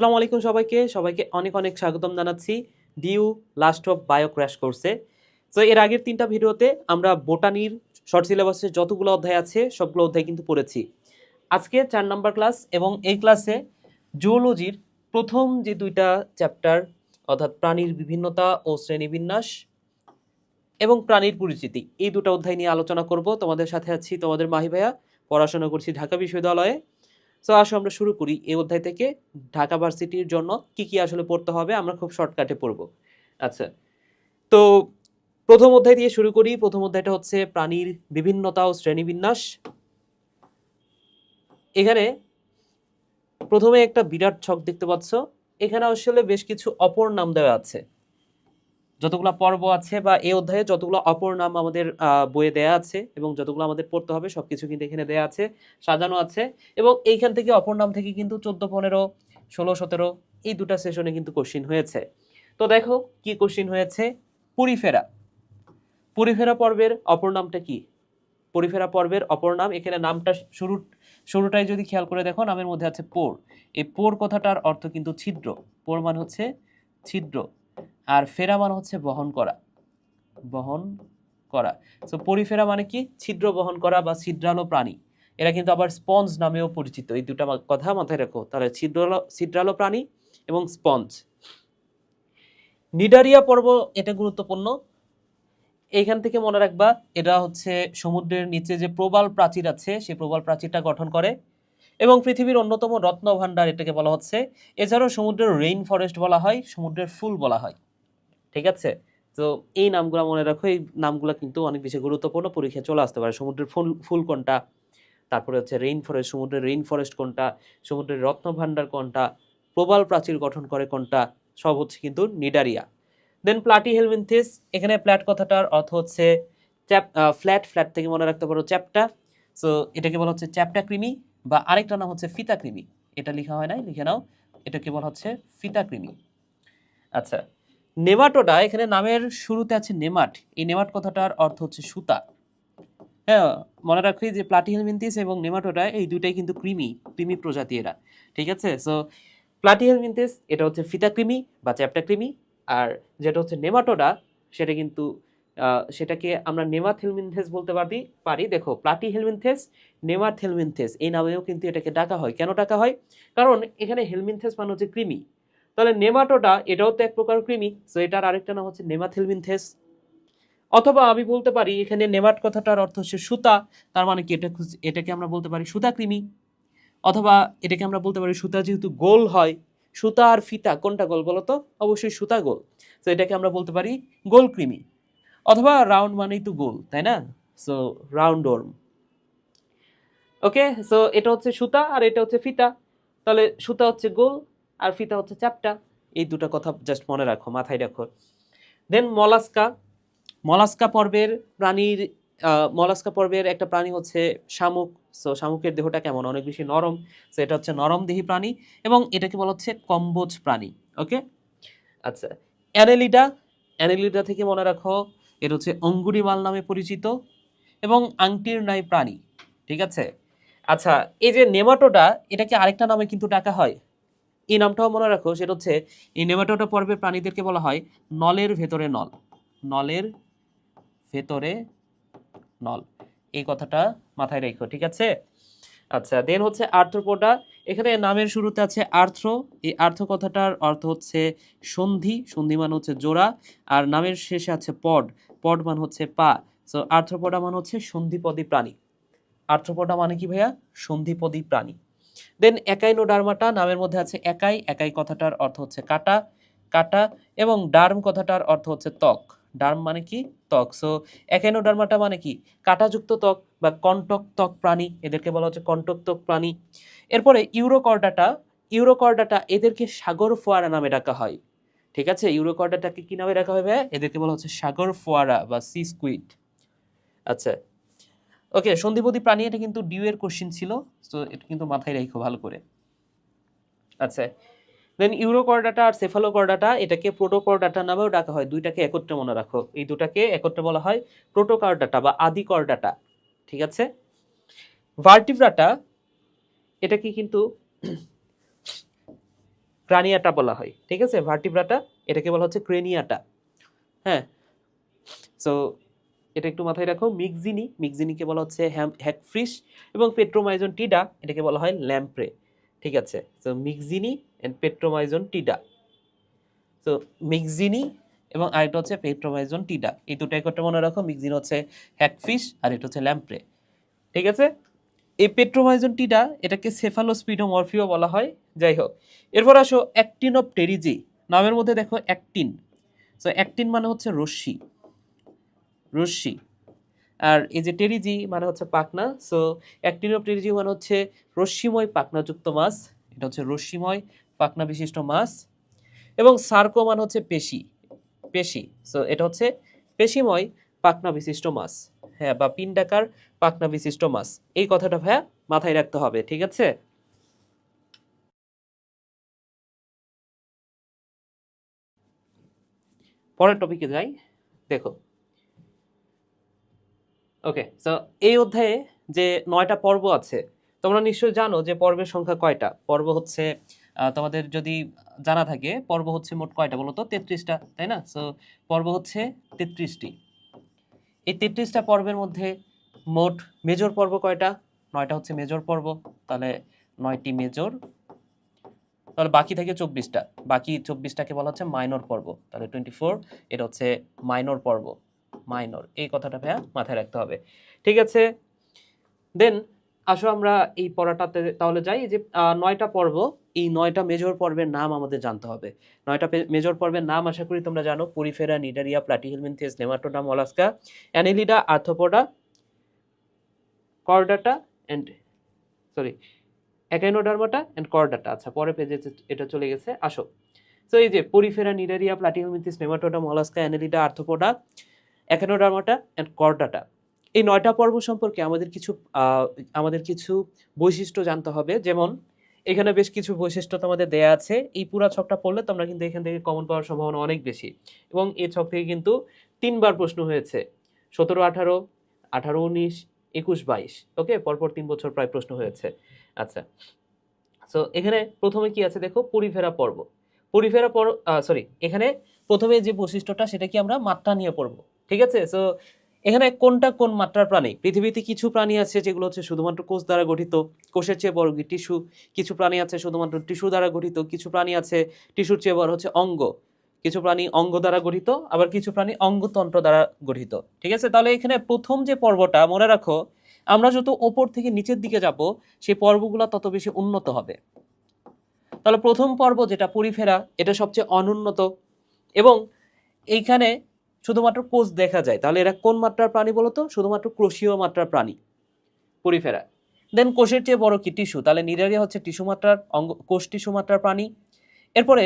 আসসালামু আলাইকুম সবাইকে সবাইকে অনেক অনেক স্বাগতম জানাচ্ছি the last of bio crash কোর্সে। তো এর আগের 3টা ভিডিওতে আমরা বোটানির শর্ট সিলেবাসে যতগুলো অধ্যায় আছে সবগুলো অধ্যায় কিন্তু পড়েছি। আজকে 4 নম্বর ক্লাস এবং এই ক্লাসে জুওলজির প্রথম যে 2টা চ্যাপ্টার অর্থাৎ প্রাণীর বিভিন্নতা ও শ্রেণীবিন্যাস এবং প্রাণীর পরিচিতি এই 2টা অধ্যায় নিয়ে আলোচনা করব। তোমাদের সাথে আছি তোমাদের মাহি ভাইয়া, পড়াশোনা করছি ঢাকা বিশ্ববিদ্যালয়ে। সো আসো আমরা শুরু করি এই অধ্যায় থেকে। ঢাকা ভার্সিটির জন্য কি কি আসলে পড়তে হবে আমরা খুব শর্টকাটে পড়ব। আচ্ছা, তো প্রথম অধ্যায় দিয়ে শুরু করি। প্রথম অধ্যায়টা হচ্ছে প্রাণীর বিভিন্নতা ও শ্রেণীবিন্যাস। এখানে প্রথমে একটা বিরাট ছক দেখতে পাচ্ছ। এখানে আসলে বেশ কিছু অপর নাম দেওয়া আছে। যতগুলো পর্ব আছে বা এই অধ্যায়ে যতগুলো অপর নাম আমাদের বইয়ে দেয়া আছে এবং যতগুলো আমাদের পড়তে হবে সবকিছু কিন্তু এখানে দেয়া আছে, সাজানো আছে। এবং এইখান থেকে অপর নাম থেকে কিন্তু 14, 15, 16, 17 এই 2টা সেশনে কিন্তু কোশ্চিন হয়েছে। তো দেখো কি কোশ্চিন হয়েছে। পরিফেরা পরিফেরা পর্বের অপর নামটা কি? পরিফেরা পর্বের অপর নাম, এখানে নামটা শুরুটাই যদি খেয়াল করে দেখো নামের মধ্যে আছে পোর। এই পোর কথাটার অর্থ কিন্তু ছিদ্র। পোর মানে হচ্ছে ছিদ্র, আর ফেরা মানে হচ্ছে বহন করা। বহন করা। সো পরিফেরা মানে কি? ছিদ্র বহন করা বা ছিদ্রালো প্রাণী। এরা কিন্তু আবার স্পঞ্জ নামেও পরিচিত। এই 2টা কথা মাথায় রাখো। তাহলে ছিদ্রালো প্রাণী এবং স্পঞ্জ। নিডারিয়া পর্ব এটা গুরুত্বপূর্ণ। এইখান থেকে মনে রাখবা এটা হচ্ছে সমুদ্রের নিচে যে প্রবাল প্রাচীর আছে সেই প্রবাল প্রাচীরটা গঠন করে এবং পৃথিবীর অন্যতম রত্ন ভাণ্ডার এটাকে বলা হচ্ছে। এছাড়াও সমুদ্রের রেইন ফরেস্ট বলা হয়, সমুদ্রের ফুল বলা হয়। ঠিক আছে, তো এই নামগুলো মনে রাখো। এই নামগুলো কিন্তু অনেক বেশি গুরুত্বপূর্ণ, পরীক্ষায় চলে আসতে পারে। সমুদ্রের ফুল ফুল কোনটা, তারপরে হচ্ছে রেইন ফরেস্ট, সমুদ্রের রেইন ফরেস্ট কোনটা, সমুদ্রের রত্ন ভাণ্ডার কোনটা, প্রবাল প্রাচীর গঠন করে কোনটা, সব হচ্ছে কিন্তু নিডারিয়া। দেন প্লাটিহেলমিনথেস। এখানে প্ল্যাট কথাটার অর্থ হচ্ছে ফ্ল্যাট। ফ্ল্যাট থেকে মনে রাখতে পারো চ্যাপ্টা। সো এটাকে বলা হচ্ছে চ্যাপ্টা কৃমি বা আরেকটা নাম হচ্ছে ফিতা কৃমি। এটা লেখা হয় নাই, লিখে নাও। এটাকে বলা হচ্ছে ফিতা কৃমি। আচ্ছা, নেমাটোডা। এখানে নামের শুরুতে আছে নেমাট। এই নেমাট কথাটার অর্থ হচ্ছে সুতা। হ্যাঁ, মনে রাখি যে প্লাটিহেলমিনথেস এবং নেমাটোডা এই দুটাই কিন্তু কৃমি প্রজাতি এরা। ঠিক আছে, সো প্লাটিহেলমিনথেস এটা হচ্ছে ফিতা কৃমি বা চ্যাপ্টা কৃমি, আর যেটা হচ্ছে নেমাটোডা সেটা কিন্তু সেটাকে আমরা নেমাথেলমিনথেস বলতে পারি। দেখো, প্লাটিহেলমিনথেস, নেমাথেলমিনথেস এই নামেও কিন্তু এটাকে ডাকা হয়। কেন ডাকা হয়? কারণ এখানে হেলমিনথেস মানে হচ্ছে কৃমি, তাহলে নেমাটোডা এটাও তো এক প্রকার কৃমি, সো এটার আরেকটা নাম হচ্ছে নেমাথেলমিনথেস। অথবা আমি বলতে পারি এখানে নেমাট কথাটার অর্থ হচ্ছে সুতা, তার মানে কি এটাকে আমরা বলতে পারি সুতা কৃমি। অথবা এটাকে আমরা বলতে পারি সুতা যেহেতু গোল হয়, সুতা আর ফিতা কোনটা গোল বলো তো? অবশ্যই সুতা গোল, তো এটাকে আমরা বলতে পারি গোল কৃমি। অথবা রাউন্ড মানেই তো গোল, তাই না? So round worm. Okay, so এটা হচ্ছে সুতা আর এটা হচ্ছে ফিতা। তাহলে সুতা হচ্ছে গোল আর ফিতা হচ্ছে চ্যাপ্টা। এই 2টা কথা জাস্ট মনে রাখো, মাথায় রাখো। দেন মলাস্কা। মলাস্কা পর্বের প্রাণীর মলাস্কা পর্বের একটা প্রাণী হচ্ছে শামুক। সো শামুকের দেহটা কেমন? অনেক বেশি নরম। সো এটা হচ্ছে নরমদেহী প্রাণী এবং এটাকে বলা হচ্ছে কম্বোজ প্রাণী। ওকে, আচ্ছা। অ্যানেলিডা। অ্যানেলিডা থেকে মনে রাখো এটা হচ্ছে অঙ্গুরিমাল নামে পরিচিত এবং আংটির ন্যায় প্রাণী। ঠিক আছে, আচ্ছা। এই যে নেমাটোডা, এটাকে আরেকটা নামে কিন্তু ডাকা হয়। এই নামটাও মনে রাখো, সেটা হচ্ছে এই নেমাটোডা পর্বের প্রাণীদেরকে বলা হয় নলের ভেতরে নল। নলের ভেতরে নল, এই কথাটা মাথায় রেখো। ঠিক আছে, আচ্ছা। দেন হচ্ছে আর্থ্রোপোডা। এখানে নামের শুরুতে আছে আর্থ্রো। এই আর্থ্রো কথাটার অর্থ হচ্ছে সন্ধি। সন্ধি মানে হচ্ছে জোড়া। আর নামের শেষে আছে পড। পড মানে হচ্ছে পা। সো আর্থ্রোপোডা মানে হচ্ছে সন্ধিপদী প্রাণী। আর্থ্রোপোডা মানে কি ভাইয়া? সন্ধিপদী প্রাণী। দেন একাইনোডার্মাটা। নামের মধ্যে আছে একাই। একাই কথাটার অর্থ হচ্ছে কাটা। কাটা এবং ডার্ম কথাটার অর্থ হচ্ছে ত্বক। ডার্ম মানে কি? ত্বক। সো একাইনোডার্মাটা মানে কি? কাঁটাযুক্ত ত্বক বা কন্টক ত্বক প্রাণী, এদেরকে বলা হচ্ছে কন্টক ত্বক প্রাণী। এরপরে ইউরোকর্ডাটা। ইউরোকর্ডাটা এদেরকে সাগর ফোয়ারা নামে ডাকা হয়। ঠিক আছে, ইউরোকর্ডাটাকে কি নামে ডাকা হবে? এদেরকে বলা হচ্ছে সাগর ফোয়ারা বা সি স্কুইড। আচ্ছা, ওকে। সন্ধিপদী প্রাণী, এটা কিন্তু ডিউ এর কোশ্চিন ছিল, তো এটা কিন্তু মাথায় রাখো ভালো করে। আচ্ছা, দেন ইউরোকর্ডাটা আর সেফালোকর্ডাটা এটাকে প্রোটোকর্ডাটা নামেও ডাকা হয়। দুইটাকে একত্রে মনে রাখো, এই দুটাকে একত্রে বলা হয় প্রোটোকর্ডাটা বা আদিকর্ডাটা। ঠিক আছে, ভার্টিব্রাটা এটাকে কিন্তু ক্রানিয়াটা বলা হয়, ঠিক আছে, ভার্টিব্রাটা এটাকে বলা হচ্ছে ক্রেনিয়াটা। হ্যাঁ, সো এটা একটু মাথায় রাখো। মিক্সিনিকে বলা হচ্ছে হ্যাগফিশ, এবং পেট্রোমাইজন টিডা এটাকে বলা হয় ল্যাম্প্রে। ঠিক আছে, সো মিক্সিনি এন্ড পেট্রোমাইজন টিডা। সো মিক্সিনি এবং আরেকটা হচ্ছে পেট্রোমাইজন টিডা, এই দুটো একটা মনে রাখো। মিক্সিনি হচ্ছে হ্যাগফিশ আর এটা হচ্ছে ল্যাম্প্রে। ঠিক আছে, এই পেট্রোমাইজন টিডা এটাকে সেফালোস্পিডোমরফিও বলা হয়। যাই হোক, এরপর আসো অ্যাক্টিন অফ টেরিজি। নামের মধ্যে দেখো অ্যাক্টিন, সো অ্যাক্টিন মানে হচ্ছে রশ্মি, রশ্মি। আর এই যে টেরিজি মানে হচ্ছে পাখনা, সো অ্যাক্টিন অফ টেরিজি মানে হচ্ছে রশ্মিময় পাখনাযুক্ত মাছ। এটা হচ্ছে রশ্মিময় পাখনা বিশিষ্ট মাছ। এবং সার্কো মানে হচ্ছে পেশি, পেশি, সো এটা হচ্ছে পেশিময় পাখনা বিশিষ্ট মাছ। হ্যাঁ, বা পিণ্ডাকার পাখনা বিশিষ্ট মাছ। এই কথাটা ভাইয়া মাথায় রাখতে হবে, ঠিক আছে। পরের টপিকে যাই, দেখো। ওকে, সো এই অধ্যায়ে যে 9টা পর্ব আছে, তোমরা নিশ্চয়ই জানো যে পর্বের সংখ্যা কয়টা। পর্ব হচ্ছে তোমাদের যদি জানা থাকে, পর্ব হচ্ছে মোট কয়টা বলো তো? 33টা, তাই না? সো পর্ব হচ্ছে 33টি। এই 33টা পর্বের মধ্যে মোট মেজর পর্ব কয়টা? 9টা হচ্ছে মেজর পর্ব, তাহলে 9টি মেজর। তাহলে বাকি থাকে 24টা, বাকি 24টাকে বলা হচ্ছে মাইনর পর্ব। তাহলে 24 এটা হচ্ছে মাইনর পর্ব, মাইনর, এই কথাটা ভাইয়া মাথায় রাখতে হবে। ঠিক আছে, দেন আসো আমরা এই পড়াটাতে তাহলে যাই। যে 9টা পর্ব, এই 9টা মেজর পর্বের নাম আমাদের জানতে হবে। 9টা মেজর পর্বের নাম আশা করি তোমরা জানো। Porifera, Cnidaria, Platyhelminthes, Nematoda, Mollusca, Annelida, Arthropoda, Chordata and sorry Echinodermata and Chordata. আচ্ছা, পরের পেজে এটা চলে গেছে, আসো। সো এই যে Porifera, Cnidaria, Platyhelminthes, Nematoda, Mollusca, Annelida, Arthropoda, Echinodermata and Chordata. এই 9টা পর্ব সম্পর্কে আমাদের কিছু বৈশিষ্ট্য জানতে হবে। যেমন এখানে বেশ কিছু বৈশিষ্ট্য তোমাদের দেয়া আছে। এই পুরো ছকটা পড়লে তোমরা কিন্তু এখান থেকে কমন পাওয়ার সম্ভাবনা অনেক বেশি। এবং এই ছক থেকে কিন্তু 3বার প্রশ্ন হয়েছে, 17, 18, 18, 19, 21, 22। ওকে, পরপর 3 বছর প্রায় প্রশ্ন হয়েছে। আচ্ছা, সো এখানে প্রথমে কি আছে দেখো, পরিফেরা পর্ব। পরিফেরা পর্ব, এখানে প্রথমে যে বৈশিষ্ট্যটা সেটা কি আমরা মাত্রা নিয়ে পড়বো। ঠিক আছে, সো এখানে কোনটা কোন মাত্রার প্রাণী? পৃথিবীতে কিছু প্রাণী আছে যেগুলো হচ্ছে শুধুমাত্র কোষ দ্বারা গঠিত, কোষের চেয়ে বড় টিস্যু। কিছু প্রাণী আছে শুধুমাত্র টিস্যু দ্বারা গঠিত, কিছু প্রাণী আছে টিস্যুর চেয়ে বড় হচ্ছে অঙ্গ, কিছু প্রাণী অঙ্গ দ্বারা গঠিত, আবার কিছু প্রাণী অঙ্গতন্ত্র দ্বারা গঠিত। ঠিক আছে, তাহলে এখানে প্রথম যে পর্বটা মনে রাখো, আমরা যত ওপর থেকে নিচের দিকে যাব সেই পর্বগুলো তত বেশি উন্নত হবে। তাহলে প্রথম পর্ব যেটা পরিফেরা, এটা সবচেয়ে অনুন্নত এবং এইখানে শুধুমাত্র কোষ দেখা যায়। তাহলে এরা কোন মাত্রার প্রাণী বলতো? শুধুমাত্র কোষীয় মাত্রার প্রাণী, পরিফেরা। দেন কোষের চেয়ে বড় কি? টিস্যু। তাহলে নিডারিয়া হচ্ছে টিস্যু মাত্রার অঙ্গ, কোষ টিস্যু মাত্রার প্রাণী। এরপরে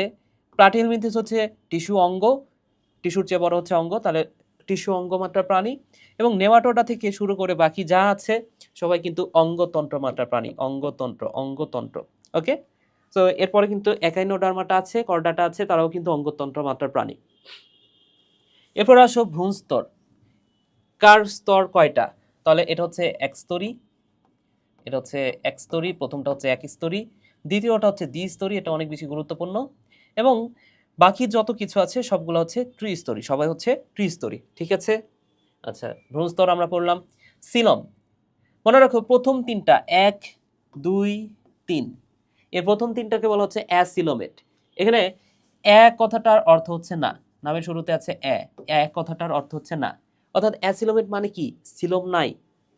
প্লাটিহেলমিনথেস হচ্ছে টিস্যু অঙ্গ, টিস্যুর চেয়ে বড় হচ্ছে অঙ্গ, তাহলে টিস্যু অঙ্গ মাত্রার প্রাণী। এবং নেমাটোডা থেকে শুরু করে বাকি যা আছে সবাই কিন্তু অঙ্গতন্ত্র মাত্রার প্রাণী, অঙ্গতন্ত্র, অঙ্গতন্ত্র। ওকে, তো এরপরে কিন্তু একাইনোডার্মাটা আছে, কর্ডাটা আছে, তারাও কিন্তু অঙ্গতন্ত্র মাত্রার প্রাণী। এরপর আসো ভ্রূণ স্তর। কার স্তর কয়টা? তাহলে এটা হচ্ছে একস্তরী, এটা হচ্ছে একস্তরী। প্রথমটা হচ্ছে একস্তরী, দ্বিতীয়টা হচ্ছে দ্বিস্তরী, এটা অনেক বেশি গুরুত্বপূর্ণ। এবং বাকি যত কিছু আছে সবগুলো হচ্ছে ত্রিস্তরী, সবাই হচ্ছে ত্রিস্তরী। ঠিক আছে, আচ্ছা, ভ্রূণ স্তর আমরা পড়লাম। সিলম, মনে রাখো প্রথম তিনটা 1, 2, 3, এর প্রথম তিনটাকে বলা হচ্ছে অ্যাসিলোমেট। এখানে কথাটার অর্থ হচ্ছে না, নামের শুরুতে আছে কথাটার অর্থ হচ্ছে না, অর্থাৎ অ্যাসিলোমেট মানে কি? সিলোম নাই।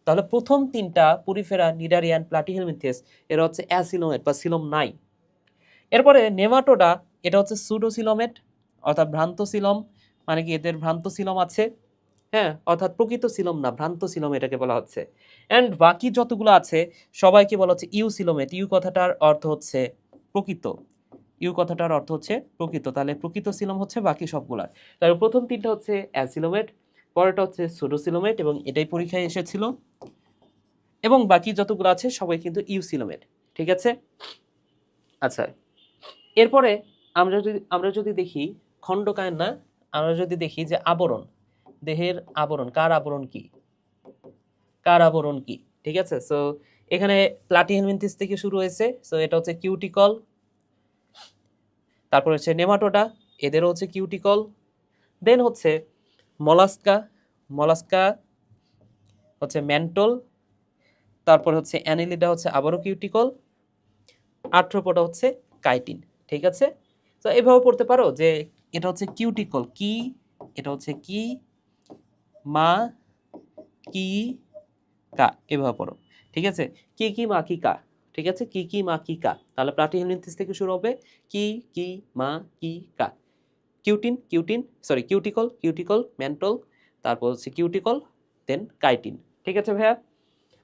তাহলে প্রথম তিনটা পরিফেরা, নিডারিয়ান, প্লাটিহেলমিনথেস, এরা হচ্ছে অ্যাসিলোমেট বা সিলোম নাই। এরপরে নেমাটোডা, এটা হচ্ছে সুডোসিলোমেট, অর্থাৎ ভ্রান্ত সিলম, মানে কি এদের ভ্রান্ত সিলম আছে। হ্যাঁ, অর্থাৎ প্রকৃত সিলম না, ভ্রান্ত সিলম এটাকে বলা হচ্ছে। অ্যান্ড বাকি যতগুলো আছে সবাইকে বলা হচ্ছে ইউসিলোমেট। ইউ কথাটার অর্থ হচ্ছে প্রকৃত, ইউ কথাটার অর্থ হচ্ছে প্রকৃত। তাহলে প্রকৃত সিলম হচ্ছে বাকি সবগুলার। তাহলে প্রথম তিনটা হচ্ছে অ্যাসিলোমেট, পরেরটা হচ্ছে সুডোসিলোমেট এবং এটাই পরীক্ষায় এসেছিল, এবং বাকি যতগুলো আছে সবাই কিন্তু ইউসিলোমেট। ঠিক আছে, আচ্ছা। এরপরে আমরা যদি দেখি খণ্ডকায়ন না, আমরা যদি দেখি যে আবরণ, দেহের আবরণ, কার আবরণ কি? কার আবরণ কি? ঠিক আছে, সো এখানে প্লাটিহেলমিনথেস থেকে শুরু হয়েছে, সো এটা হচ্ছে কিউটিকল, তারপর হচ্ছে নেমাটোডা, এদেরও হচ্ছে কিউটিকল। দেন হচ্ছে মলাস্কা, মলাস্কা হচ্ছে ম্যান্টল। তারপর হচ্ছে অ্যানিলিডা হচ্ছে আবারও কিউটিকল। আর্থ্রোপোডা হচ্ছে কাইটিন। ঠিক আছে, তো এভাবে পড়তে পারো যে এটা হচ্ছে কিউটিকল কি, এটা হচ্ছে কি মা কি কা, এভাবে পড়ো। ঠিক আছে, কি মা কি কা। ঠিক আছে, কি মা কি কা, তাহলে প্লাটিহেলমিনথেস থেকে শুরু হবে কি মা কি কা। কিউটিন সরি কিউটিকল ম্যান্টল, তারপর হচ্ছে কিউটিকল, দেন কাইটিন। ঠিক আছে ভাইয়া,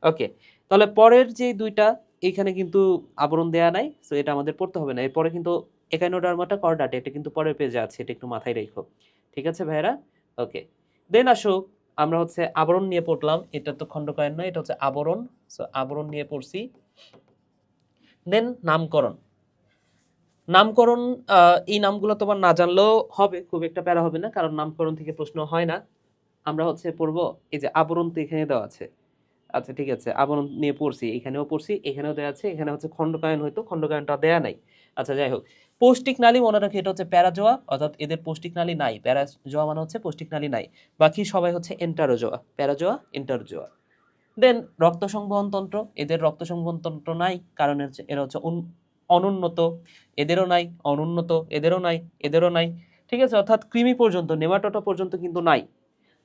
ওকে। তাহলে পরের যে দুইটা এখানে কিন্তু আবরণ দেয়া নাই, সো এটা আমাদের পড়তে হবে না। এরপরে কিন্তু একাইনোডার্মাটা কর্ডাটা, এটা কিন্তু পরের পেজে আছে, এটা একটু মাথায় রেখো। ঠিক আছে ভাইয়ারা, ওকে। দেন আসো আমরা হচ্ছে আবরণ নিয়ে পড়লাম, এটা তো খণ্ডকায়ন নয়, এটা হচ্ছে আবরণ। সো আবরণ নিয়ে পড়ছি। দেন নামকরণ। নামকরণ, এই নামগুলো তোমার না জানলেও হবে, খুব একটা প্যারা হবে না, কারণ নামকরণ থেকে প্রশ্ন হয় না। আমরা হচ্ছে পড়বো, এই যে আবরণ তো এখানে দেওয়া আছে। আচ্ছা ঠিক আছে, আবরণ নিয়ে পড়ছি, এখানেও পড়ছি, এখানেও দেওয়া আছে, এখানে হচ্ছে খণ্ডকায়ন, হয়তো খণ্ডকায়নটা দেয়া নাই। আচ্ছা যাই হোক, পৌষ্টিক নালী মনে রাখি, এটা হচ্ছে প্যারাজোয়া, অর্থাৎ এদের পৌষ্টিক নালী নাই। প্যারাজোয়া মানে হচ্ছে পৌষ্টিক নালী নাই, বাকি সবাই হচ্ছে এন্টারোজোয়া, প্যারাজোয়া এন্টারোজোয়া। দেন রক্ত সংবহন তন্ত্র, এদের রক্ত সংবহন তন্ত্র নাই, কারণ এরা হচ্ছে অনুন্নত, এদেরও নাই, অনুন্নত এদেরও নাই, এদেরও নাই। ঠিক আছে, অর্থাৎ কৃমি পর্যন্ত, নেমাটোটা পর্যন্ত কিন্তু নাই।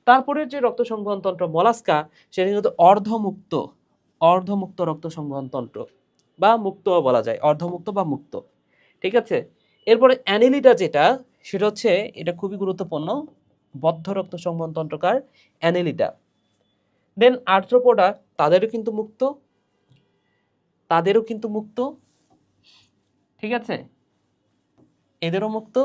তারপরে যে রক্ত সংবহন তন্ত্র মলাস্কা, সেটা কিন্তু অর্ধমুক্ত রক্ত সংবহন তন্ত্র, বা মুক্ত বলা যায়, অর্ধমুক্ত বা মুক্ত। ঠিক আছে, এরপরে অ্যানিলিডা যেটা, সেটা হচ্ছে, এটা খুবই গুরুত্বপূর্ণ, বদ্ধ রক্ত সংবহন তন্ত্রকার অ্যানিলিডা। দেন আর্থ্রোপোডা, তাদেরও কিন্তু মুক্ত। ঠিক আছে, এদেরও মুক্ত।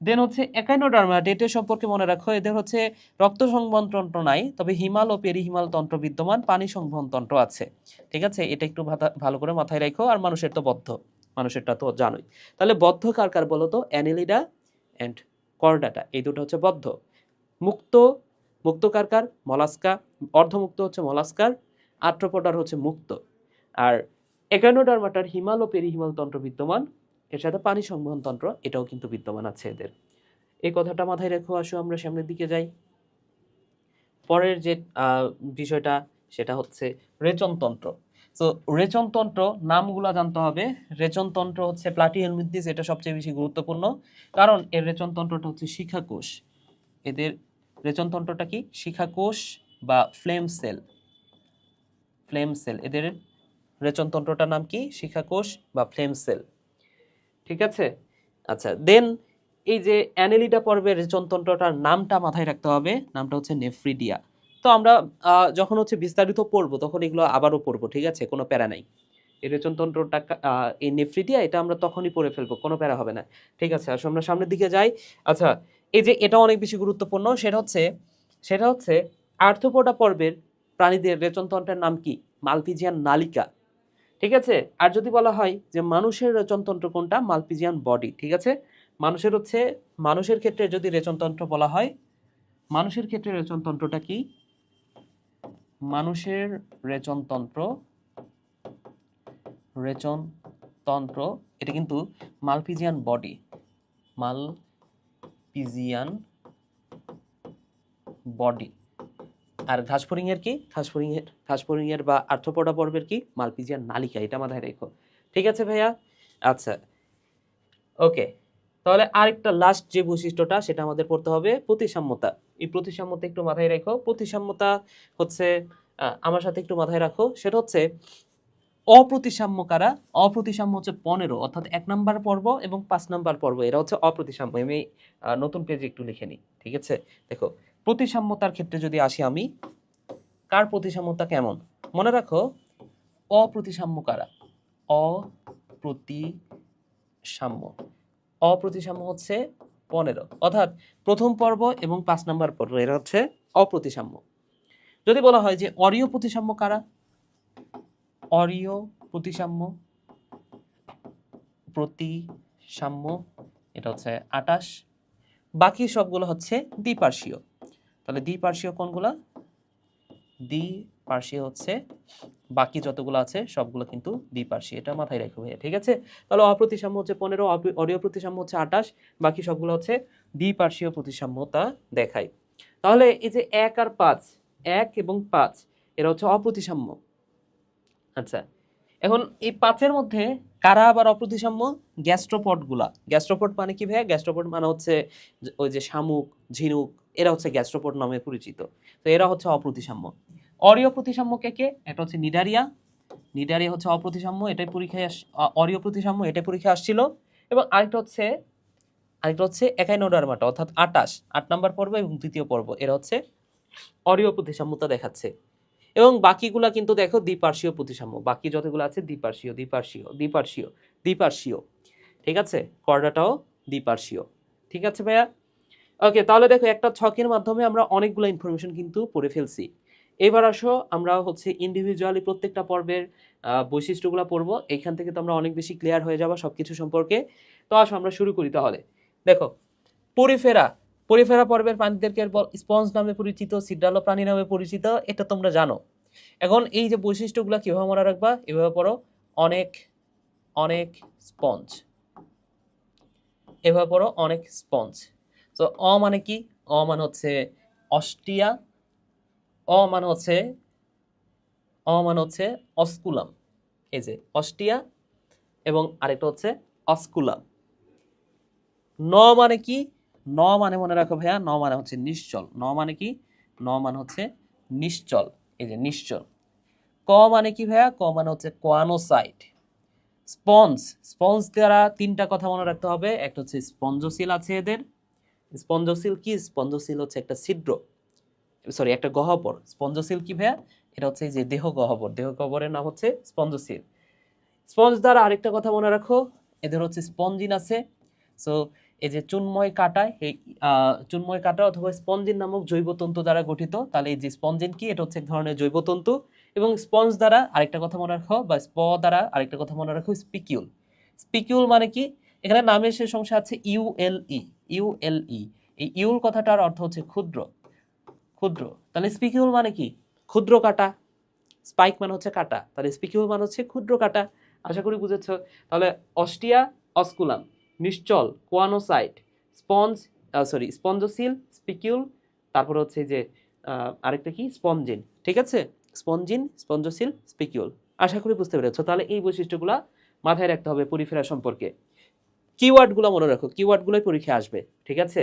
দেন হচ্ছে একাইনোডার্মা, ডেটের সম্পর্কে মনে রাখো, এদের হচ্ছে রক্ত সংবহন তন্ত্র নাই, তবে হিমাল ও পেরিহিমাল তন্ত্র বিদ্যমান, পানি সংবহন তন্ত্র আছে। ঠিক আছে, এটা একটু ভালো করে মাথায় রাখো। আর মানুষের তো বদ্ধ, মানুষেরটা তো জানোই। তাহলে বদ্ধ কার কার বলো তো? অ্যানিলিডা অ্যান্ড কর্ডাটা, এই দুটো হচ্ছে বদ্ধ। মুক্ত কার কার? মলাস্কা। অর্ধমুক্ত হচ্ছে মলাস্কার, আর্থ্রোপোডার হচ্ছে মুক্ত। আর একাইনোডার্মাটার হিমাল ও পেরিহিমাল তন্ত্র বিদ্যমান, এর সাথে পানি সংবহন তন্ত্র এটাও কিন্তু বিদ্যমান আছে এদের। এই কথাটা মাথায় রেখো। আসো আমরা সামনের দিকে যাই। পরের যে বিষয়টা, সেটা হচ্ছে রেচনতন্ত্র। তো রেচনতন্ত্র নামগুলো জানতে হবে। রেচনতন্ত্র হচ্ছে প্লাটিহেলমিনথেস, এটা সবচেয়ে বেশি গুরুত্বপূর্ণ, কারণ এর রেচনতন্ত্রটা হচ্ছে শিখাকোষ। এদের রেচনতন্ত্রটা কি? শিখাকোষ বা ফ্লেম সেল। এদের রেচনতন্ত্রটার নাম কি? শিখাকোষ বা ফ্লেম সেল। ঠিক আছে, আচ্ছা। দেন এই যে অ্যানেলিডা পর্বের রেচনতন্ত্রটার নামটা মাথায় রাখতে হবে, নামটা হচ্ছে নেফ্রিডিয়া। তো আমরা যখন হচ্ছে বিস্তারিত পড়বো, তখন এগুলো আবারও পড়বো, ঠিক আছে, কোনো প্যারা নাই। এই রেচনতন্ত্রটা এই নেফ্রিডিয়া, এটা আমরা তখনই পড়ে ফেলবো, কোনো প্যারা হবে না। ঠিক আছে, আসলে আমরা সামনের দিকে যাই। আচ্ছা, এই যে এটা অনেক বেশি গুরুত্বপূর্ণ, সেটা হচ্ছে আর্থ্রোপোডা পর্বের প্রাণীদের রেচনতন্ত্রের নাম কি? মালপিজিয়ান নালিকা। ঠিক আছে, আর যদি বলা হয় যে মানুষের রেচনতন্ত্র কোনটা? Malpighian body. ঠিক আছে, মানুষের ক্ষেত্রে যদি রেচনতন্ত্র বলা হয়, মানুষের ক্ষেত্রে রেচনতন্ত্রটা কি? মানুষের রেচনতন্ত্র এটা কিন্তু মালপিজিয়ান বডি। আর ঘাসফড়িংয়ের কি? ঘাসফড়িংয়ের বা আর্থ্রোপোডা পর্বের কি? মালপিজিয়ান নালিকা। এটা মাথায় রেখো। ঠিক আছে ভাইয়া, আচ্ছা ওকে। তাহলে আরেকটা লাস্ট যে বৈশিষ্ট্যটা, সেটা আমাদের পড়তে হবে প্রতিসাম্যতা। এই প্রতিসাম্যতা একটু মাথায় রেখো। প্রতিসাম্যতা হচ্ছে, আমার সাথে একটু মাথায় রাখো, সেটা হচ্ছে অপ্রতিসাম্য কারা? অপ্রতিসাম্য হচ্ছে 15, অর্থাৎ 1 নাম্বার পর্ব এবং 5 নাম্বার পর্ব, এরা হচ্ছে অপ্রতিসাম্য। আমি নতুন পেজে একটু লিখে নিই। ঠিক আছে, দেখো প্রতিসাম্যতার ক্ষেত্রে যদি আসি আমি, কার প্রতিসাম্যতা কেমন? মনে রাখো, অপ্রতিসাম্য কারা? অপ্রতিসাম্য হচ্ছে 15, অর্থাৎ প্রথম পর্ব এবং 5 নাম্বার পর্ব, এরা হচ্ছে অপ্রতিসাম্য। যদি বলা হয় যে অরীয় প্রতিসাম্য কারা? অরীয় প্রতিসাম্য এটা হচ্ছে 28, বাকি সবগুলো হচ্ছে দ্বিপার্শ্বীয়। তাহলে দ্বিপার্শ্বীয় কোনগুলা? পার্শ্বীয় হচ্ছে বাকি যতগুলো আছে সবগুলো কিন্তু দ্বিপার্শ্বীয়, এটা মাথায় রাখো ভাইয়া, ঠিক আছে? তাহলে অপ্রতিসাম্য হচ্ছে 15, অরীয় প্রতিসাম্য হচ্ছে 28, বাকি সবগুলো হচ্ছে দ্বিপার্শ্বীয় প্রতিসাম্যতা দেখায়। তাহলে এই যে 1 আর 5, 1 এবং 5 এরা হচ্ছে অপ্রতিসাম্য। আচ্ছা, এখন এই 5-এর মধ্যে কারা আবার অপ্রতিসাম্য? গ্যাস্ট্রোপডগুলা। গ্যাস্ট্রোপড মানে কি ভাইয়া? গ্যাস্ট্রোপড মানে হচ্ছে ওই যে শামুক, ঝিনুক, এরা হচ্ছে গ্যাস্ট্রোপড নামে পরিচিত। তো এরা হচ্ছে অপ্রতিসাম্য। অরীয় প্রতিসাম্য কে কে? একটা হচ্ছে নিডারিয়া। নিডারিয়া হচ্ছে অপ্রতিসাম্য, এটাই পরীক্ষায় অরীয় প্রতিসাম্য, এটাই পরীক্ষায় আসছিল। এবং আরেকটা হচ্ছে একাইনোডার্মাটা, অর্থাৎ 28, 8 নাম্বার পর্ব এবং দ্বিতীয় পর্ব, এরা হচ্ছে অরীয় প্রতিসাম্যতা দেখাচ্ছে। এবং বাকিগুলা কিন্তু দেখো দ্বিপার্শ্বীয় প্রতিসাম্য, বাকি যতগুলো আছে দ্বিপার্শ্বীয়, দ্বিপার্শ্বীয়, দ্বিপার্শ্বীয়, দ্বিপার্শ্বীয়, ঠিক আছে? কর্ডাটাও দ্বিপার্শ্বীয়, ঠিক আছে ভাইয়া? ওকে, তাহলে দেখো একটা ছকের মাধ্যমে আমরা অনেকগুলো ইনফরমেশন কিন্তু পড়ে ফেলছি। এবার আসো আমরা হচ্ছে ইন্ডিভিজুয়ালি প্রত্যেকটা পর্বের বৈশিষ্ট্যগুলো পড়বো। এইখান থেকে তো আমরা অনেক বেশি ক্লিয়ার হয়ে যাবো সবকিছু সম্পর্কে। তো আসো আমরা শুরু করি তাহলে। দেখো, পরিফেরা, পরিফেরা পর্বের প্রাণীদেরকে স্পঞ্জ নামে পরিচিত, ছিদ্রালো প্রাণী নামে পরিচিত, এটা তোমরা জানো। এখন এই যে বৈশিষ্ট্যগুলো কিভাবে মনে রাখবা? এভাবে পড়ো, অনেক অনেক স্পঞ্জ, এভাবে পড়ো, অনেক স্পঞ্জ। তো মানে কি? মানে হচ্ছে অস্টিয়া, মানে হচ্ছে অস্কুলাম। এই যে অস্টিয়া এবং আরেকটা হচ্ছে অস্কুলাম। মানে কি? মানে মনে রাখো ভাইয়া, মানে হচ্ছে নিশ্চল। মানে কি? মানে হচ্ছে নিশ্চল, এই যে নিশ্চল। মানে কি ভাইয়া? মানে হচ্ছে কোয়ানোসাইট। স্পঞ্জ, স্পঞ্জ দ্বারা 3টা কথা মনে রাখতে হবে। একটা হচ্ছে স্পঞ্জোসিল আছে এদের। স্পঞ্জোসিল কি? স্পঞ্জোসিল হচ্ছে একটা ছিদ্র, সরি একটা গহ্বর। স্পঞ্জোসিল কি ভাইয়া? এটা হচ্ছে যে দেহ গহ্বর, দেহ গহ্বরের নাম হচ্ছে স্পঞ্জোসিল। স্পঞ্জ দ্বারা আরেকটা কথা মনে রাখো, এদের হচ্ছে স্পঞ্জিন আছে। সো এই যে চুনময় কাঁটা, এই চুনময় কাঁটা অথবা স্পঞ্জিন নামক জৈবতন্তু দ্বারা গঠিত। তাহলে এই যে স্পঞ্জিন কি? এটা হচ্ছে এক ধরনের জৈবতন্তু। এবং স্পঞ্জ দ্বারা আরেকটা কথা মনে রাখো, বা দ্বারা আরেকটা কথা মনে রাখো, স্পিকিউল। স্পিকিউল মানে কি? এখানে নামের শেষ অংশে আছে ইউএলই, ইউএলই। এই ইউল কথাটার অর্থ হচ্ছে ক্ষুদ্র, ক্ষুদ্র। তাহলে স্পিকিউল মানে কি? ক্ষুদ্র কাঁটা। স্পাইক মানে হচ্ছে কাঁটা, তাহলে স্পিকিউল মানে হচ্ছে ক্ষুদ্র কাঁটা। আশা করি বুঝেছ। তাহলে অস্টিয়া, অস্কুলাম, নিশ্চল, কোয়ানোসাইট, স্পঞ্জ, স্পঞ্জোসিল, স্পিকিউল, তারপর হচ্ছে যে আরেকটা কি? স্পঞ্জিন, ঠিক আছে? Spongin, স্পঞ্জোসিল, spicule. আশা করি বুঝতে পেরেছ। তাহলে এই বৈশিষ্ট্যগুলা মাথায় রাখতে হবে পরিফেরা সম্পর্কে। কিওয়ার্ডগুলো মনে রাখো, কিওয়ার্ডগুলোই পরীক্ষায় আসবে, ঠিক আছে?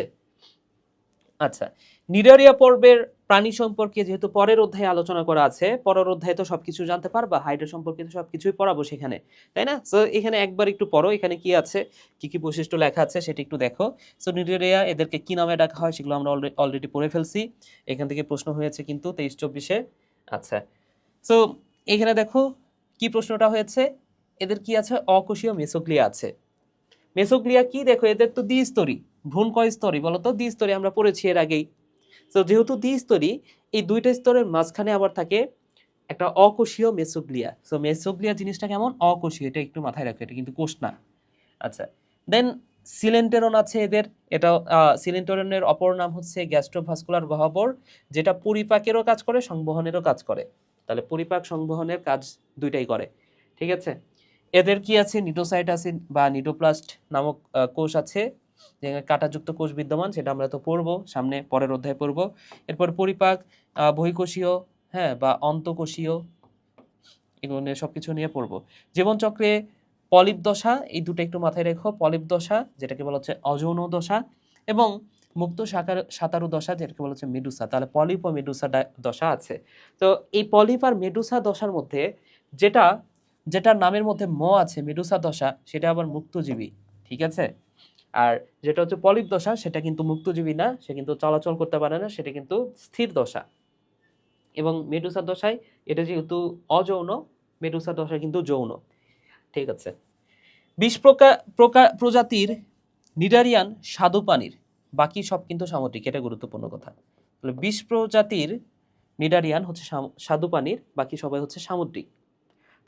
আচ্ছা, নিডারিয়া পর্বের প্রাণী সম্পর্কে যেহেতু পরের অধ্যায়ে আলোচনা করা আছে, পরের অধ্যায়ে তো সবকিছু জানতে পারবা, হাইড্রা সম্পর্কে তো সবকিছুই পড়াবো সেখানে, তাই না? সো এখানে একবার একটু পড়ো, এখানে কি আছে, কি কি বৈশিষ্ট্য লেখা আছে সেটা একটু দেখো। সো নিডারিয়া এদেরকে কি নামে ডাকা হয় সেগুলো আমরা অলরেডি পড়ে ফেলছি। এখান থেকে প্রশ্ন হয়েছে কিন্তু 23-24-এ। আচ্ছা, সো এখানে দেখো কি প্রশ্নটা হয়েছে, এদের কি আছে? অকোষীয় মেসোগ্লিয়া আছে। মেসোগ্লিয়া কি? দেখো এদের তো দ্বিস্তরী। ভ্রূণ কয় স্তরী বলো তো? দ্বিস্তরী, আমরা পড়েছি এর আগেই। তো যেহেতু দ্বিস্তরী, এই দুইটা স্তরের মাঝখানে আবার থাকে একটা অকোষীয় মেসোগ্লিয়া। সো মেসোগ্লিয়া জিনিসটা কেমন? অকোষীয়, এটা একটু মাথায় রাখো, এটা কিন্তু কোষ না। আচ্ছা, দেন সিলেন্টেরন আছে এদের। এটা সিলেন্টেরনের অপর নাম হচ্ছে গ্যাস্ট্রোভাস্কুলার গহ্বর, যেটা পরিপাকেরও কাজ করে, সংবহনেরও কাজ করে। তাহলে পরিপাক সংবহনের কাজ দুইটাই করে, ঠিক আছে? এদের কি আছে? নিডোসাইট আছে বা নিডোপ্লাস্ট নামক কোষ আছে, যেখানে কাঁটাযুক্ত কোষ বিদ্যমান, সেটা আমরা তো পড়বো সামনে, পরের অধ্যায়ে পড়বো। এরপর পরিপাক, বহিঃকোষীয়, হ্যাঁ, বা অন্তঃকোষীয়, এগুলো নিয়ে সবকিছু নিয়ে পড়বো। জীবনচক্রে পলিপ দশা, এই দুটো একটু মাথায় রেখো। পলিপ দশা যেটাকে বলা হচ্ছে অযৌন দশা, এবং মুক্ত সাঁতারু দশা যেটাকে বলা হচ্ছে মেডুসা। তাহলে পলিপ ও মেডুসা দশা আছে। তো এই পলিপ আর মেডুসা দশার মধ্যে যেটা, যেটার নামের মধ্যে ম আছে, মেডুসা দশা, সেটা আবার মুক্তজীবী, ঠিক আছে? আর যেটা হচ্ছে পলিপ দশা, সেটা কিন্তু মুক্তজীবী না, সে কিন্তু চলাচল করতে পারে না, সেটা কিন্তু স্থির দশা। এবং মেডুসা দশায়, এটা যেহেতু অযৌন, মেডুসা দশা কিন্তু যৌন, ঠিক আছে? 20 প্রজাতির নিডারিয়ান স্বাদু পানির, বাকি সব কিন্তু সামুদ্রিক, এটা গুরুত্বপূর্ণ কথা। তাহলে 20 প্রজাতির নিডারিয়ান হচ্ছে স্বাদু পানির, বাকি সবাই হচ্ছে সামুদ্রিক।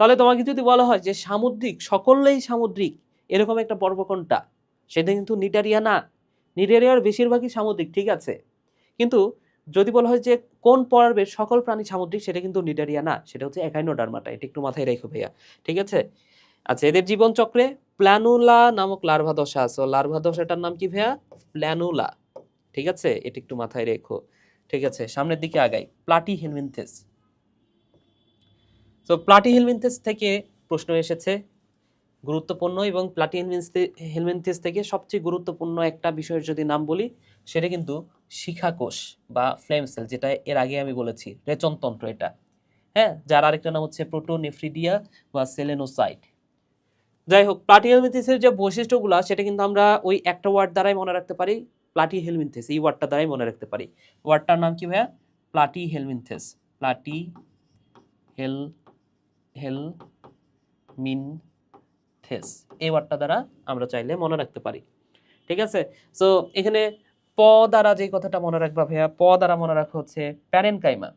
তাহলে তোমাকে যদি বলা হয় যে সামুদ্রিক, সকলেই সামুদ্রিক, এরকম একটা পর্ব কোনটা? সেটা কিন্তু নিডারিয়া না। নিডারিয়ার বেশিরভাগই সামুদ্রিক, ঠিক আছে? কিন্তু যদি বলা হয় যে কোন পর্বের সকল প্রাণী সামুদ্রিক, সেটা কিন্তু নিডারিয়া না, সেটা হচ্ছে একাইনোডার্মাটা। এটা একটু মাথায় রেখো ভাইয়া, ঠিক আছে? আচ্ছা, এদের জীবন চক্রে প্ল্যানুলা নামক লার্ভা দশা আছে। লার্ভা দশাটার নাম কি ভাইয়া? প্ল্যানুলা, ঠিক আছে? এটা একটু মাথায় রেখো, ঠিক আছে? সামনের দিকে আগাই। প্লাটিহেলমিনথেস। তো প্লাটিহেলমিনথেস থেকে প্রশ্ন এসেছে গুরুত্বপূর্ণ, এবং প্লাটিহেলমিনথেস থেকে সবচেয়ে গুরুত্বপূর্ণ একটা বিষয়ের যদি নাম বলি, সেটা কিন্তু শিখাকোষ বা ফ্লেম সেল, যেটা এর আগে আমি বলেছি, রেচনতন্ত্র এটা। হ্যাঁ, যার আরেকটা নাম হচ্ছে প্রোটোনেফ্রিডিয়া বা সেলেনোসাইট। যাই হোক, প্লাটিহেলমিনথেসের যে বৈশিষ্ট্যগুলো, সেটা কিন্তু আমরা ওই একটা ওয়ার্ড দ্বারাই মনে রাখতে পারি, প্লাটিহেলমিনথেস, এই ওয়ার্ডটা দ্বারাই মনে রাখতে পারি। ওয়ার্ডটার নাম কি ভাইয়া? প্লাটিহেলমিনথেস। প্লাটিহেলমিনথেস, এই ওয়ার্ডটা দ্বারা আমরা চাইলে মনে রাখতে পারি, ঠিক আছে? সো এখানে প দ্বারা যে কথাটা মনে রাখবা ভাইয়া, প দ্বারা মনে রাখা হচ্ছে প্যারেনকাইমা।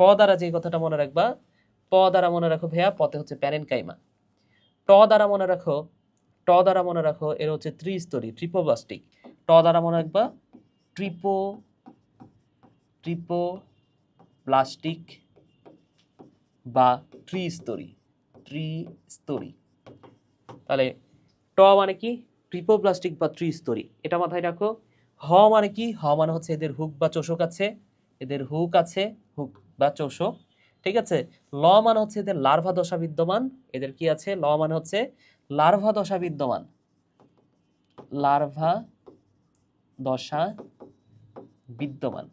প দ্বারা যে কথাটা মনে রাখবা, প দ্বারা মনে রাখো ভাইয়া, পতে হচ্ছে প্যারেনকাইমা। ট দ্বারা মনে রাখো, ট দ্বারা মনে রাখো এর হচ্ছে ত্রিস্তরী, ট্রিপোব্লাস্টিক। ট দ্বারা মনে রাখবা ট্রিপোব্লাস্টিক বা ত্রিস্তরী। তাহলে ট মানে কি? ট্রিপোব্লাস্টিক বা ত্রিস্তরী, এটা মাথায় রাখো। হ মানে কি? হ মানে হচ্ছে এদের হুক বা চোষক আছে, এদের হুক আছে, হুক বা চোষক, ঠিক আছে? ল মানে হচ্ছে এদের লার্ভা দশা বিদ্যমান, এদের কি আছে? ল মানে হচ্ছে লার্ভা দশা বিদ্যমান, লার্ভা দশা বিদ্যমান।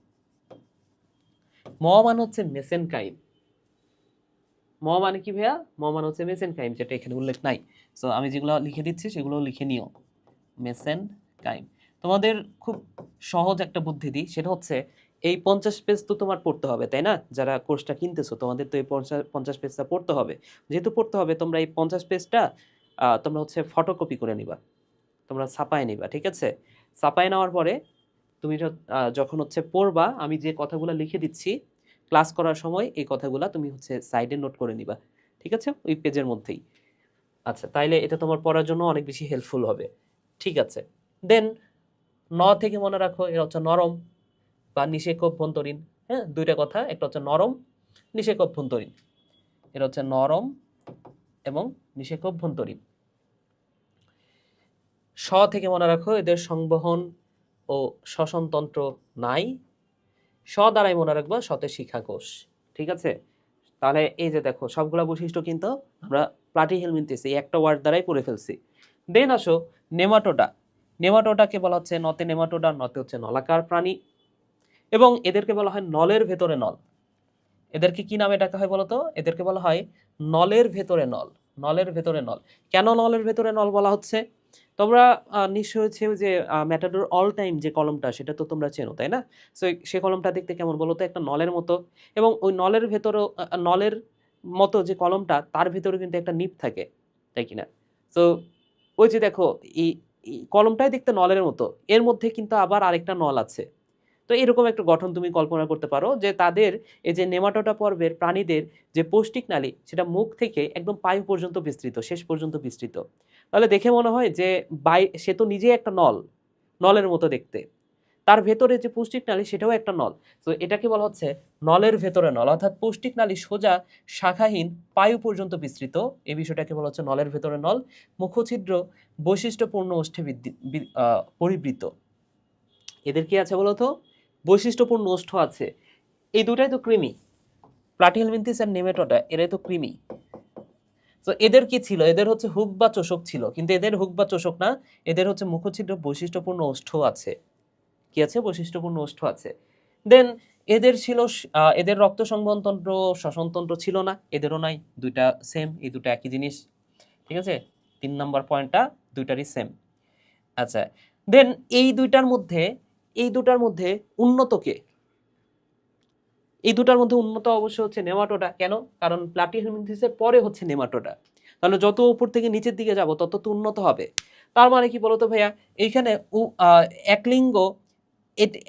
ম মানে হচ্ছে মেসেনকাইম। ম মানে কি ভাইয়া? ম মানে হচ্ছে মেসেনকাইম, যেটা এখানে উল্লেখ নাই। সো আমি যেগুলো লিখে দিচ্ছি সেগুলো লিখে নিও। মেসেনকাইম। তোমাদের খুব সহজ একটা বুদ্ধি দিই, সেটা হচ্ছে এই 50 পেজ তো তোমার পড়তে হবে, তাই না? যারা কোর্সটা কিনতেছো, তোমাদের তো এই 50 পেজটা পড়তে হবে। যেহেতু পড়তে হবে, তোমরা এই 50 পেজটা তোমরা হচ্ছে ফটোকপি করে নিবা, তোমরা ছাপায় নিবা, ঠিক আছে? ছাপায় নেওয়ার পরে তুমি যখন হচ্ছে পড়বা, আমি যে কথাগুলো লিখে দিচ্ছি ক্লাস করার সময়, এই কথাগুলো তুমি হচ্ছে সাইডে নোট করে নিবা, ঠিক আছে? ওই পেজের মধ্যেই। আচ্ছা, তাইলে এটা তোমার পড়ার জন্য অনেক বেশি হেল্পফুল হবে, ঠিক আছে? দেন ন থেকে মনে রাখো, এর হচ্ছে নরম বা নিষেক অভ্যন্তরীণ। হ্যাঁ, দুইটা কথা, একটা হচ্ছে নরম, নিষেক অভ্যন্তরীণ। এর হচ্ছে নরম এবং নিষেক অভ্যন্তরীণ। স থেকে মনে রাখো, এদের সংবহন ও শ্বসনতন্ত্র নাই। স দ্বারাই মনে রাখবা, সতে শিখাকোষ, ঠিক আছে? তাহলে এই যে দেখো, সবগুলা বৈশিষ্ট্য কিন্তু আমরা প্লাটিহেলমিনথেস এই একটা ওয়ার্ড দ্বারাই পড়ে ফেলছি। দেন আসো নেমাটোডা। নেমাটোডাকে বলা হচ্ছে নতে নেমাটোডা, নতে হচ্ছে নলাকার প্রাণী, এবং এদেরকে বলা হয় নলের ভেতরে নল। এদেরকে কি নামে ডাকা হয় বলতো? এদেরকে বলা হয় নলের ভেতরে নল। নলের ভেতরে নল। কেন নলের ভেতরে নল বলা হচ্ছে? তোমরা নিশ্চয় হচ্ছে যে ম্যাটাডোর অল টাইম যে কলমটা, সেটা তো তোমরা চেনো, তাই না? সো সে কলমটা দেখতে কেমন বলতো? একটা নলের মতো। এবং ওই নলের ভেতরেও নলের মতো যে কলমটা, তার ভেতরে কিন্তু একটা নিপ থাকে, তাই কিনা? সো ওই যে দেখো, এই এই কলমটাই দেখতে নলের মতো, এর মধ্যে কিন্তু আবার আরেকটা নল আছে। তো এরকম একটা গঠন তুমি কল্পনা করতে পারো, যে তাদের এই যে নেমাটোডা পর্বের প্রাণীদের যে পৌষ্টিক নালী, সেটা মুখ থেকে একদম পায়ু পর্যন্ত বিস্তৃত, শেষ পর্যন্ত বিস্তৃত। তাহলে দেখে মনে হয় যে সে তো নিজে একটা নল, নলের মতো দেখতে, তার ভেতরে যে পৌষ্টিক নালী সেটাও একটা নল। তো এটাকে বলা হচ্ছে নলের ভেতরে নল, অর্থাৎ পৌষ্টিক নালী সোজা শাখাহীন পায়ু পর্যন্ত বিস্তৃত। এই বিষয়টাকে বলা হচ্ছে নলের ভেতরে নল। মুখছিদ্র বৈশিষ্ট্যপূর্ণ ওষ্ঠে পরিবৃত। এদের কি আছে বলতো? বৈশিষ্ট্যপূর্ণ ওষ্ঠ আছে। এই দুটাই তো কৃমি, প্লাটিহেলমিনথেস আর নেমাটোডা, এরাই তো কৃমি। তো এদের কি ছিল? এদের হচ্ছে হুক বা চোষক ছিল, কিন্তু এদের হুক বা চোষক না, এদের হচ্ছে মুখছিদ্র বৈশিষ্ট্যপূর্ণ ওষ্ঠ আছে। কি আছে? বৈশিষ্ট্যপূর্ণ ওষ্ঠ আছে। দেন এদের ছিল এদের রক্ত সংবহনতন্ত্র, শ্বসনতন্ত্র ছিল না, এদেরও নাই। দুইটা সেম, এই দুটো একই জিনিস, ঠিক আছে? 3 নম্বর পয়েন্টটা দুইটারই সেম। আচ্ছা, দেন এই দুটার মধ্যে উন্নত কে? এই দুটার মধ্যে উন্নত অবশ্য হচ্ছে নেমাটোডা। কেন? কারণ প্লাটিহেলমিনথেসের পরে হচ্ছে নেমাটোডা। তাহলে যত উপর থেকে নিচের দিকে যাব, তত তো উন্নত হবে। তার মানে কি বলতো ভাইয়া? এইখানে একলিঙ্গ,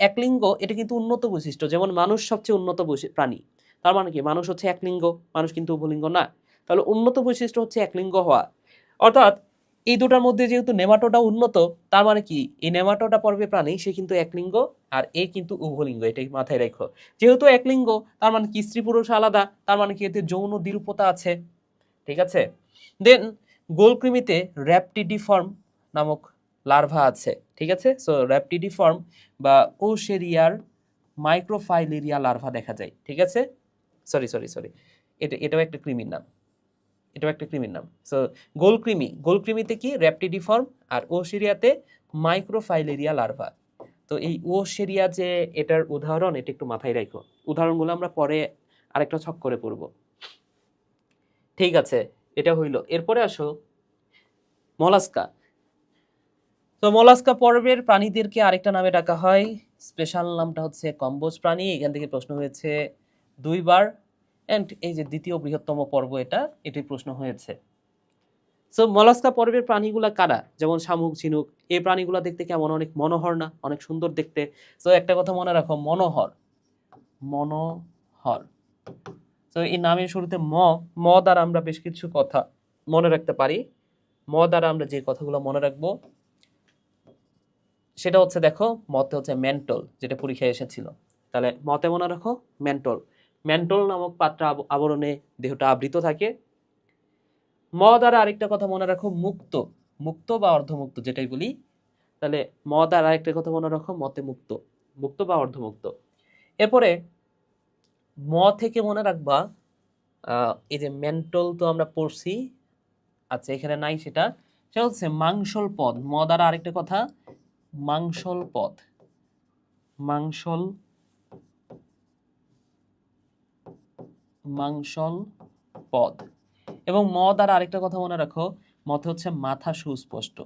একলিঙ্গ এটা কিন্তু উন্নত বৈশিষ্ট্য। যেমন মানুষ সবচেয়ে উন্নত প্রাণী, তার মানে কি মানুষ হচ্ছে একলিঙ্গ, মানুষ কিন্তু উভলিঙ্গ না। তাহলে উন্নত বৈশিষ্ট্য হচ্ছে একলিঙ্গ হওয়া। অর্থাৎ এই দুটার মধ্যে যেহেতু নেমাটোডা উন্নত, তার মানে কি এই নেমাটোডা পর্বের প্রাণী সে কিন্তু একলিঙ্গ আর এ কিন্তু উভলিঙ্গ, এটাই মাথায় রাখো। যেহেতু একলিঙ্গ তার মানে কি স্ত্রী পুরুষ আলাদা, তার মানে কি এতে যৌন দ্বিরূপতা আছে, ঠিক আছে। দেন গোলকৃমিতে র্যাপটিডিফর্ম নামক লার্ভা আছে, ঠিক আছে। সো র্যাপটিডিফর্ম বা ওশেরিয়ার মাইক্রোফাইলেরিয়া লার্ভা দেখা যায়, ঠিক আছে। সরি, এটাও একটা কৃমির নাম, এটাও একটা কৃমির নাম। সো গোলকৃমিতে কি র্যাপটিডিফর্ম, আর ওশেরিয়াতে মাইক্রোফাইলেরিয়া লার্ভা। তো এই ওশেরিয়া যে এটার উদাহরণ, এটা একটু মাথায় রাখো। উদাহরণগুলো আমরা পরে আরেকটা ছক করে পড়ব, ঠিক আছে। এটা হইল। এরপরে আসো মলাস্কা। তো মলাস্কা পর্বের প্রাণীদেরকে আরেকটা নামে ডাকা হয়, স্পেশাল নামটা হচ্ছে কম্বোজ প্রাণী। এখান থেকে প্রশ্ন হয়েছে 2বার, এন্ড এই যে দ্বিতীয় বৃহত্তম পর্ব এটি প্রশ্ন হয়েছে। সো মলাস্কা পর্বের প্রাণীগুলা কারা? যেমন শামুক, ঝিনুক, এই প্রাণীগুলা দেখতে কেমন? অনেক মনোহর না? অনেক সুন্দর দেখতে। সো একটা কথা মনে রাখো, মনোহর। তো এই নামের শুরুতে ম দ্বারা আমরা বেশ কিছু কথা মনে রাখতে পারি। ম দ্বারা আমরা যে কথাগুলো মনে রাখবো সেটা হচ্ছে, দেখো, মতে হচ্ছে মেন্টল, যেটা পরীক্ষায় এসেছিল। তাহলে মতে মনে রাখো মেন্টল নামক পাত্র আবরণে দেহটা আবৃত থাকে। ম দ্বারা আরেকটা কথা মনে রাখো, মুক্ত বা অর্ধমুক্ত, যেটাই বলি। তাহলে ম দ্বারা আরেকটা কথা মনে রাখো, মতে মুক্ত বা অর্ধমুক্ত। এরপরে ম থেকে মনে রাখবা, এই যে মেন্টল তো আমরা পড়ছি, আচ্ছা এখানে নাই, সেটা হচ্ছে মাংসল পদ। ম দ্বারা আরেকটা কথা মাংসল পদ, মাংসল পদ। এবং ম দ্বারা আরেকটা কথা মনে রাখো, মতে হচ্ছে মাথা সুস্পষ্ট।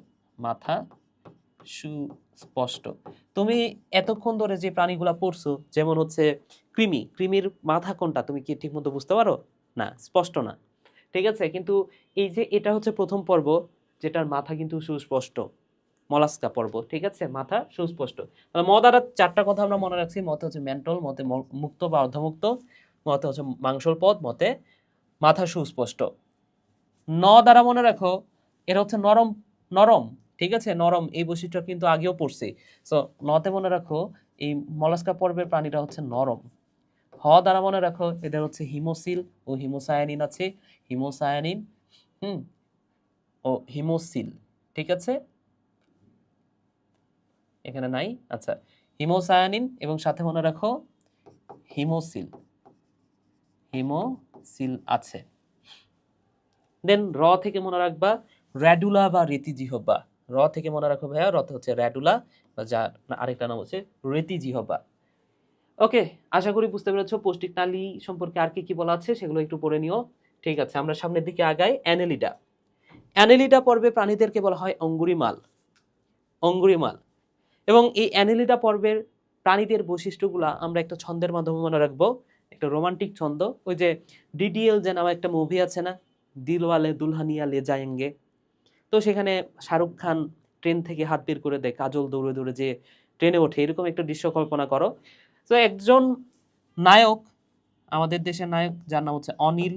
তুমি এতক্ষণ ধরে যে প্রাণীগুলা পড়ছো, যেমন হচ্ছে কৃমির মাথা কোনটা, তুমি কি ঠিক মতো বুঝতে পারো? না, স্পষ্ট না, ঠিক আছে। কিন্তু এই যে এটা হচ্ছে প্রথম পর্ব, যেটার মাথা কিন্তু সুস্পষ্ট, মলাস্কা পর্ব, ঠিক আছে, মাথা সুস্পষ্ট। তাহলে ম দ্বারা 4টা কথা আমরা মনে রাখছি, মতে হচ্ছে মেন্টল, মতে মুক্ত বা অর্ধমুক্ত, মতে হচ্ছে মাংসল পদ, মতে মাথা সুস্পষ্ট। ন দ্বারা মনে রাখো, এটা হচ্ছে নরম, ঠিক আছে, নরম। এই বৈশিষ্ট্য কিন্তু আগেও পড়ছি। সো নতে মনে রাখো, এই মলাস্কা পর্বের প্রাণীরা হচ্ছে নরম। হ দ্বারা মনে রাখো, এদের হচ্ছে হিমোসিল ও হিমোসায়ানিন আছে, হিমোসায়ানিন ও হিমোসিল, ঠিক আছে, এখানে নাই। আচ্ছা, হিমোসায়ানিন এবং সাথে মনে রাখো হিমোসিল আছে। দেন র থেকে মনে রাখবা র্যাডুলা বা রেতিজিহ্বা। র থেকে মনে রাখো ভাইয়া, রতে হচ্ছে র্যাডুলা, বা যার আরেকটা নাম হচ্ছে রেতিজিহ্বা। ওকে, আশা করি বুঝতে পেরেছো পৌষ্টিক নালী সম্পর্কে আর কি বলা আছে সেগুলো একটু পড়ে নিও, ঠিক আছে। আমরা সামনের দিকে আগাই। অ্যানেলিডা পর্বে প্রাণীদেরকে বলা হয় অঙ্গুরিমাল। এবং এই অ্যানেলিডা পর্বের প্রাণীদের বৈশিষ্ট্যগুলা আমরা একটা ছন্দের মাধ্যমে মনে রাখবো, একটা রোমান্টিক ছন্দ। ওই যে ডিডিএল যে নামে একটা মুভি আছে না, দিলওয়ালে দুলহানিয়া লে যায়েঙ্গে, তো সেখানে শাহরুখ খান ট্রেন থেকে হাত বের করে দেয়, কাজল দৌড়ে দৌড়ে যে ট্রেনে ওঠে, এরকম একটা দৃশ্য কল্পনা করো। তো একজন নায়ক, আমাদের দেশের নায়ক, যার নাম হচ্ছে অনিল,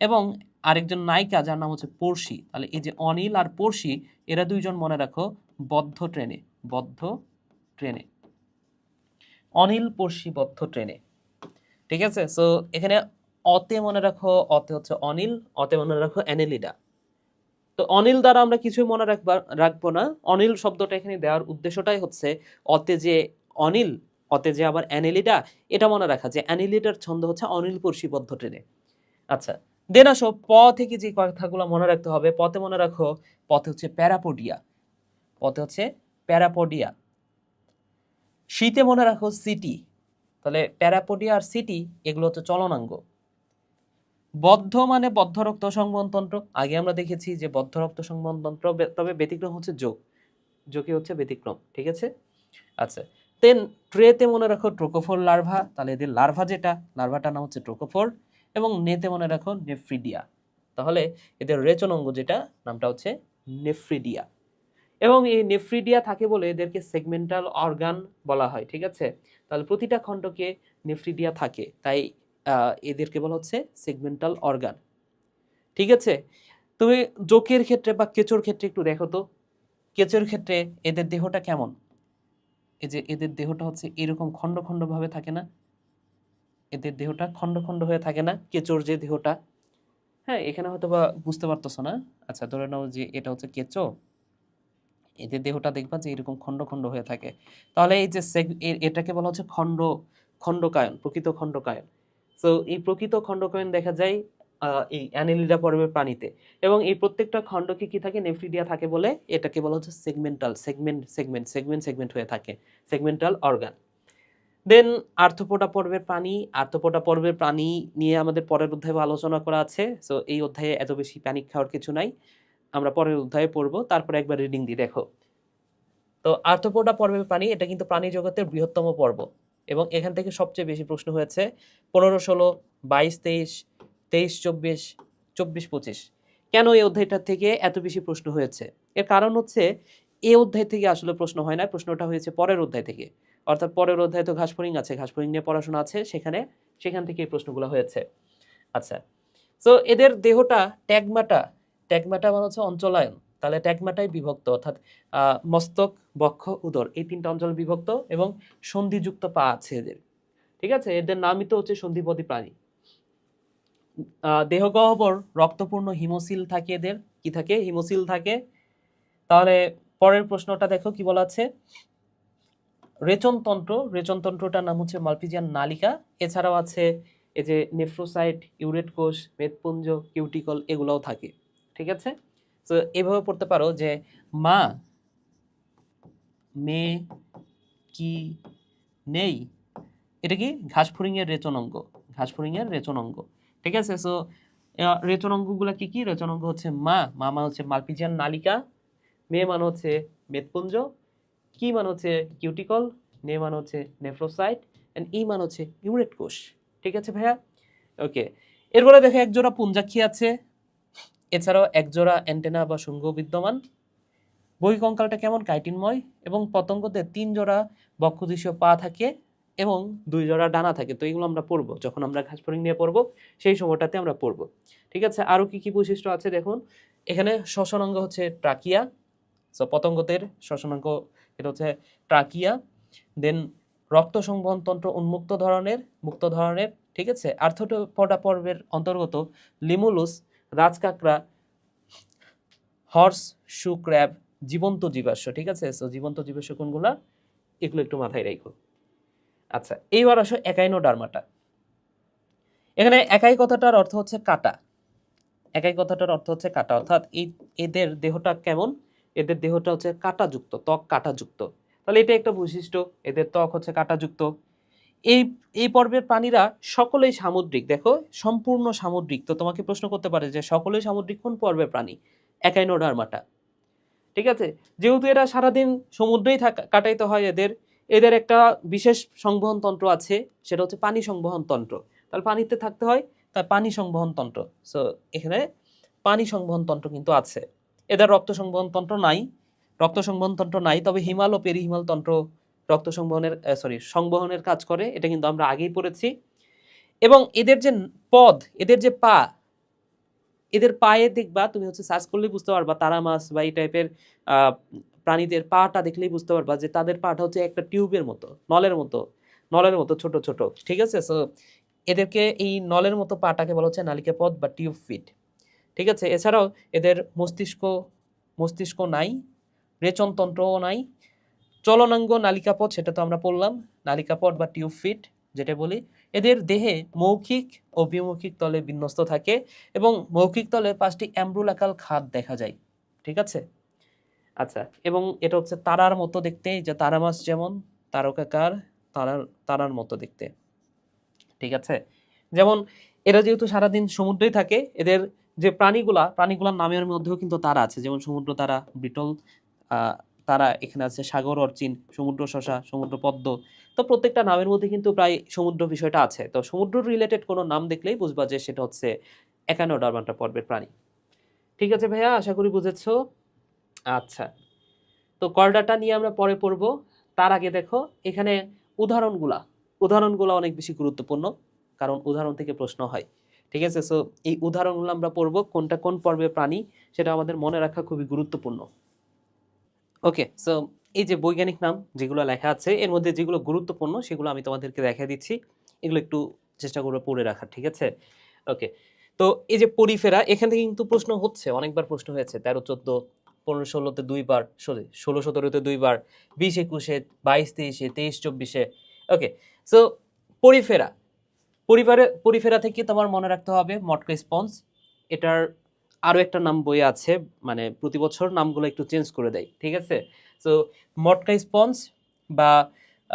এবং আরেকজন নায়িকা যার নাম হচ্ছে পড়শি। তাহলে এই যে অনিল আর পড়শি, এরা দুইজন মনে রাখো বদ্ধ ট্রেনে, অনিল পড়শি বদ্ধ ট্রেনে, ঠিক আছে। সো এখানে অতে মনে রাখো, অতে হচ্ছে অনিল, অতে মনে রাখো অ্যানেলিডা। তো অনিল দ্বারা আমরা কিছুই মনে রাখবো না। অনিল শব্দটা এখানে দেওয়ার উদ্দেশ্যটাই হচ্ছে অতে যে অনিল, অতে যে আবার অ্যানেলিডা, এটা মনে রাখা যে অ্যানেলিডার ছন্দ হচ্ছে অনিল পড়শিবদ্ধ ট্রেনে। আচ্ছা, দেন আসো প থেকে যে কথাগুলো মনে রাখতে হবে। পথে মনে রাখো, পথে হচ্ছে প্যারাপোডিয়া। শীতে মনে রাখো সিটি। তাহলে প্যারাপোডিয়া আর সিটি এগুলো হচ্ছে চলনাঙ্গ। বদ্ধ মানে বদ্ধ রক্ত সংবহনতন্ত্র। আগে আমরা দেখেছি যে বদ্ধ রক্ত সংবহনতন্ত্র, তবে ব্যতিক্রম হচ্ছে যোগী হচ্ছে ব্যতিক্রম, ঠিক আছে। আচ্ছা, দেন ট্রেতে মনে রাখো ট্রোকোফোর লার্ভা। তাহলে এদের লার্ভা লার্ভাটার নাম হচ্ছে ট্রোকোফোর। এবং নেতে মনে রাখো নেফ্রিডিয়া। তাহলে এদের রেচনাঙ্গ যেটা, নামটা হচ্ছে নেফ্রিডিয়া। এবং এই নেফ্রিডিয়া থাকে বলে এদেরকে সেগমেন্টাল অর্গান বলা হয়, ঠিক আছে। তাহলে প্রতিটা খণ্ডকে নেফ্রিডিয়া থাকে, তাই এদেরকে বলা হচ্ছে সেগমেন্টাল অর্গান, ঠিক আছে। তুমি জোকের ক্ষেত্রে বা কেঁচোর ক্ষেত্রে একটু দেখো তো, কেঁচোর ক্ষেত্রে এদের দেহটা কেমন? এই যে এদের দেহটা হচ্ছে এরকম খণ্ড খণ্ড ভাবে থাকে না, এদের দেহটা খণ্ড খণ্ড হয়ে থাকে না কেঁচোর যে দেহটা। হ্যাঁ, এখানে হয়তো বা বুঝতে পারতেছো না। আচ্ছা, ধরে নাও যে এটা হচ্ছে কেঁচো, এদের দেহটা দেখবা যে এরকম খণ্ড খণ্ড হয়ে থাকে। তাহলে এই যে এটাকে বলা হচ্ছে খণ্ডকায়ন, প্রকৃত খণ্ডকায়ন। তো এই প্রকৃত খণ্ডকায়ন দেখা যায় এই অ্যানেলিডা পর্বের প্রাণীতে, এবং এই প্রত্যেকটা খণ্ডকে কি থাকে, নেফ্রিডিয়া থাকে বলে এটাকে বলা হচ্ছে সেগমেন্টাল, সেগমেন্ট হয়ে থাকে, সেগমেন্টাল অর্গান। দেন আর্থ্রোপোডা পর্বের প্রাণী, আর্থ্রোপোডা পর্বের প্রাণী নিয়ে আমাদের পরের অধ্যায়ে আলোচনা করা আছে। সো এই অধ্যায়ে এত বেশি প্যানিক খাওয়ার কিছু নাই, আমরা পরের অধ্যায়ে পড়বো, তারপরে একবার রিডিং দিয়ে দেখো। তো আর্থ্রোপোডা পর্বের প্রাণী, এটা কিন্তু প্রাণী জগতের বৃহত্তম পর্ব, এবং এখান থেকে সবচেয়ে বেশি প্রশ্ন হয়েছে 15, 16, 22, 23, 23, 24, 24, 25। কেন এই অধ্যায়টা থেকে এত বেশি প্রশ্ন হয়েছে? এর কারণ হচ্ছে এই অধ্যায় থেকে আসলে প্রশ্ন হয় না, প্রশ্নটা হয়েছে পরের অধ্যায় থেকে। অর্থাৎ পরের অধ্যায়ে তো ঘাসফড়িং আছে, ঘাসফড়িং নিয়ে পড়াশোনা আছে, সেখান থেকে এই প্রশ্নগুলো হয়েছে। আচ্ছা, সো এদের দেহটা ট্যাগমাটা মানে হচ্ছে অঞ্চলায়ন, তাহলে ট্যাগমাটাই বিভক্ত, অর্থাৎ মস্তক, বক্ষ, উদর, এই 3টা অঞ্চল বিভক্ত, এবং সন্ধিযুক্ত পা আছে এদের। ঠিক আছে, এদের নামই তো হচ্ছে সন্ধিপদী প্রাণী। দেহ গহ্বর রক্তপূর্ণ হিমোসিল থাকে এদের, কি থাকে, হিমোসিল থাকে। তাহলে পরের প্রশ্নটা দেখো কি বলা আছে, রেচনতন্ত্রটার নাম হচ্ছে মালপিজিয়ান নালিকা। এছাড়াও আছে এই যে নেফ্রোসাইট, ইউরেট কোষ, মেদপুঞ্জ, কিউটিকল, এগুলোও থাকে। ঠিক আছে, তো এভাবে পড়তে পারো যে মা, মে, কি, নেই, এটা কি ঘাসফড়িংয়ের রেচনাঙ্গ, ঘাসফড়িংয়ের রেচনাঙ্গ। ঠিক আছে, সো রেচনাঙ্গগুলো কি কি? রেচনাঙ্গ হচ্ছে মা মানে হচ্ছে মালপিজিয়ান নালিকা, মে মানে হচ্ছে মেদপুঞ্জ, কি মানে হচ্ছে কিউটিকল, নে মানে হচ্ছে নেফ্রোসাইট, এন্ড ই মানে হচ্ছে ইউরেট কোষ। ঠিক আছে ভাইয়া, ওকে। এরপরে দেখো একজোড়া পুঞ্জাক্ষী আছে, এছাড়াও একজোড়া অ্যান্টেনা বা শুঙ্গ বিদ্যমান। বহিঃকঙ্কালটা কেমন? কাইটিনময়, এবং পতঙ্গদের 3 জোড়া বক্ষদেশীয় পা থাকে এবং 2 জোড়া ডানা থাকে। তো এগুলো আমরা পড়বো যখন আমরা ঘাসফড়িং নিয়ে পড়বো, সেই সময়টাতে আমরা পড়বো। ঠিক আছে, আরো কি কি বৈশিষ্ট্য আছে দেখুন। এখানে শ্বসনাঙ্গ হচ্ছে ট্রাকিয়া, সো পতঙ্গদের শ্বসনাঙ্গ এটা হচ্ছে ট্রাকিয়া। দেন রক্ত সংবহন তন্ত্র মুক্ত ধরনের। ঠিক আছে, আর্থ্রোপোডা পর্বের অন্তর্গত লিমুলুস, রাজকাকড়া, হর্স শু ক্র্যাব জীবন্ত জীবাশ্ম। ঠিক আছে, সো জীবন্ত জীবাশ্ম কোনগুলা, এগুলো একটু মাথায় রাখো। আচ্ছা, এইবার আসো একাইনোডার্মাটা। এখানে একাই কথাটার অর্থ হচ্ছে কাটা, একাই কথাটার অর্থ হচ্ছে কাটা, অর্থাৎ এদের দেহটা কেমন? এদের দেহটা হচ্ছে কাঁটাযুক্ত, ত্বক কাঁটাযুক্ত। তাহলে এটা একটা বৈশিষ্ট্য, এদের ত্বক হচ্ছে কাঁটাযুক্ত। এই এই পর্বের প্রাণীরা সকলেই সামুদ্রিক, দেখো সম্পূর্ণ সামুদ্রিক। তো তোমাকে প্রশ্ন করতে পারে যে সকলেই সামুদ্রিক কোন পর্বের প্রাণী? একাইনোডার্মাটা। ঠিক আছে, যেহেতু এরা সারাদিন সমুদ্রেই কাটাইতে হয়, এদের এদের একটা বিশেষ সংবহন তন্ত্র আছে, সেটা হচ্ছে পানি সংবহন তন্ত্র। তাহলে পানিতে থাকতে হয়, তাই পানি সংবহন তন্ত্র। সো এখানে পানি সংবহন তন্ত্র কিন্তু আছে। এদের রক্ত সংবহন তন্ত্র নাই, তবে হিমাল ও পেরিহিমাল তন্ত্র রক্ত সংবহনের কাজ করে, এটা কিন্তু আমরা আগেই পড়েছি। এবং এদের যে পদ, এদের যে পা, এদের পায়ে দেখবা তুমি হচ্ছে সার্চ করলেই বুঝতে পারবা, তারা মাছ বা এই টাইপের প্রাণীদের পাটা দেখলেই বুঝতে পারবা যে তাদের পাটা হচ্ছে একটা টিউবের মতো, নলের মতো ছোট ছোট। ঠিক আছে, সো এদেরকে এই নলের মতো পাটাকে বলা হচ্ছে নালিকা পদ বা টিউব ফিট। ঠিক আছে, এছাড়াও এদের মস্তিষ্ক নাই, রেচনতন্ত্রও নাই। চলনাঙ্গ নালিকাপথ, সেটা তো আমরা পড়লাম, নালিকাপথ বা টিউব ফিট যেটা বলি। এদের দেহে মৌখিক ও বিমৌখিক তলে বিন্যস্ত থাকে, এবং মৌখিক তলে 5টি অ্যাম্ব্রুলাকাল খাদ দেখা যায়। ঠিক আছে, আচ্ছা, এবং এটা হচ্ছে তারার মতো দেখতে, যে তারা মাছ যেমন তারকাকার, তারার মতো দেখতে। ঠিক আছে, যেমন এরা যেহেতু সারাদিন সমুদ্রেই থাকে, এদের যে প্রাণীগুলার নামের মধ্যেও কিন্তু তারা আছে, যেমন সমুদ্র তারা, ব্রিটল তারা এখানে আছে, সাগর অর্চিন, সমুদ্র শসা, সমুদ্র পদ্ম। তো প্রত্যেকটা নামের মধ্যে কিন্তু প্রায় সমুদ্র বিষয়টা আছে। তো সমুদ্র রিলেটেড কোনো নাম দেখলেই বুঝবা যে সেটা হচ্ছে একানোডার্মাটা পর্বের প্রাণী। ঠিক আছে ভাইয়া, আশা করি বুঝেছো। আচ্ছা, তো করডাটা নিয়ে আমরা পরে পড়বো। তার আগে দেখো এখানে উদাহরণগুলা অনেক বেশি গুরুত্বপূর্ণ, কারণ উদাহরণ থেকে প্রশ্ন হয়। ঠিক আছে? সো এই উদাহরণগুলো আমরা পড়বো, কোনটা কোন পর্বের প্রাণী সেটা আমাদের মনে রাখা খুবই গুরুত্বপূর্ণ। ওকে, সো এই যে বৈজ্ঞানিক নাম যেগুলো লেখা আছে এর মধ্যে যেগুলো গুরুত্বপূর্ণ সেগুলো আমি তোমাদেরকে দেখা দিচ্ছি, এগুলো একটু চেষ্টা করবে পড়ে রাখার, ঠিক আছে? ওকে, তো এই যে পরিফেরা, এখান থেকে কিন্তু প্রশ্ন হচ্ছে, অনেকবার প্রশ্ন হয়েছে, 13, 14, 15, 16-তে 2 বার, 16, 17-তে 2 বার, 20, 21-এ, 22, 23-এ, 23, 24-এ। ওকে, সো পরিফেরা, পরিফেরা থেকে তোমার মনে রাখতে হবে মটকা স্পঞ্জ। এটার আরো একটা নাম বই আছে, মানে প্রতি বছর নামগুলো একটু চেঞ্জ করে দেয়, ঠিক আছে? সো মটকা স্পঞ্জ বা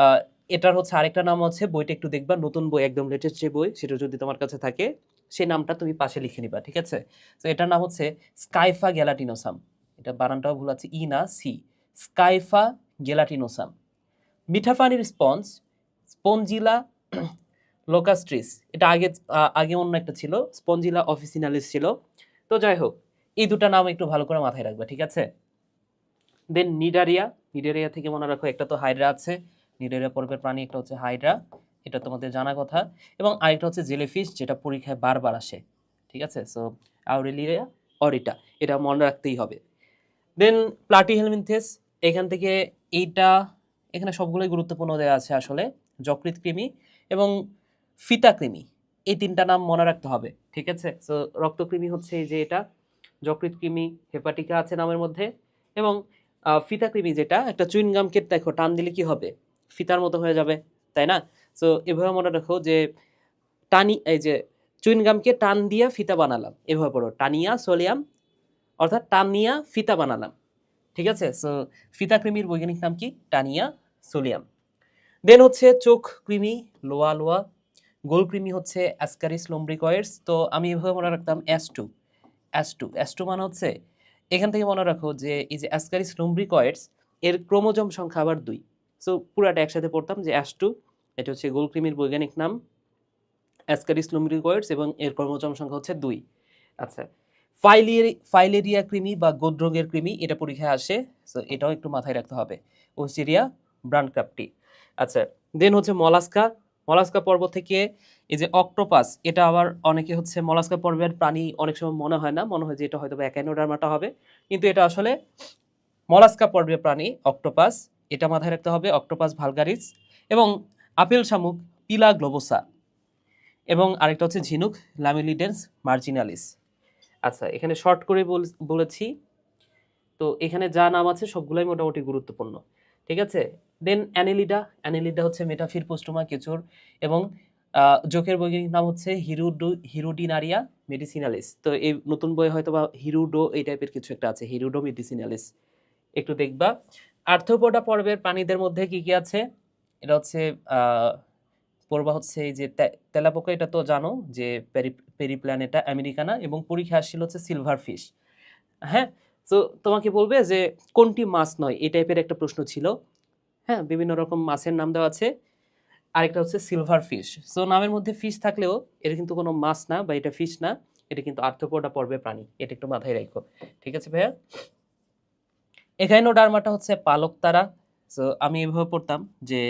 আহ, এটার হচ্ছে আরেকটা নাম আছে, বইটা একটু দেখবা, নতুন বই একদম লেটেস্ট যে বই সেটা যদি তোমার কাছে থাকে সেই নামটা তুমি পাশে লিখে নিবা, ঠিক আছে? তো এটার নাম হচ্ছে স্কাইফা গ্যালাটিনোসাম। এটা বানানটাও ভুল আছে, ই না সি, স্কাইফা গ্যালাটিনোসাম। মিঠা পানির স্পঞ্জ স্পঞ্জিলা লোকাস্ট্রিস। এটা আগে অন্য একটা ছিল, স্পঞ্জিলা অফিসিনালিস ছিল। তো যাই হোক, এই দুটো নাম একটু ভালো করে মাথায় রাখবে, ঠিক আছে? দেন নিডারিয়া, নিডারিয়া থেকে মনে রাখো একটা তো হাইড্রা আছে, নিডারিয়া পর্বের প্রাণী একটা হচ্ছে হাইড্রা, এটা তোমাদের জানা কথা। এবং আরেকটা হচ্ছে জেলিফিশ, যেটা পরীক্ষায় বারবার আসে, ঠিক আছে? সো আউরেলিয়া অরিটা, এটা মনে রাখতেই হবে। দেন প্লাটিহেলমিনথেস, এখান থেকে এইটা, এখানে সবগুলোই গুরুত্বপূর্ণ দেওয়া আছে আসলে। যকৃৎ কৃমি এবং ফিতাকৃমি, এই তিনটা নাম মনে রাখতে হবে, ঠিক আছে? সো রক্তকৃমি হচ্ছে এই যে এটা, যকৃৎ কৃমি হেপাটিকা আছে নামের মধ্যে, এবং ফিতাকৃমি যেটা একটা চুইনগামকে দেখো টান দিলে কি হবে, ফিতার মতো হয়ে যাবে, তাই না? সো এভাবে মনে রাখো যে টানি, এই যে চুইনগামকে টান দিয়া ফিতা বানালাম, এভাবে পড়ো, টানিয়া সোলিয়াম, অর্থাৎ টানিয়া ফিতা বানালাম, ঠিক আছে? সো ফিতাকৃমির বৈজ্ঞানিক নাম কি? টানিয়া সোলিয়াম। দেন হচ্ছে চোখ কৃমি, লোয়া লোয়া। গোলকৃমি হচ্ছে অ্যাসকারিস লম্ব্রিকয়েডস। তো আমি এভাবে মনে রাখতাম অ্যাস টু মানে হচ্ছে, এখান থেকে মনে রাখো যে এই যে অ্যাসকারিস লম্ব্রিকয়েডস এর ক্রোমোজোম সংখ্যা আবার 2। সো পুরাটা একসাথে পড়তাম যে অ্যাস টু, এটা হচ্ছে গোলকৃমির বৈজ্ঞানিক নাম অ্যাসকারিস লম্ব্রিকয়েডস, এবং এর ক্রোমোজোম সংখ্যা হচ্ছে 2। আচ্ছা, ফাইলেরিয়া কৃমি বা গোদ্রোগের কৃমি, এটা পরীক্ষায় আসে, সো এটাও একটু মাথায় রাখতে হবে। ওসিরিয়া ব্রানক্রাফটি। আচ্ছা, দেন হচ্ছে মলাস্কা, মলাস্কা পর্ব থেকে এই যে অক্টোপাস, এটা আবার অনেকে হচ্ছে মলাস্কা পর্বের প্রাণী অনেক সময় মনে হয় না, মনে হয় যে এটা হয়তো একাইনোডার্মাটা হবে, কিন্তু এটা আসলে মলাস্কা পর্বের প্রাণী অক্টোপাস, এটা মাথায় রাখতে হবে, অক্টোপাস ভালগারিস। এবং আপেল শামুক পিলা গ্লোবোসা, এবং আরেকটা হচ্ছে ঝিনুক ল্যামিলিডেন্স মার্জিনালিস। আচ্ছা, এখানে শর্ট করে বলেছি, তো এখানে যা নাম আছে সবগুলাই মোটামুটি গুরুত্বপূর্ণ, ঠিক আছে? দেন অ্যানেলিডা হচ্ছে মেটাফির পোস্টুমা কেচুর, এবং জোকের বৈজ্ঞানিক নাম হচ্ছে হিরুডিনারিয়া মেডিসিনালিস। তো এই নতুন বইয়ে হয়তো বা হিরুডো এই টাইপের কিছু একটা আছে, হিরুডো মেডিসিনালিস, একটু দেখবা। আর্থ্রোপোডা পর্বের প্রাণীদের মধ্যে কি কি আছে, এটা হচ্ছে পড়বা হচ্ছে এই যে তেলাপোকা, এটা তো জানো যে পেরিপ্ল্যানেটা আমেরিকানা, এবং পরীক্ষা আসছিল হচ্ছে সিলভার ফিশ। হ্যাঁ, তো তোমাকে বলবে যে কোনটি মাছ নয়, এই টাইপের একটা প্রশ্ন ছিল। হ্যাঁ, বিভিন্ন রকম মাছের নাম দেওয়া আছে, আরেকটা হচ্ছে সিলভার ফিশ। সো নামের মধ্যে ফিশ থাকলেও এটা কিন্তু কোনো মাছ না, বা এটা ফিশ না, এটা কিন্তু আর্থ্রোপোডা পর্বের প্রাণী, এটা একটু মাথায় রাখো, ঠিক আছে ভাইয়া? এখাইনোডার্মাটা হচ্ছে পালক তারা। সো আমি এভাবে পড়তাম যে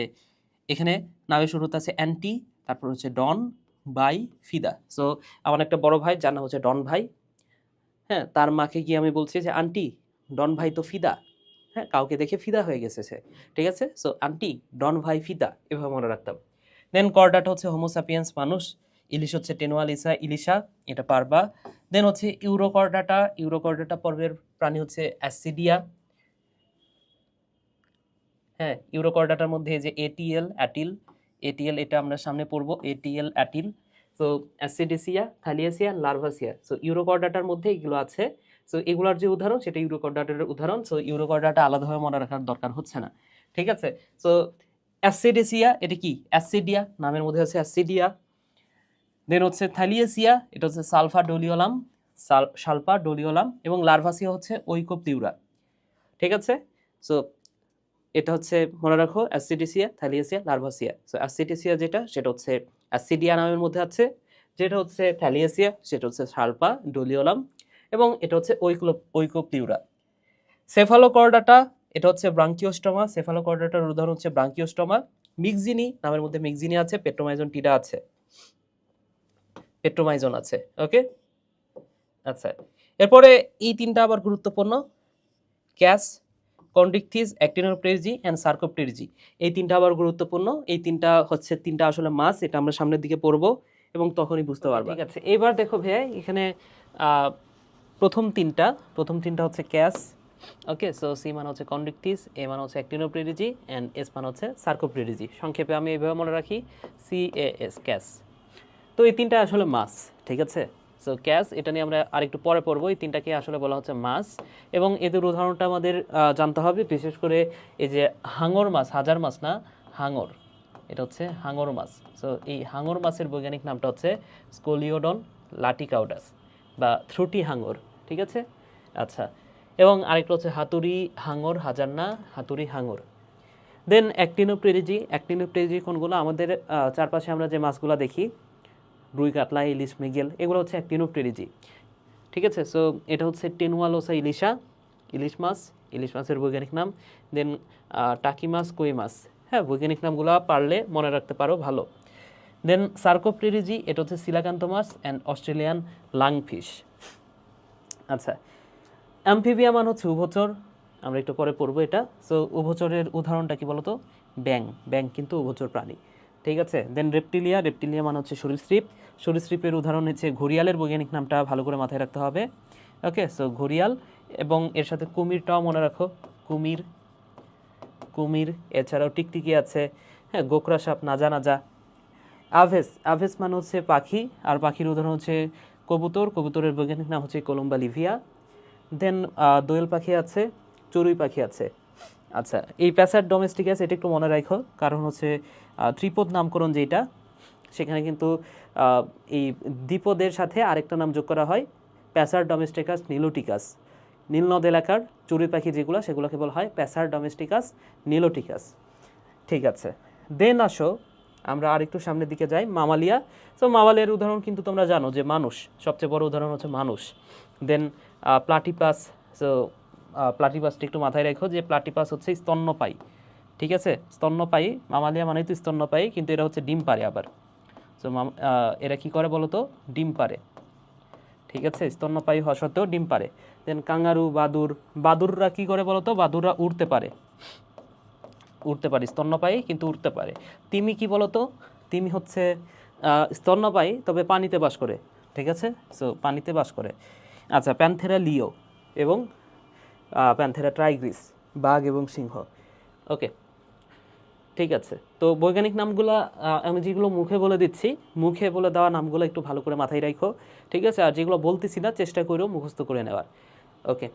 এখানে নামের শুরুতে আছে অ্যান্টি, তারপর হচ্ছে ডন, বাই, ফিদা। সো আমার একটা বড় ভাই যার নাম হচ্ছে ডন ভাই, হ্যাঁ, তার মাকে গিয়ে আমি বলছি যে আন্টি, ডন ভাই তো ফিদা। হ্যাঁ, কাউকে দেখে ফিদা হয়ে গেছে সে, ঠিক আছে? সো আন্টি, ডন ভাই ফিদা, এভাবে মনে রাখতাম। দেন কর্ডাটা হচ্ছে হোমোসাপিয়েন্স মানুষ, ইলিশ হচ্ছে টেনোয়ালিসা ইলিশা, এটা পারবা। দেন হচ্ছে ইউরোকর্ডাটা পর্বের প্রাণী হচ্ছে অ্যাসিডিয়া। হ্যাঁ, ইউরোকর্ডাটার মধ্যে যে এটিএল এটা আমরা সামনে পড়বো, এটিএল অ্যাটিল। সো অ্যাসিডিসিয়া, থালিয়াসিয়া, লার্ভাসিয়া। সো ইউরোকর্ডাটার মধ্যে এগুলো আছে। সো এগুলোর যে উদাহরণ সেটা ইউরোকর্ডাটার উদাহরণ। সো ইউরোকর্ডাটা আলাদাভাবে মনে রাখার দরকার হচ্ছে না, ঠিক আছে? সো অ্যাসিডিসিয়া, এটা কি? অ্যাসিডিয়া, নামের মধ্যে আছে অ্যাসিডিয়া। দেন হচ্ছে থালিয়াসিয়া, এটা হচ্ছে সালফা ডোলিওলাম, এবং লার্ভাসিয়া হচ্ছে ওইকোপতিউরা, ঠিক আছে? সো এটা হচ্ছে মনে রাখো অ্যাসিডিসিয়া, থ্যালিয়াসিয়া, লার্ভাসিয়া। সো অ্যাসিডিসিয়া যেটা, সেটা হচ্ছে অ্যাসিডিয়া নামের মধ্যে আছে, যেটা হচ্ছে থ্যালিয়াসিয়া সেটা হচ্ছে সালফা ডোলিওলাম, এবং এটা হচ্ছে ওইকোপ্লিউরা। সেফালোকর্ডাটা, এটা হচ্ছে ব্রাঙ্কিওস্টোমা, সেফালোকর্ডাটার উদাহরণ হচ্ছে ব্রাঙ্কিওস্টোমা। মিক্সিনি, নামের মধ্যে মিক্সিনি আছে, পেট্রোমাইজন টিডা আছে। পেট্রোমাইজন আছে। ওকে, আচ্ছা, এরপরে এই তিনটা আবার গুরুত্বপূর্ণ, ক্যাস, কন্ডিকথিস, অ্যাক্টিনোপ্টেরিজি অ্যান্ড সার্কোপ্টেরিজি। এই তিনটা আবার গুরুত্বপূর্ণ। এই তিনটা হচ্ছে তিনটা আসলে মাস, এটা আমরা সামনের দিকে পড়বো এবং তখনই বুঝতে পারবো। ঠিক আছে, এবার দেখো ভাইয়া এখানে প্রথম তিনটা হচ্ছে ক্যাস। ওকে, সো সি মানে হচ্ছে কন্ডিকথিস, এ মানে হচ্ছে অ্যাক্টিনোপ্টেরিজি অ্যান্ড এস মানে হচ্ছে সার্কোপ্টেরিজি। সংক্ষেপে আমি এইভাবে মনে রাখি, CAS, ক্যাস। তো এই তিনটা আসলে মাস, ঠিক আছে। সো ক্যাস, এটা নিয়ে আমরা আরেকটু পরে পড়বো। এই তিনটাকে আসলে বলা হচ্ছে মাছ, এবং এদের উদাহরণটা আমাদের জানতে হবে, বিশেষ করে এই যে হাঙর মাছ, হাজার মাছ না, হাঙর, এটা হচ্ছে হাঙর মাছ। সো এই হাঙর মাছের বৈজ্ঞানিক নামটা হচ্ছে স্কোলিওডন লাটিকাউডাস বা থ্রুটি হাঙর, ঠিক আছে। আচ্ছা, এবং আরেকটা হচ্ছে হাতুড়ি হাঙর, হাজার না, হাতুড়ি হাঙর। দেন অ্যাক্টিনোপ্টেরিজি কোনগুলো? আমাদের চারপাশে আমরা যে মাছগুলো দেখি, রুই, কাতলা, ইলিশ, মৃগেল, এগুলো হচ্ছে অ্যাক্টিনোপ্টেরিজি, ঠিক আছে। সো এটা হচ্ছে টেনুয়ালোসা ইলিশা, ইলিশ মাছের বৈজ্ঞানিক নাম। দেন টাকি মাছ, কই মাছ, হ্যাঁ, বৈজ্ঞানিক নামগুলো পারলে মনে রাখতে পারো, ভালো। দেন সার্কোপ্টেরিজি, এটা হচ্ছে সিলাকান্ত মাছ অ্যান্ড অস্ট্রেলিয়ান লাংফিশ। আচ্ছা, অ্যামফিবিয়া মানে হচ্ছে উভচর, আমরা একটু পরে পড়বো এটা। সো উভচরের উদাহরণটা কি বলতো? ব্যাং কিন্তু উভচর প্রাণী, ঠিক আছে। দেন রেপটিলিয়া মানে হচ্ছে সরীসৃপের উদাহরণ হচ্ছে ঘড়িয়ালের বৈজ্ঞানিক নামটা ভালো করে মাথায় রাখতে হবে। ওকে, সো ঘড়িয়াল, এবং এর সাথে কুমিরটাও মনে রাখো, কুমির। এছাড়াও টিকটিকি আছে, হ্যাঁ, গোকরা সাপ, নাজা। আভেস মানে হচ্ছে পাখি, আর পাখির উদাহরণ হচ্ছে কবুতরের বৈজ্ঞানিক নাম হচ্ছে কলম্বা লিভিয়া। দেন দোয়েল পাখি আছে, চড়ুই পাখি আছে। আচ্ছা, এই প্যাসার ডোমেস্টিকাস, এটা একটু মনে রাখো, কারণ হচ্ছে ত্রিপদ নামকরণ যেটা, সেখানে কিন্তু এই দ্বিপদের সাথে আরেকটা নাম যোগ করা হয়, প্যাসার ডোমেস্টিকাস নিলোটিকাস। নীলনদ এলাকার চড়ুই পাখি যেগুলো, সেগুলোকে বলা হয় প্যাসার ডোমেস্টিকাস নিলোটিকাস, ঠিক আছে। দেন আসো আমরা আরেকটু সামনের দিকে যাই, মামালিয়া। সো মামালিয়ার উদাহরণ কিন্তু তোমরা জানো যে মানুষ, সবচেয়ে বড় উদাহরণ হচ্ছে মানুষ। দেন প্লাটিপাস। সো প্লাটিপাসটা একটু মাথায় রেখো যে প্লাটিপাস হচ্ছে স্তন্যপায়ী, ঠিক আছে। স্তন্যপায়ী, মামালিয়া মানে তো স্তন্যপায়ী, কিন্তু এরা হচ্ছে ডিম পারে আবার। সো এরা কি করে বলো তো? ডিম পারে, ঠিক আছে। স্তন্যপায়ী হওয়া সত্ত্বেও ডিম পারে। দেন কাঙ্গারু, বাদুররা কি করে বলো তো? বাদুররা উড়তে পারে, স্তন্যপায়ী কিন্তু উড়তে পারে। তিমি কি বলতো? তিমি হচ্ছে স্তন্যপায়ী, তবে পানিতে বাস করে, ঠিক আছে। সো পানিতে বাস করে। আচ্ছা, প্যান্থেরা লিও এবং প্যান্থেরা ট্রাইগ্রিস, বাঘ এবং সিংহ। ওকে, ঠিক আছে। তো বৈজ্ঞানিক নামগুলো আমি যেগুলো মুখে বলে দিচ্ছি, মুখে বলে দেওয়া নামগুলো একটু ভালো করে মাথায় রাখো, ঠিক আছে। আর যেগুলো বলতেছি না, চেষ্টা করেও মুখস্থ করে নেওয়ার। ওকে,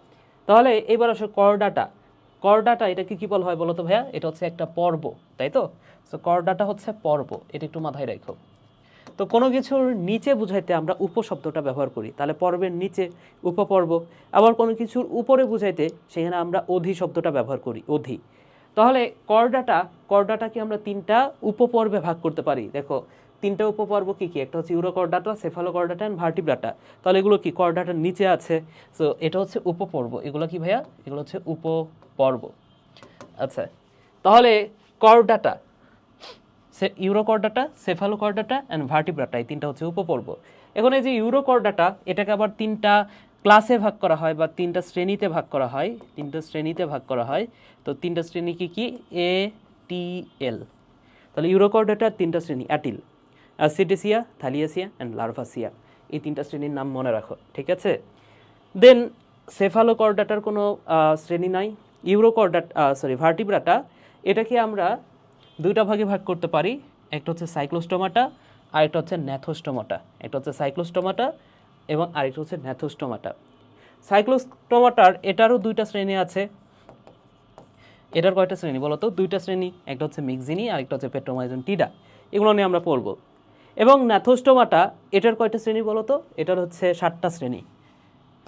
তাহলে এবার আসো করডাটা, এটাকে কি বলা হয় বলো তো ভাইয়া? এটা হচ্ছে একটা পর্ব, তাই তো। সো করডাটা হচ্ছে পর্ব, এটা একটু মাথায় রাখো। তো কোনো কিছুর নিচে বুঝাইতে আমরা উপশব্দটা ব্যবহার করি, তাহলে পর্বের নিচে উপপর্ব। আবার কোনো কিছুর উপরে বুঝাইতে সেখানে আমরা অধি শব্দটা ব্যবহার করি, অধি। তাহলে করডাটাকে আমরা তিনটা উপপর্বে ভাগ করতে পারি। দেখো, তিনটা উপপর্ব কি কি? একটা হচ্ছে ইউরোকর্ডাটা, সেফালোকর্ডাটা এন্ড ভার্টিব্রাটা। তাহলে এগুলো কি? করডাটার নিচে আছে, সো এটা হচ্ছে উপপর্ব। এগুলো কি ভাইয়া? এগুলো হচ্ছে উপপর্ব। আচ্ছা, তাহলে Chordata, Urochordata, Cephalochordata and Vertebrata, এই তিনটা হচ্ছে উপপর্ব। এখন এই যে ইউরোকর্ডাটা, এটাকে আবার তিনটা ক্লাসে ভাগ করা হয় বা তিনটা শ্রেণীতে ভাগ করা হয়। তো তিনটা শ্রেণী কি কি? এ, টি, এল। তাহলে ইউরোকর্ডাটার তিনটা শ্রেণী: অ্যাটিল, অ্যাসিডেসিয়া, থ্যালিয়াসিয়া অ্যান্ড লার্ভাসিয়া। এই তিনটা শ্রেণীর নাম মনে রাখো, ঠিক আছে। দেন সেফালোকর্ডাটার কোনো শ্রেণী নাই। ভার্টিব্রাটা, এটাকে আমরা দুইটা ভাগে ভাগ করতে পারি, একটা হচ্ছে সাইক্লোস্টোমাটা, আরেকটা হচ্ছে ন্যাথোস্টোমাটা। এবং আরেকটা হচ্ছে ন্যাথোস্টোমাটা। সাইক্লোস্টোমাটার এটারও দুইটা শ্রেণী আছে। এটার কয়টা শ্রেণী বলো তো? দুইটা শ্রেণী, একটা হচ্ছে মিক্সিনি, আরেকটা হচ্ছে পেট্রোমাইজন টিডা। এগুলো নিয়ে আমরা পড়বো। এবং ন্যাথোস্টোমাটা, এটার কয়টা শ্রেণী বলো তো? এটার হচ্ছে 7টা শ্রেণী,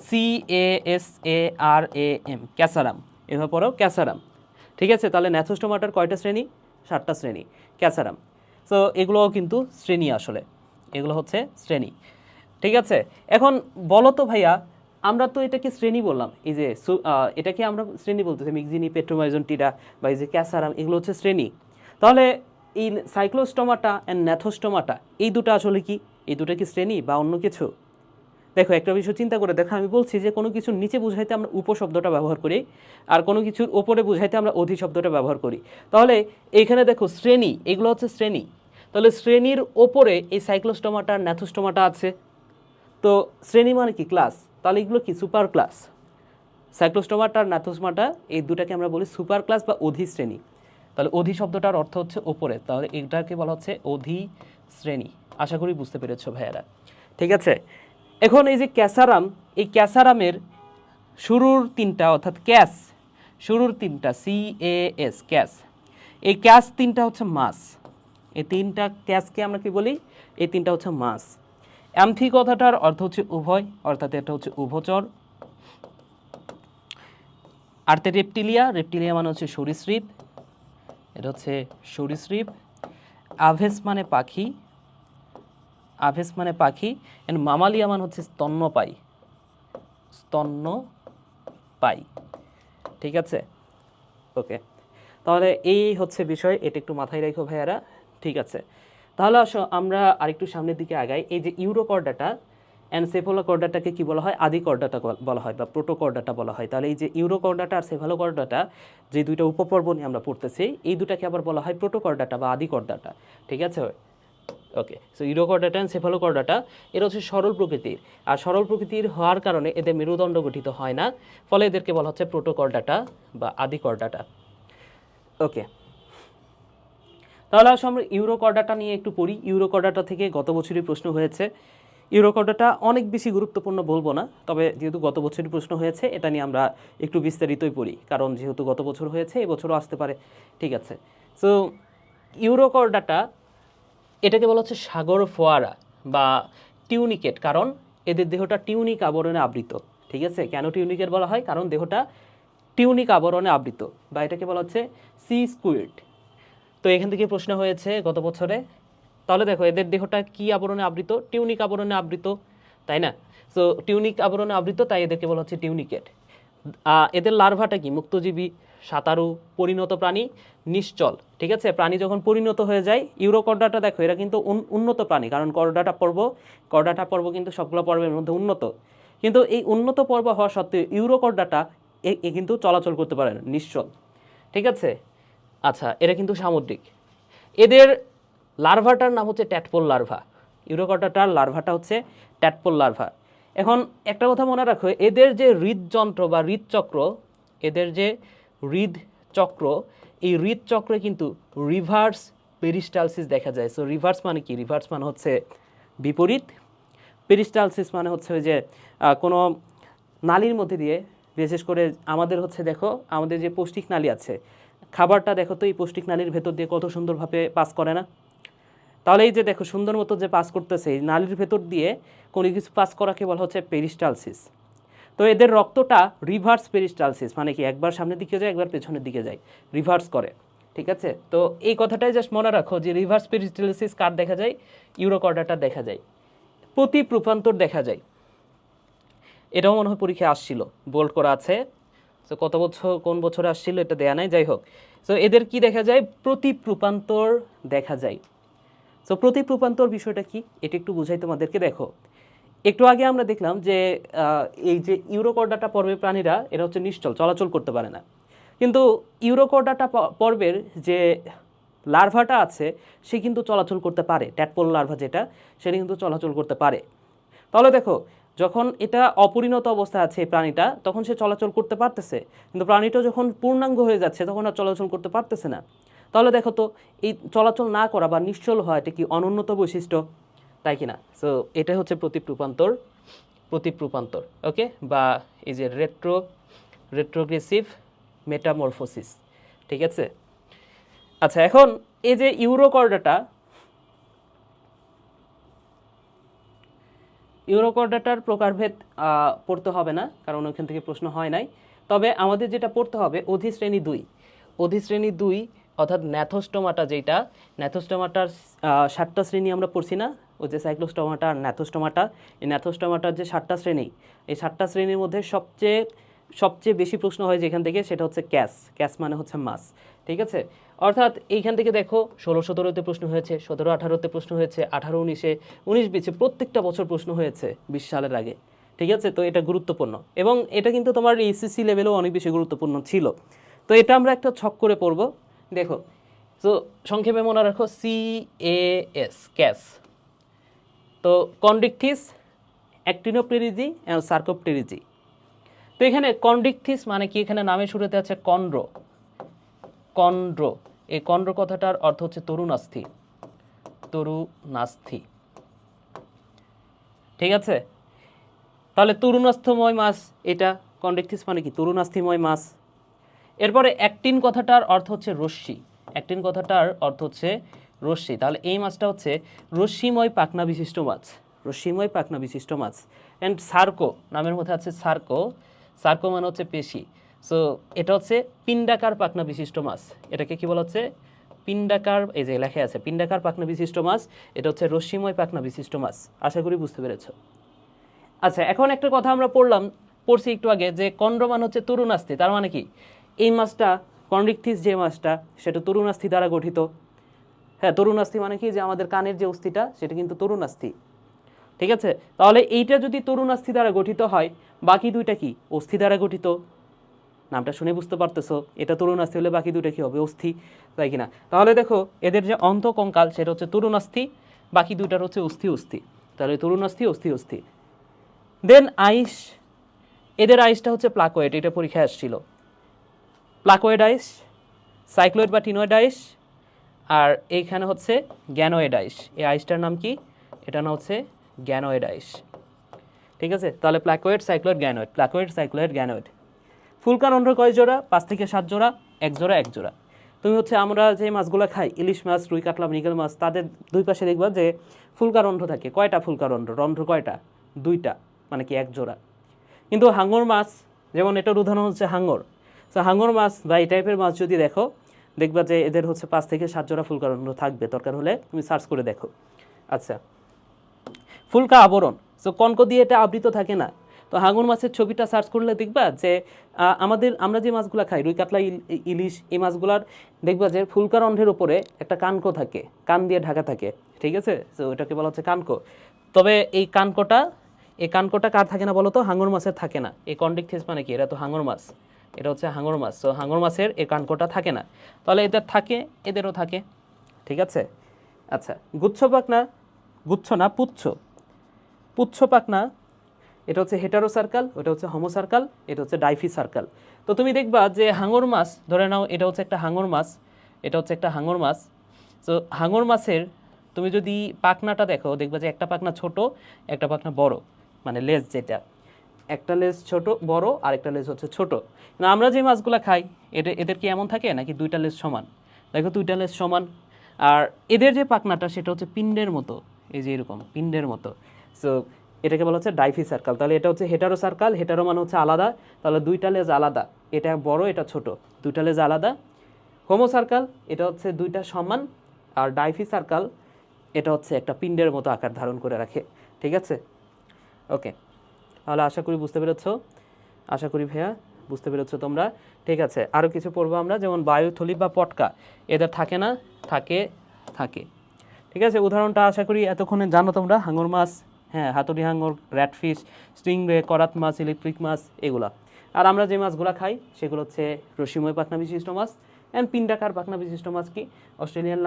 CASARAM, ক্যাসারাম। এভাবে পড়ো, ক্যাসারাম, ঠিক আছে। তাহলে ন্যাথোস্টোমাটার কয়টা শ্রেণী? 7টা শ্রেণী, ক্যাসারাম। সো এগুলোও কিন্তু শ্রেণী, আসলে এগুলো হচ্ছে শ্রেণী, ঠিক আছে। এখন বলো তো ভাইয়া, আমরা তো এটাকে শ্রেণী বললাম, এই যে এটাকে আমরা শ্রেণী বলতেছি, মিক্সিনি, পেট্রোমাইজন টিডা বা এই যে ক্যাসারাম, এগুলো হচ্ছে শ্রেণী। তাহলে এই সাইক্লোস্টোমাটা অ্যান্ড ন্যাথোস্টোমাটা, এই দুটো আসলে কি? এই দুটো কি শ্রেণী বা অন্য কিছু? দেখো একটা বিষয় চিন্তা করে দেখো, আমি বলছি যে কোনো কিছুর নিচে বুঝাইতে আমরা উপশব্দটা ব্যবহার করি, আর কোনো কিছুর ওপরে বুঝাইতে আমরা অধি শব্দটা ব্যবহার করি। তাহলে এইখানে দেখো শ্রেণী, এগুলো হচ্ছে শ্রেণী। তাহলে শ্রেণীর ওপরে এই সাইক্লোস্টোমাটা ন্যাথোস্টোমাটা আছে, তো শ্রেণী মানে কি ক্লাস, তাহলে এগুলো কি সুপার ক্লাস। সাইক্লোস্টোমাটা আর ন্যাথোস্টোমাটা এই দুটাকে আমরা বলি সুপার ক্লাস বা অধি শ্রেণী। তাহলে অধি শব্দটার অর্থ হচ্ছে ওপরে, তাহলে এটাকে বলা হচ্ছে অধি শ্রেণী। আশা করি বুঝতে পেরেছো ভাইয়ারা, ঠিক আছে। এখন এই যে ক্যাসারাম, এই ক্যাসারামের শুরুর তিনটা অর্থাৎ ক্যাস, শুরুর তিনটা CAS ক্যাস, এই ক্যাস তিনটা হচ্ছে মাস। এই তিনটা ক্যাসকে আমরা কি বলি? এই তিনটা হচ্ছে মাস। অ্যামফি কথাটার অর্থ হচ্ছে উভয়, অর্থাৎ এটা হচ্ছে উভচর। আর রেপটিলিয়া, রেপটিলিয়া মানে হচ্ছে সরীসৃপ, এটা হচ্ছে সরীসৃপ। আভেস মানে পাখি, আভেস মানে পাখি। এন্ড মামালিয়া মানে হচ্ছে স্তন্যপায়ী, স্তন্যপায়ী, ঠিক আছে। ওকে, তাহলে এই হচ্ছে বিষয়, এটা একটু মাথায় রাখো ভাইয়ারা, ঠিক আছে। তাহলে আসো আমরা আরেকটু সামনের দিকে আগাই। এই যে ইউরোকর্ডাটা অ্যান্ড সেফালোকর্ডাটাকে কি বলা হয়? আদিকর্ডাটা বলা হয় বা প্রোটোকর্ডাটা বলা হয়। তাহলে এই যে ইউরোকর্ডাটা আর সেফালোকর্ডাটা, যে দুইটা উপপর্ব নিয়ে আমরা পড়তেছি, এই দুটাকে আবার বলা হয় প্রোটোকর্ডাটা বা আদিকর্ডাটা, ঠিক আছে। ওকে, সো ইউরোকর্ডাটা অ্যান্ড সেফালোকর্ডাটা এরা হচ্ছে সরল প্রকৃতির, আর সরল প্রকৃতির হওয়ার কারণে এদের মেরুদণ্ড গঠিত হয় না, ফলে এদেরকে বলা হচ্ছে প্রোটোকর্ডাটা বা আদিকর্ডাটা। ওকে, তাহলে আসলে আমরা ইউরোকর্ডাটা নিয়ে একটু পড়ি। ইউরোকর্ডাটা থেকে গত বছরই প্রশ্ন হয়েছে। ইউরোকর্ডাটা অনেক বেশি গুরুত্বপূর্ণ বলবো না, তবে যেহেতু গত বছরই প্রশ্ন হয়েছে এটা নিয়ে আমরা একটু বিস্তারিতই পড়ি, কারণ যেহেতু গত বছর হয়েছে এবছরও আসতে পারে, ঠিক আছে। সো ইউরোকর্ডাটা, এটাকে বলা হচ্ছে সাগর ফোয়ারা বা টিউনিকেট, কারণ এদের দেহটা টিউনিক আবরণে আবৃত, ঠিক আছে। কেন টিউনিকেট বলা হয়? কারণ দেহটা টিউনিক আবরণে আবৃত, বা এটাকে বলা হচ্ছে সি স্কুইড। তো এখান থেকে প্রশ্ন হয়েছে গত বছরে। তাহলে দেখো এদের দেহটা কি আবরণে আবৃত? টিউনিক আবরণে আবৃত, তাই না? সো টিউনিক আবরণে আবৃত, তাই এদেরকে বলা হচ্ছে টিউনিকেট। এদের লার্ভাটা কি? মুক্তজীবী, সাঁতারু, পরিণত প্রাণী, নিশ্চল, ঠিক আছে। প্রাণী যখন পরিণত হয়ে যায়, ইউরোকর্ডাটা দেখো এরা কিন্তু উন্নত প্রাণী, কারণ কর্ডাটা পর্ব কিন্তু সবগুলো পর্বের মধ্যে উন্নত, কিন্তু এই উন্নত পর্ব হওয়া সত্ত্বেও ইউরোকর্ডাটা এ কিন্তু চলাচল করতে পারে না, নিশ্চল, ঠিক আছে। আচ্ছা, এরা কিন্তু সামুদ্রিক। এদের লার্ভাটার নাম হচ্ছে ট্যাডপোল লার্ভা। ইউরোকর্ডাটার লার্ভাটা হচ্ছে ট্যাডপোল লার্ভা। এখন একটা কথা মনে রাখো, এদের যে হৃদযন্ত্র বা হৃদচক্র, এদের যে হৃদচক্র, এই হৃদচক্রে কিন্তু রিভার্স পেরিস্টালসিস দেখা যায়। সো রিভার্স মানে কি? রিভার্স মানে হচ্ছে বিপরীত, পেরিস্টালসিস মানে হচ্ছে ওই যে কোনো নালীর মধ্যে দিয়ে, বিশেষ করে আমাদের হচ্ছে দেখো আমাদের যে পৌষ্টিক নালী আছে, খাবারটা দেখো তো এই পৌষ্টিক নালীর ভেতর দিয়ে কত সুন্দরভাবে পাস করে না? তাহলে এই যে দেখো সুন্দর মতো যে পাস করতেছে, এই নালীর ভেতর দিয়ে কোনো কিছু পাস করাকে বলা হচ্ছে পেরিস্টালসিস। তো এদের রক্তটা রিভার্স পেরিস্টালসিস, মানে কি একবার সামনের দিকে যায় একবার পেছনের দিকে যায়, রিভার্স করে, ঠিক আছে। তো এই কথাটাই জাস্ট মনে রাখো যে রিভার্স পেরিস্টালসিস কার দেখা যায়? ইউরোকর্ডাটা দেখা যায়। প্রতি প্রূপান্তর দেখা যায়, এটাও মনে হয় পরীক্ষায় আসছিল, বোল্ড করা আছে। তো কত বছর কোন বছরে আসছিল এটা দেয়া নাই, যাই হোক। সো এদের কি দেখা যায়? প্রতি প্রূপান্তর দেখা যায়। সো প্রতি প্রূপান্তর বিষয়টা কি এটা একটু বুঝাই তোমাদেরকে। দেখো একটু আগে আমরা দেখলাম যে এই যে ইউরোকর্ডাটা পর্বের প্রাণীরা এরা হচ্ছে নিশ্চল, চলাচল করতে পারে না, কিন্তু ইউরোকর্ডাটা পর্বের যে লার্ভাটা আছে সে কিন্তু চলাচল করতে পারে। ট্যাডপোল লার্ভা যেটা, সেটা কিন্তু চলাচল করতে পারে। তাহলে দেখো যখন এটা অপরিণত অবস্থা আছে এই প্রাণীটা, তখন সে চলাচল করতে পারতেছে, কিন্তু প্রাণীটা যখন পূর্ণাঙ্গ হয়ে যাচ্ছে তখন আর চলাচল করতে পারতেছে না। তাহলে দেখো তো এই চলাচল না করা বা নিশ্চল হওয়া, এটা কি অনুন্নত বৈশিষ্ট্য, তাই কি না? সো এটা হচ্ছে প্রতিপ্রূপান্তর, ওকে, বা এই যে রেট্রোগ্রেসিভ মেটামরফোসিস, ঠিক আছে। আচ্ছা, এখন এই যে ইউরোকর্ডাটার প্রকারভেদ পড়তে হবে না, কারণ ওইখান থেকে প্রশ্ন হয় নাই। তবে আমাদের যেটা পড়তে হবে অধিশ্রেণী 2, অধিশ্রেণী 2 অর্থাৎ ন্যাথোস্টোমাটা, যেটা ন্যাথোস্টোমাটার 7টা শ্রেণী আমরা পড়ছি না, ওই যে সাইক্লোস্টোমাটা আর ন্যাথোস্টোমাটা, এই ন্যাথোস্টোমাটার যে 7টা শ্রেণী, এই 7টা শ্রেণীর মধ্যে সবচেয়ে সবচেয়ে বেশি প্রশ্ন হয় যেখান থেকে সেটা হচ্ছে ক্যাস। ক্যাস মানে হচ্ছে মাস, ঠিক আছে। অর্থাৎ এইখান থেকে দেখো 16-17-তে প্রশ্ন হয়েছে, 17-18-তে প্রশ্ন হয়েছে, 18-19-এ, 19-20-এ প্রত্যেকটা বছর প্রশ্ন হয়েছে 20 সালের আগে, ঠিক আছে। তো এটা গুরুত্বপূর্ণ এবং এটা কিন্তু তোমার এইচএসসি লেভেলেও অনেক বেশি গুরুত্বপূর্ণ ছিল। তো এটা আমরা একটা ছক করে পড়ব। দেখো, তো সংক্ষেপে মনে রাখো CAS, ক্যাস। তো কন্ডিকথিস, অ্যাক্টিনোপ্টেরিজি এবং সার্কোপ্টেরিজি। তো এখানে কন্ডিকথিস মানে কি, এখানে নামের শুরুতে আছে কন্ড্রো। কন্ড্রো, এই কন্ড্রো কথাটার অর্থ হচ্ছে তরুণাস্থি। তরুণাস্থি, ঠিক আছে। তাহলে তরুণাস্থময় মাস, এটা কন্ডিকথিস মানে কি, তরুণাস্থিময় মাস। এরপরে অ্যাক্টিন কথাটার অর্থ হচ্ছে রশ্মি। অ্যাক্টিন কথাটার অর্থ হচ্ছে রশ্মি। তাহলে এই মাছটা হচ্ছে রশ্মিময় পাখনা বিশিষ্ট মাছ। রশ্মিময় পাখনা বিশিষ্ট মাছ। অ্যান্ড সার্কো, নামের মধ্যে আছে সার্কো। সার্কো মানে হচ্ছে পেশি। সো এটা হচ্ছে পিণ্ডাকার পাখনা বিশিষ্ট মাছ। এটাকে কি বলা হচ্ছে, পিণ্ডাকার, এই যে লেখা আছে পিণ্ডাকার পাখনা বিশিষ্ট মাছ। এটা হচ্ছে রশ্মিময় পাখনা বিশিষ্ট মাছ। আশা করি বুঝতে পেরেছো। আচ্ছা, এখন একটা কথা আমরা পড়ছি একটু আগে যে কন্ড্রোমান হচ্ছে তরুণাস্থি। তার মানে কি, এই মাছটা কন্ডিকথিস যে মাছটা সেটা তরুণাস্থি দ্বারা গঠিত। হ্যাঁ, তরুণাস্থি মানে কি, যে আমাদের কানের যে অস্থিটা সেটা কিন্তু তরুণাস্থি, ঠিক আছে। তাহলে এইটা যদি তরুণাস্থি দ্বারা গঠিত হয়, বাকি দুইটা কি অস্থি দ্বারা গঠিত। নামটা শুনে বুঝতে পারতেছো, এটা তরুণাস্থি হলে বাকি দুইটা কি হবে, অস্থি, তাই কিনা। তাহলে দেখো এদের যে অন্তঃকঙ্কাল সেটা হচ্ছে তরুণাস্থি, বাকি দুইটার হচ্ছে অস্থি অস্থি। তাহলে তরুণাস্থি অস্থি অস্থি। দেন আইস, এদের আইসটা হচ্ছে প্লাকোয়েড, এটা পরীক্ষায় আসছিল। প্লাকোয়েড আইস, সাইক্লোয়েড বা টিনোয়েড আইস, আর এইখানে হচ্ছে গ্যানোয়েড আইস। এই আইসটার নাম কি, এটা নাম হচ্ছে গ্যানোয়েড আইস, ঠিক আছে। তাহলে প্লাকোয়েড, সাইক্লোয়েড, গ্যানোয়েড, প্লাকোয়েড, সাইক্লোয়েড, গ্যানোয়েড। ফুলকারন্ধ্র কয় জোড়া, 5 থেকে 7 জোড়া, 1 জোড়া 1 জোড়া। তুমি হচ্ছে আমরা যে মাছগুলো খাই, ইলিশ মাছ, রুই কাতলা, মৃগেল মাছ, তাদের দুই পাশে দেখবা যে ফুলকারন্ধ্র থাকে। কয়টা ফুলকারন্ধ্র, রন্ধ্র কয়টা, 2টা, মানে কি 1 জোড়া। কিন্তু হাঙর মাছ, যেমন এটার উদাহরণ হচ্ছে হাঙর। তো হাঙর মাছ বা এই টাইপের মাছ যদি দেখো, দেখবা যে এদের হচ্ছে 5 থেকে 7 জোড়া ফুলকারন্ধ্র থাকবে। দরকার হলে তুমি সার্চ করে দেখো। আচ্ছা, ফুলকা আবরণ, সো কনক দিয়ে এটা আবৃত থাকে না। তো হাঙর মাছের ছবিটা সার্চ করলে দেখবা যে আমরা যে মাছগুলো খাই, রুই কাতলা, ইলিশ, এই মাছগুলার দেখবা যে ফুলকারন্ধ্রের উপরে একটা কানক থাকে, কান দিয়ে ঢাকা থাকে, ঠিক আছে। তো এটাকে বলা হচ্ছে কানক। তবে এই কানকটা কার থাকে না বলো তো, হাঙর মাছের থাকে না। এই কন্ডিকথিস মানে কি, এরা তো হাঙর মাছ, এটা হচ্ছে হাঙর মাছ। তো হাঙর মাছের এই কানকটা থাকে না, তাহলে এদের থাকে, এদেরও থাকে, ঠিক আছে। আচ্ছা, গুচ্ছ পাখনা, গুচ্ছ না পুচ্ছ, পুচ্ছ পাখনা, এটা হচ্ছে হেটারো সার্কাল, ওটা হচ্ছে হোমো সার্কাল, এটা হচ্ছে ডাইফি সার্কাল। তো তুমি দেখবা যে হাঙর মাছ, ধরে নাও এটা হচ্ছে একটা হাঙর মাছ, এটা হচ্ছে একটা হাঙর মাছ। তো হাঙর মাছের তুমি যদি পাখনাটা দেখো, দেখবা যে একটা পাখনা ছোট, একটা পাখনা বড়, মানে লেজ যেটা, একটা লেজ ছোট বড় আর একটা লেজ হচ্ছে ছোট। না, আমরা যে মাছগুলো খাই এদের কি এমন থাকে নাকি দুইটা লেজ সমান? দেখো দুইটা লেজ সমান। আর এদের যে পাখনাটা সেটা হচ্ছে পিণ্ডের মতো, এই যে এরকম পিণ্ডের মতো। সো এটাকে বলা হচ্ছে ডাইফি সার্কাল। তাহলে এটা হচ্ছে হেটারো সার্কাল, হেটারো মানে হচ্ছে আলাদা, তাহলে দুইটা লেজ আলাদা, এটা বড় এটা ছোট, দুইটা লেজ আলাদা। হোমো সার্কাল, এটা হচ্ছে দুইটা সমান, আর ডাইফি সার্কাল এটা হচ্ছে একটা পিণ্ডের মতো আকার ধারণ করে রাখে, ঠিক আছে। ওকে, তাহলে আশা করি বুঝতে পেরেছো, আশা করি ভাইয়া বুঝতে পেরেছো তোমরা, ঠিক আছে। আরও কিছু পড়বো আমরা, যেমন বায়ুথলি বা পটকা, এদের থাকে না, থাকে, থাকে, ঠিক আছে। উদাহরণটা আশা করি এতক্ষণে জানো তোমরা, হাঙর মাছ, হ্যাঁ, হাতুড়ি হাঙর, র্যাটফিশ, স্টিংরে, করাত মাছ, ইলেকট্রিক মাছ, এগুলা। আর আমরা যে মাছগুলো খাই সেগুলো হচ্ছে রশ্মিময় পাখনা বিশিষ্ট মাছ অ্যান্ড পিণ্ডাকার পাখনা বিশিষ্ট মাছ, কি অস্ট্রেলিয়ান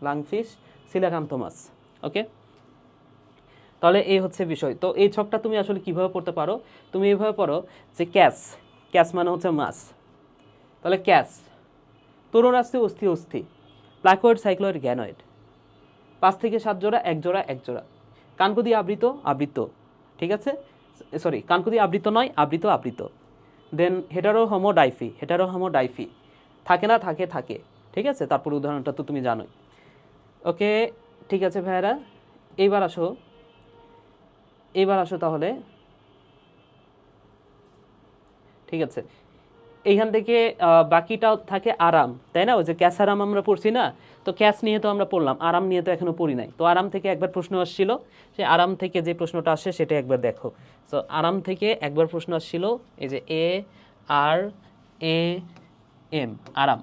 লাংফিশ, সিলাকান্ত মাছ। ওকে, তাহলে এই হচ্ছে বিষয়। তো এই ছকটা তুমি আসলে কিভাবে পড়তে পারো, তুমি এইভাবে পড়ো যে ক্যাস মানে হচ্ছে মাছ। তাহলে ক্যাস, তরুণাস্থি, অস্থি অস্থি, প্লাকোয়েড, সাইক্লোয়েড, গ্যানোয়েড, 5 থেকে 7 জোড়া, 1 জোড়া 1 জোড়া। কানকো দিয়ে আবৃত, ঠিক আছে। সরি, কানকো দিয়ে আবৃত নয়, আবৃত। দেন হেটারো হোমো ডাইফি, থাকে না, থাকে, ঠিক আছে। তারপর উদাহরণটা তো তুমি জানোই। ওকে, ঠিক আছে ভাইয়ারা, এইবার আসো তাহলে, ঠিক আছে। এইখান থেকে বাকিটা থাকে আরাম, তাই না? ওই যে ক্যাস আরাম আমরা পড়ছি না, তো ক্যাস নিয়ে তো আমরা পড়লাম, আরাম নিয়ে তো এখনো পড়ি নাই। তো আরাম থেকে একবার প্রশ্ন আসছিল, সেই আরাম থেকে যে প্রশ্নটা আসে সেটা একবার দেখো। তো আরাম থেকে একবার প্রশ্ন আসছিল, এই যে ARAM, আরাম।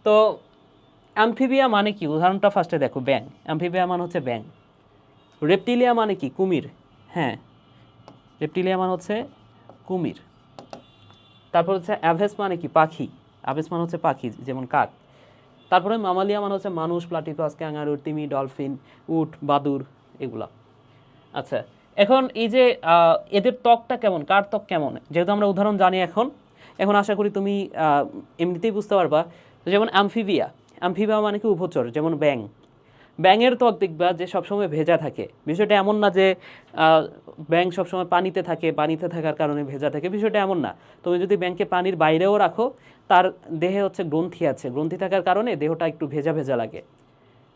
তো অ্যামফিবিয়া মানে কি? উদাহরণটা ফার্স্টে দেখো, ব্যাং। অ্যামফিবিয়া মানে হচ্ছে ব্যাং। রেপটিলিয়া মানে কি? কুমির। হ্যাঁ, রেপটিলিয়া মানে হচ্ছে কুমির। তারপর হচ্ছে অ্যাভেস মানে কি? পাখি। অ্যাভেস মানে হচ্ছে পাখি, যেমন কাক। তারপরে মামালিয়া মানে হচ্ছে মানুষ, প্লাটিপাস, ক্যাঙ্গারু, তিমি, ডলফিন, উট, বাদুর, এগুলা। আচ্ছা, এখন এই যে এদের ত্বকটা কেমন, কার ত্বক কেমন, যেহেতু আমরা উদাহরণ জানি এখন, এখন আশা করি তুমি এমনিতেই বুঝতে পারবা। যেমন অ্যামফিবিয়া, অ্যামফিবিয়া মানে কি? উভচর, যেমন ব্যাং। ব্যাঙের ত্বক দেখবা যে সবসময় ভেজা থাকে। বিষয়টা এমন না যে ব্যাঙ সবসময় পানিতে থাকে, পানিতে থাকার কারণে ভেজা থাকে, বিষয়টা এমন না। তুমি যদি ব্যাঙকে পানির বাইরেও রাখো, তার দেহে হচ্ছে গ্রন্থি আছে, গ্রন্থি থাকার কারণে দেহটা একটু ভেজা ভেজা লাগে।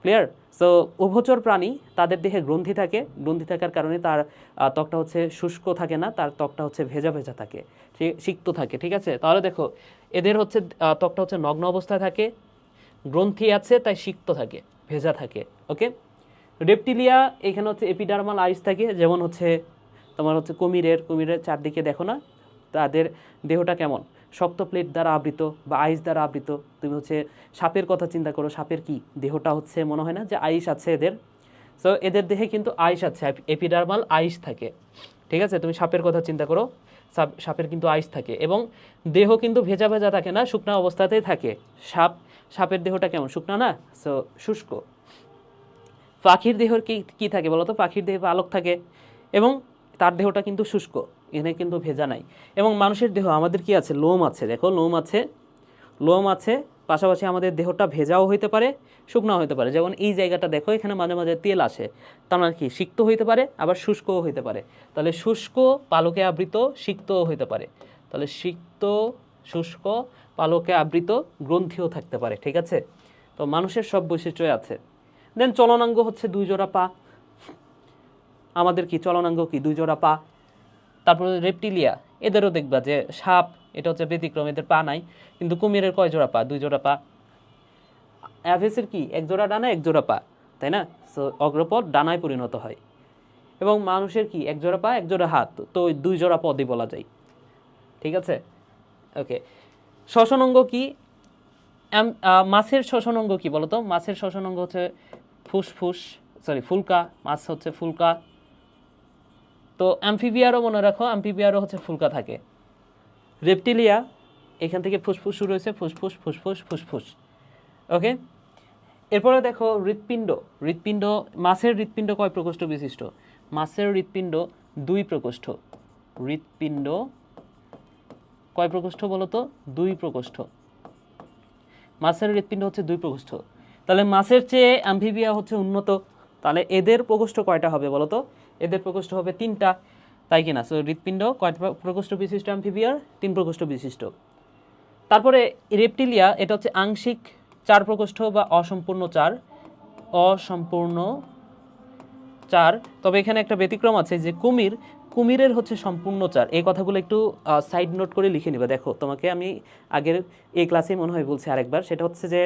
ক্লিয়ার? সো উভচর প্রাণী, তাদের দেহে গ্রন্থি থাকে, গ্রন্থি থাকার কারণে তার ত্বকটা হচ্ছে শুষ্ক থাকে না, তার ত্বকটা হচ্ছে ভেজা ভেজা থাকে, সিক্ত থাকে। ঠিক আছে? তাহলে দেখো, এদের হচ্ছে ত্বকটা হচ্ছে নগ্ন অবস্থায় থাকে, গ্রন্থি আছে তাই সিক্ত থাকে, ভেজা থাকে। ওকে। রেপটিলিয়া, এখানে হচ্ছে এপিডার্মাল আইস থাকে, যেমন হচ্ছে তোমার হচ্ছে কুমিরের চারদিকে দেখো না, তাদের দেহটা কেমন? শক্ত প্লেট দ্বারা আবৃত বা আইস দ্বারা আবৃত। তুমি হচ্ছে সাপের কথা চিন্তা করো, সাপের কি দেহটা হচ্ছে, মনে হয় না যে আইস আছে এদের? সো এদের দেহে কিন্তু আইস আছে, এপিডার্মাল আইস থাকে। ঠিক আছে? তুমি সাপের কথা চিন্তা করো, সাপের কিন্তু আইস থাকে, এবং দেহ কিন্তু ভেজা ভেজা থাকে না, শুকনা অবস্থাতেই থাকে। সাপের দেহটা কেমন? শুকনা না, সো শুষ্ক। পাখির দেহের কি থাকে বলো তো? পাখির দেহে পালক থাকে, এবং তার দেহটা কিন্তু শুষ্ক, এখানে কিন্তু ভেজা নাই। এবং মানুষের দেহ, আমাদের কি আছে? লোম আছে, দেখো লোম আছে, পাশাপাশি আমাদের দেহটা ভেজাও হইতে পারে, শুকনাও হইতে পারে। যেমন এই জায়গাটা দেখো, এখানে মাঝে মাঝে তেল আসে, তার মানে কি? সিক্ত হইতে পারে, আবার শুষ্কও হইতে পারে। তাহলে শুষ্ক, পালকে আবৃত, সিক্তও হইতে পারে। তাহলে সিক্ত, শুষ্ক, পালকে আবৃত, গ্রন্থিও থাকতে পারে। ঠিক আছে? তো মানুষের সব বৈশিষ্ট্যই আছে। দেন চলনাঙ্গ হচ্ছে 2 জোড়া পা। আমাদের কি চলনাঙ্গ? কি? 2 জোড়া পা। তারপরে রেপটিলিয়া, এদেরও দেখবা যে সাপ, এটা হচ্ছে ব্যতিক্রম, এদের পা নাই। কিন্তু কুমিরের কয় জোড়া পা? 2 জোড়া পা। অ্যাভেসের কি? 1 জোড়া ডানা, 1 জোড়া পা, তাই না? সো অগ্রপদ ডানায় পরিণত হয়। এবং মানুষের কি? 1 জোড়া পা, 1 জোড়া হাত, তো 2 জোড়া পদই বলা যায়। ঠিক আছে? ওকে। শ্বসনাঙ্গ কি? মাছের শ্বসনাঙ্গ কি বলতো? মাছের শ্বসনাঙ্গ হচ্ছে ফুলকা। মাছ হচ্ছে ফুলকা। তো অ্যামফিবিয়ারও মনে রাখো, অ্যামফিবিয়ারও হচ্ছে ফুলকা থাকে। রেপটিলিয়া, এখান থেকে ফুসফুস শুরু হয়েছে, ফুসফুস ফুসফুস ফুসফুস। ওকে। এরপরে দেখো হৃৎপিণ্ড। মাছের হৃৎপিণ্ড কয় প্রকোষ্ঠ বিশিষ্ট? মাছের হৃৎপিণ্ড 2 প্রকোষ্ঠ। হৃৎপিণ্ড কয় প্রকোষ্ঠ বলো তো? 2 প্রকোষ্ঠ। মাছের হৃৎপিণ্ড হচ্ছে 2 প্রকোষ্ঠ। তাহলে মাছের চেয়ে অ্যামফিবিয়া হচ্ছে উন্নত। তাহলে এদের প্রকোষ্ঠ কয়টা হবে বলো তো? এদের প্রকোষ্ঠ হবে 3টা, তাই কিনা? সো হৃৎপিণ্ড কয় প্রকোষ্ঠ বিশিষ্ট? অ্যামফিবিয়ার 3 প্রকোষ্ঠ বিশিষ্ট। তারপরে রেপটিলিয়া, এটা হচ্ছে আংশিক 4 প্রকোষ্ঠ বা অসম্পূর্ণ 4। অসম্পূর্ণ 4। তবে এখানে একটা ব্যতিক্রম আছে, যে কুমিরের হচ্ছে সম্পূর্ণ 4। এই কথাগুলো একটু সাইড নোট করে লিখে নিবা। দেখো, তোমাকে আমি আগের এই ক্লাসে মনে হয় বলছি আরেকবার, সেটা হচ্ছে যে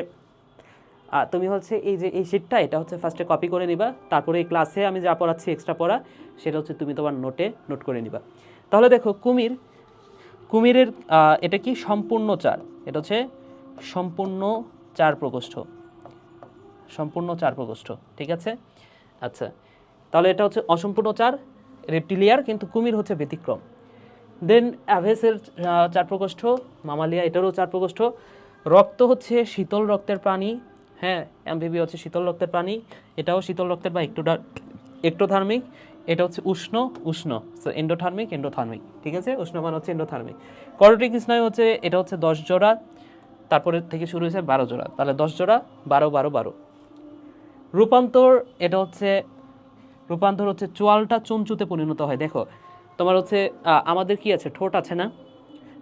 তুমি হচ্ছে এই যে এই শিটটা, এটা হচ্ছে ফার্স্টে কপি করে নিবা, তারপরে এই ক্লাসে আমি যা পড়াচ্ছি এক্সট্রা পড়া, সেটা হচ্ছে তুমি তোমার নোট করে নিবা। তাহলে দেখো, কুমিরের এটা কি? সম্পূর্ণ 4। এটা হচ্ছে সম্পূর্ণ 4 প্রকোষ্ঠ। সম্পূর্ণ 4 প্রকোষ্ঠ। ঠিক আছে? আচ্ছা, তাহলে এটা হচ্ছে অসম্পূর্ণ 4 রেপটিলিয়ার, কিন্তু কুমির হচ্ছে ব্যতিক্রম। দেন অ্যাভেসের 4 প্রকোষ্ঠ, মামালিয়া এটারও 4 প্রকোষ্ঠ। রক্ত হচ্ছে শীতল রক্তের প্রাণী। হ্যাঁ, অ্যামফিবিয়া হচ্ছে শীতল রক্তের প্রাণী, এটাও শীতল রক্তের বা এক্টোথার্মিক। এটা হচ্ছে উষ্ণ, সো এন্ডোথার্মিক। ঠিক আছে? উষ্ণ মানে হচ্ছে এন্ডোথার্মিক। করোটিক স্নায়ু হচ্ছে, এটা হচ্ছে 10 জোড়া, তারপরে থেকে শুরু হয়েছে 12 জোড়া, তাহলে 10 জোড়া, 12 12 12। রূপান্তর, এটা হচ্ছে রূপান্তর হচ্ছে চোয়ালটা চঞ্চুতে পরিণত হয়। দেখো, তোমার হচ্ছে আমাদের কি আছে? ঠোঁট আছে না?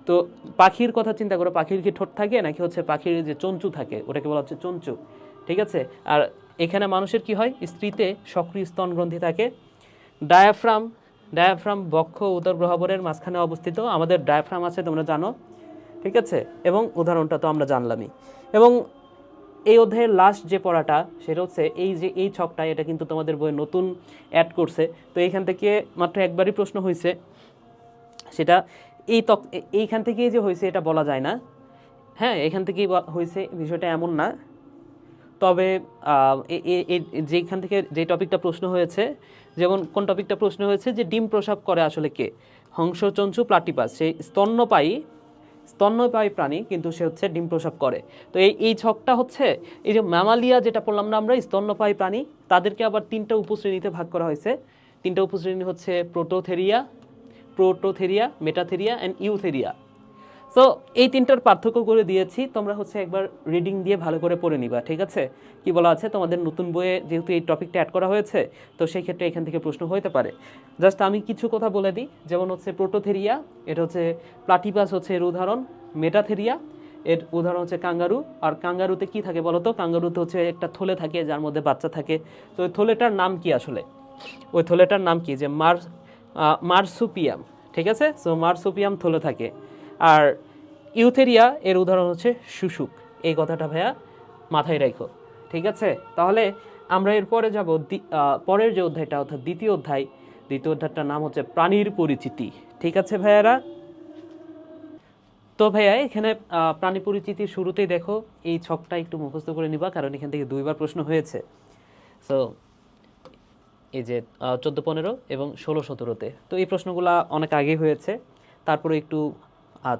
তো পাখির কথা চিন্তা করো, পাখির কি ঠোঁট থাকে, নাকি হচ্ছে পাখির যে চঞ্চু থাকে ওটাকে বলা হচ্ছে চঞ্চু। ঠিক আছে? আর এখানে মানুষের কি হয়? স্ত্রীতে সক্রিয় স্তন গ্রন্থি থাকে। ডায়াফ্রাম বক্ষ উদর গহ্বরের মাঝখানে অবস্থিত। আমাদের ডায়াফ্রাম আছে, তোমরা জানো। ঠিক আছে, এবং উদাহরণটা তো আমরা জানলামই। এবং এই অধ্যায়ের লাস্ট যে পড়াটা সেটা হচ্ছে এই যে এই ছকটা, এটা কিন্তু তোমাদের বইয়ে নতুন অ্যাড করছে। তো এইখান থেকে মাত্র একবারই প্রশ্ন হয়েছে, সেটা এইখান থেকেই যে হয়েছে এটা বলা যায় না। হ্যাঁ, এখান থেকেই হয়েছে, বিষয়টা এমন না। তবে যেখান থেকে যে টপিকটা প্রশ্ন হয়েছে, যেমন কোন টপিকটা প্রশ্ন হয়েছে যে ডিম প্রসাব করে আসলে কে, হংসচঞ্চু প্লাটিপাস, সেই স্তন্যপায়ী প্রাণী, কিন্তু সে হচ্ছে ডিম প্রসাব করে। তো এই ছকটা হচ্ছে এই যে ম্যামালিয়া যেটা বললাম না আমরা, স্তন্যপায়ী প্রাণী, তাদেরকে আবার 3টা উপশ্রেণীতে ভাগ করা হয়েছে। 3টা উপশ্রেণী হচ্ছে প্রোটোথেরিয়া, মেটাথেরিয়া অ্যান্ড ইউথেরিয়া। সো এই 3টার পার্থক্য করে দিয়েছি, তোমরা হচ্ছে একবার রিডিং দিয়ে ভালো করে পড়ে নিবা, ঠিক আছে? কি বলা আছে তোমাদের নতুন বইয়ে, যেহেতু এই টপিকটা অ্যাড করা হয়েছে, তো সেই ক্ষেত্রে এখান থেকে প্রশ্ন হতে পারে। জাস্ট আমি কিছু কথা বলে দিই, যেমন হচ্ছে প্রোটোথেরিয়া, এটা হচ্ছে প্লাটিপাস হচ্ছে এর উদাহরণ। মেটাথেরিয়া, এর উদাহরণ হচ্ছে কাঙ্গারু। আর কাঙ্গারুতে কি থাকে বলো তো? কাঙ্গারুতে হচ্ছে একটা থলে থাকে যার মধ্যে বাচ্চা থাকে। তো ওই থলেটার নাম কি আসলে? ওই থলেটার নাম কি? যে মার্সুপিয়াম, ঠিক আছে? সো মার্সুপিয়াম থলে থাকে। আর ইউথেরিয়া এর উদাহরণ হচ্ছে শুশুক। এই কথাটা ভাইয়া মাথায় রাখো, ঠিক আছে? তাহলে আমরা এরপরে যাব পরের যে অধ্যায়টা, অর্থাৎ দ্বিতীয় অধ্যায়টার নাম হচ্ছে প্রাণীর পরিচিতি, ঠিক আছে ভাইয়ারা? তো ভাইয়া এখানে প্রাণী পরিচিতির শুরুতেই দেখো এই ছকটা একটু মুখস্থ করে নিবা, কারণ এখান থেকে 2বার প্রশ্ন হয়েছে। সো এই যে 14-15 এবং 16-17-তে, তো এই প্রশ্নগুলো অনেক আগে হয়েছে। তারপরে একটু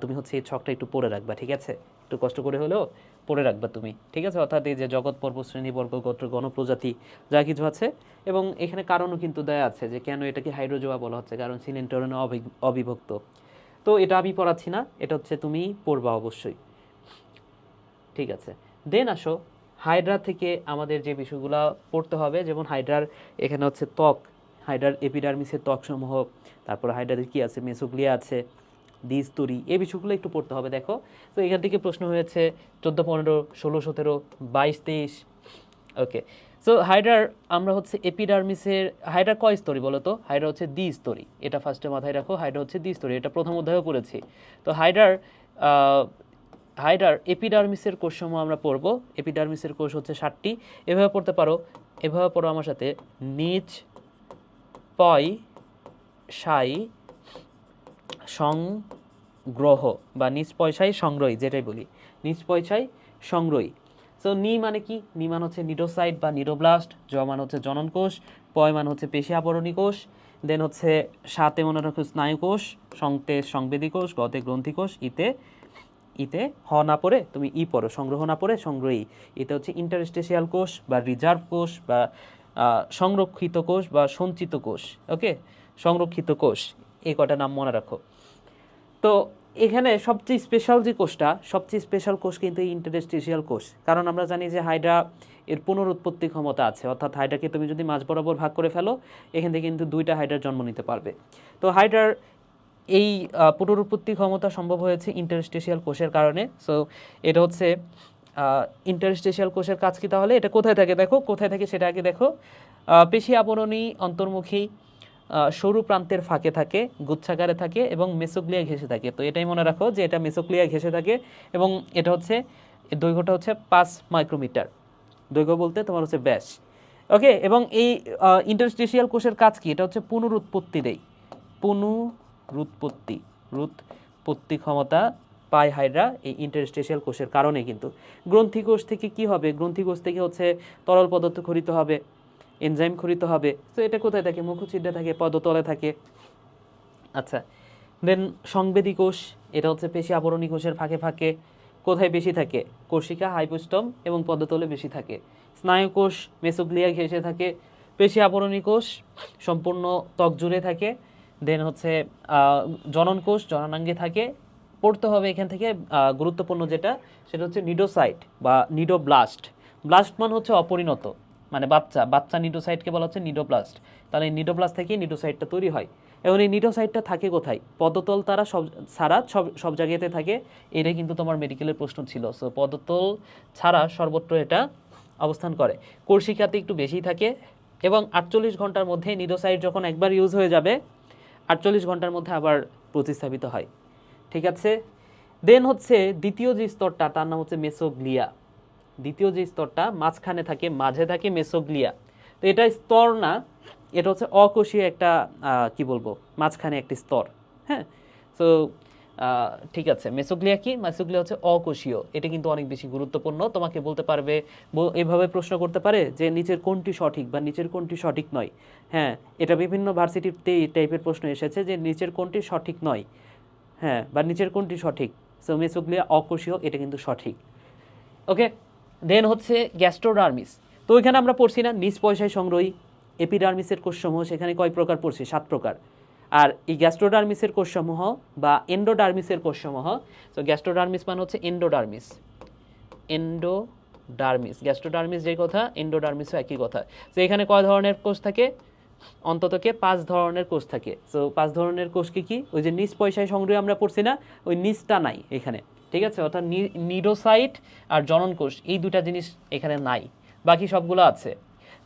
তুমি হচ্ছে এই ছকটা একটু পড়ে রাখবা, ঠিক আছে? একটু কষ্ট করে হলেও পড়ে রাখবা তুমি, ঠিক আছে? অর্থাৎ এই যে জগৎ, পর্ব, শ্রেণী, বর্গ, গোত্র, গণপ্রজাতি যা কিছু আছে, এবং এখানে কারণও কিন্তু দেয়া আছে যে কেন এটাকে হাইড্রোজোয়া বলা হচ্ছে, কারণ সিলেন্টরনে অবিভক্ত। তো এটা আমি পড়াচ্ছি না, এটা হচ্ছে তুমি পড়বা অবশ্যই, ঠিক আছে? দেন আসো হাইড্রা থেকে আমাদের যে বিষয়গুলো পড়তে হবে, যেমন হাইড্রার এখানে হচ্ছে ত্বক, হাইড্রার এপিডার্মিসের ত্বকসমূহ, তারপর হাইড্রার কি আছে, মেসোগ্লিয়া আছে, দ্বিস্তরী, এই বিষয়গুলো একটু পড়তে হবে। দেখো, তো এখান থেকে প্রশ্ন হয়েছে 14-15, 16-17, 22-23। ওকে, সো হাইড্রার আমরা হচ্ছে এপিডার্মিসের, হাইড্রা কয় স্তরী বলো তো? হাইড্রা হচ্ছে দ্বিস্তরী, এটা ফার্স্টে মাথায় রাখো। হাইড্রা হচ্ছে দ্বিস্তরী, এটা প্রথম অধ্যায়েও পড়েছি। তো হাইড্রার এপিডার্মিসের কোষসমূহ আমরা পড়ব। এপিডার্মিসের কোষ হচ্ছে 7টি। এভাবে পড়তে পারো, এভাবে পড়ো আমার সাথে: নিচ পয়সাই সংগ্রহ, বা নিচ পয়সায় সংগ্রহী, যেটাই বলি, নিচ পয়সায় সংগ্রহী। সো নি মানে কি? নি মানে হচ্ছে নিডোসাইট বা নিডোব্লাস্ট, জ মানে হচ্ছে জনন কোষ, পয় মানে হচ্ছে পেশি আবরণী কোষ, দেন হচ্ছে সাতে মনে রাখো স্নায়ু কোষ, সংতে সংবেদী কোষ, গতে গ্রন্থি কোষ, ইতে হ না পড়ে তুমি ই পড়ো, সংগ্রহ না পড়ে সংগ্রহী। এটা হচ্ছে ইন্টারস্টেশিয়াল কোষ বা রিজার্ভ কোষ বা সংরক্ষিত কোষ বা সঞ্চিত কোষ। ওকে, সংরক্ষিত কোষ, এই কটা নাম মনে রাখো। তো এখানে সবচেয়ে স্পেশাল কোষ কিন্তু এই ইন্টারস্টেশিয়াল কোষ, কারণ আমরা জানি যে হাইড্রা এর পুনরুৎপত্তি ক্ষমতা আছে, অর্থাৎ হাইড্রাকে তুমি যদি মাঝ বরাবর ভাগ করে ফেলো, এখান থেকে কিন্তু 2টা হাইড্রার জন্ম নিতে পারবে। তো হাইড্রার এই পুনরুৎপত্তি ক্ষমতা সম্ভব হয়েছে ইন্টারস্টেশিয়াল কোষের কারণে। সো এটা হচ্ছে ইন্টারস্টেশিয়াল কোষের কাজ কি তাহলে? এটা কোথায় থাকে দেখো, কোথায় থাকে সেটা আগে দেখো। পেশি আবরণী অন্তর্মুখী সরু প্রান্তের ফাঁকে থাকে, গুচ্ছাকারে থাকে এবং মেসোগ্লিয়া ঘেঁষে থাকে। তো এটাই মনে রাখো যে এটা মেসোগ্লিয়া ঘেঁষে থাকে, এবং এটা হচ্ছে দৈর্ঘ্যটা হচ্ছে 5 মাইক্রোমিটার। দৈর্ঘ্য বলতে তোমার হচ্ছে ব্যাস। ওকে, এবং এই ইন্টারস্টেশিয়াল কোষের কাজ কি? এটা হচ্ছে পুনরুৎপত্তি দেয়, রুৎপত্তি ক্ষমতা পায় হাইড্রা এই ইন্টারস্টেশিয়াল কোষের কারণে। কিন্তু গ্রন্থি কোষ থেকে কি হবে? গ্রন্থি কোষ থেকে হচ্ছে তরল পদার্থ খরিত হবে, এনজাইম খরিত হবে। তো এটা কোথায় থাকে? মুখছিদ্রে থাকে, পদতলে থাকে। আচ্ছা, দেন সংবেদী কোষ, এটা হচ্ছে পেশি আবরণী কোষের ফাঁকে ফাঁকে। কোথায় বেশি থাকে? কোষিকা, হাইপোস্টম এবং পদতলে বেশি থাকে। স্নায়ু কোষ মেসোগ্লিয়া ঘেঁষে থাকে। পেশি আবরণী কোষ সম্পূর্ণ ত্বক জুড়ে থাকে। দেন হচ্ছে জনন কোষ জননাঙ্গে থাকে। পড়তে হবে এখান থেকে গুরুত্বপূর্ণ যেটা, সেটা হচ্ছে নিডোসাইট বা নিডোব্লাস্ট। ব্লাস্ট মানে হচ্ছে অপরিণত, মানে বাচ্চা নিডোসাইটকে বলা হচ্ছে নিডোব্লাস্ট। তাহলে এই নিডোব্লাস্ট থেকে নিডোসাইটটা তৈরি হয়। এবং এই নিডোসাইটটা থাকে কোথায়? পদতল তারা সব জায়গাতে থাকে। এটা কিন্তু তোমার মেডিকেলের প্রশ্ন ছিল। সো পদতল ছাড়া সর্বত্র এটা অবস্থান করে। কোষিকাতে একটু বেশি থাকে, এবং 48 ঘন্টার মধ্যে নিডোসাইট যখন একবার ইউজ হয়ে যাবে, 48 ঘন্টার মধ্যে আবার প্রতিস্থাপিত হয়, ঠিক আছে? দেন হচ্ছে দ্বিতীয় যে স্তরটা তার নাম হচ্ছে মেসোগ্লিয়া। দ্বিতীয় যে স্তরটা মাঝখানে থাকে, মাঝে থাকে মেসোগ্লিয়া। তো এটা স্তর না, এটা হচ্ছে অকোষীয় একটা কি বলবো, মাঝখানে একটি স্তর। হ্যাঁ, তো ঠিক আছে, মেসোগ্লিয়া কি? মেসোগ্লিয়া হচ্ছে অকোষীয়। এটা কিন্তু অনেক বেশি গুরুত্বপূর্ণ। তোমাকে বলতে পারবে, এভাবে প্রশ্ন করতে পারে যে নিচের কোনটি সঠিক বা নিচের কোনটি সঠিক নয়। হ্যাঁ, এটা বিভিন্ন ভার্সিটিতে এই টাইপের প্রশ্ন এসেছে যে নিচের কোনটি সঠিক নয়, হ্যাঁ, বা নিচের কোনটি সঠিক। সো মেসোগ্লিয়া অকোষীয়, এটা কিন্তু সঠিক। ওকে, দেন হচ্ছে গ্যাস্ট্রোডার্মিস। তো ওইখানে আমরা পড়ছি না নিজ পয়সায় সংগ্রহী এপিডার্মিসের কোষসমূহ, সেখানে কয় প্রকার পড়ছি? 7 প্রকার। আর এই গ্যাস্ট্রোডার্মিসের কোষসমূহ বা এন্ডোডার্মিসের কোষসমূহ, তো গ্যাস্ট্রোডার্মিস মানে হচ্ছে এন্ডোডার্মিস, এন্ডোডার্মিস, গ্যাস্ট্রোডার্মিস যেই কথা, এন্ডোডার্মিসও একই কথা। তো এখানে কয় ধরনের কোষ থাকে? অন্ততকে 5 ধরনের কোষ থাকে। সো 5 ধরনের কোষ কি কি? ওই যে নিজ পয়সায় সংগ্রহ আমরা পড়ছি না, ওই নিজটা নাই এখানে, ঠিক আছে? অর্থাৎ নিডোসাইট আর জনন কোষ, এই দুটা জিনিস এখানে নাই, বাকি সবগুলো আছে।